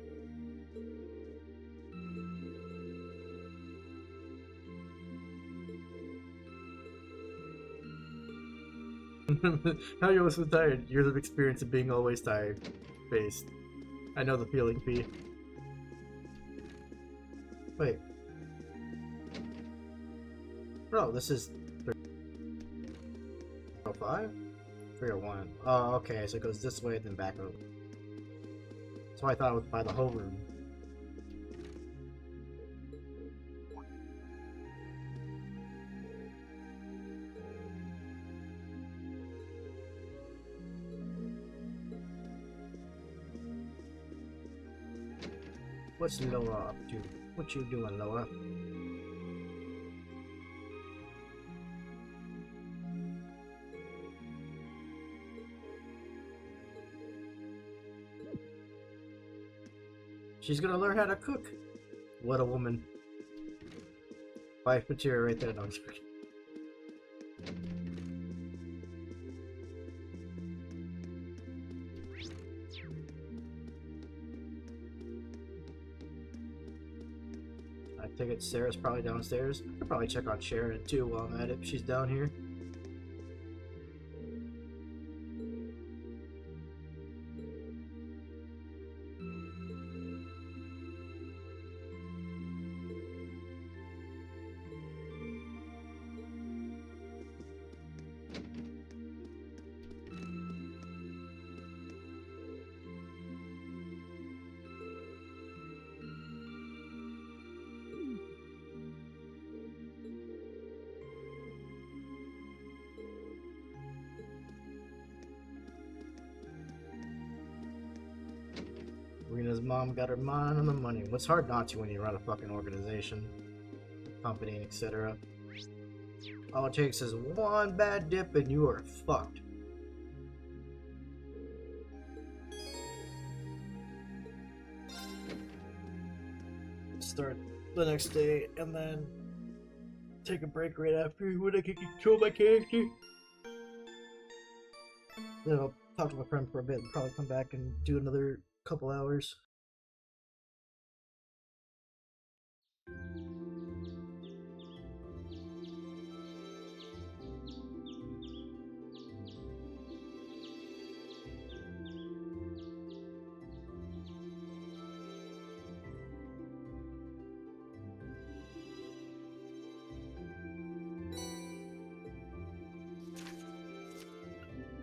How you so tired? Years of experience of being always tired. Based. I know the feeling, P. Wait. No, this is 305? 301. Oh, okay, so it goes this way, then back over. That's why I thought it was by the whole room. What's Noah up to? What you doing, Noah? She's gonna learn how to cook. What a woman. Wife material right there. No, I'm just kidding. I think it's Sarah's probably downstairs. I could probably check on Sharon too while I'm at it if she's down here. Rena's mom got her mind on the money. What's hard not to when you run a fucking organization, company, etc. All it takes is one bad dip and you are fucked. Start the next day and then take a break right after when I can control my character. Then I'll talk to my friend for a bit and probably come back and do another couple hours.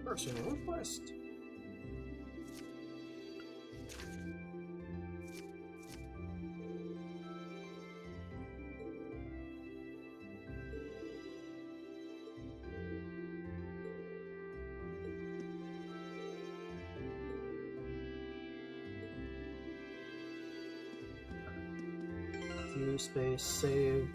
Personal request. View space, save.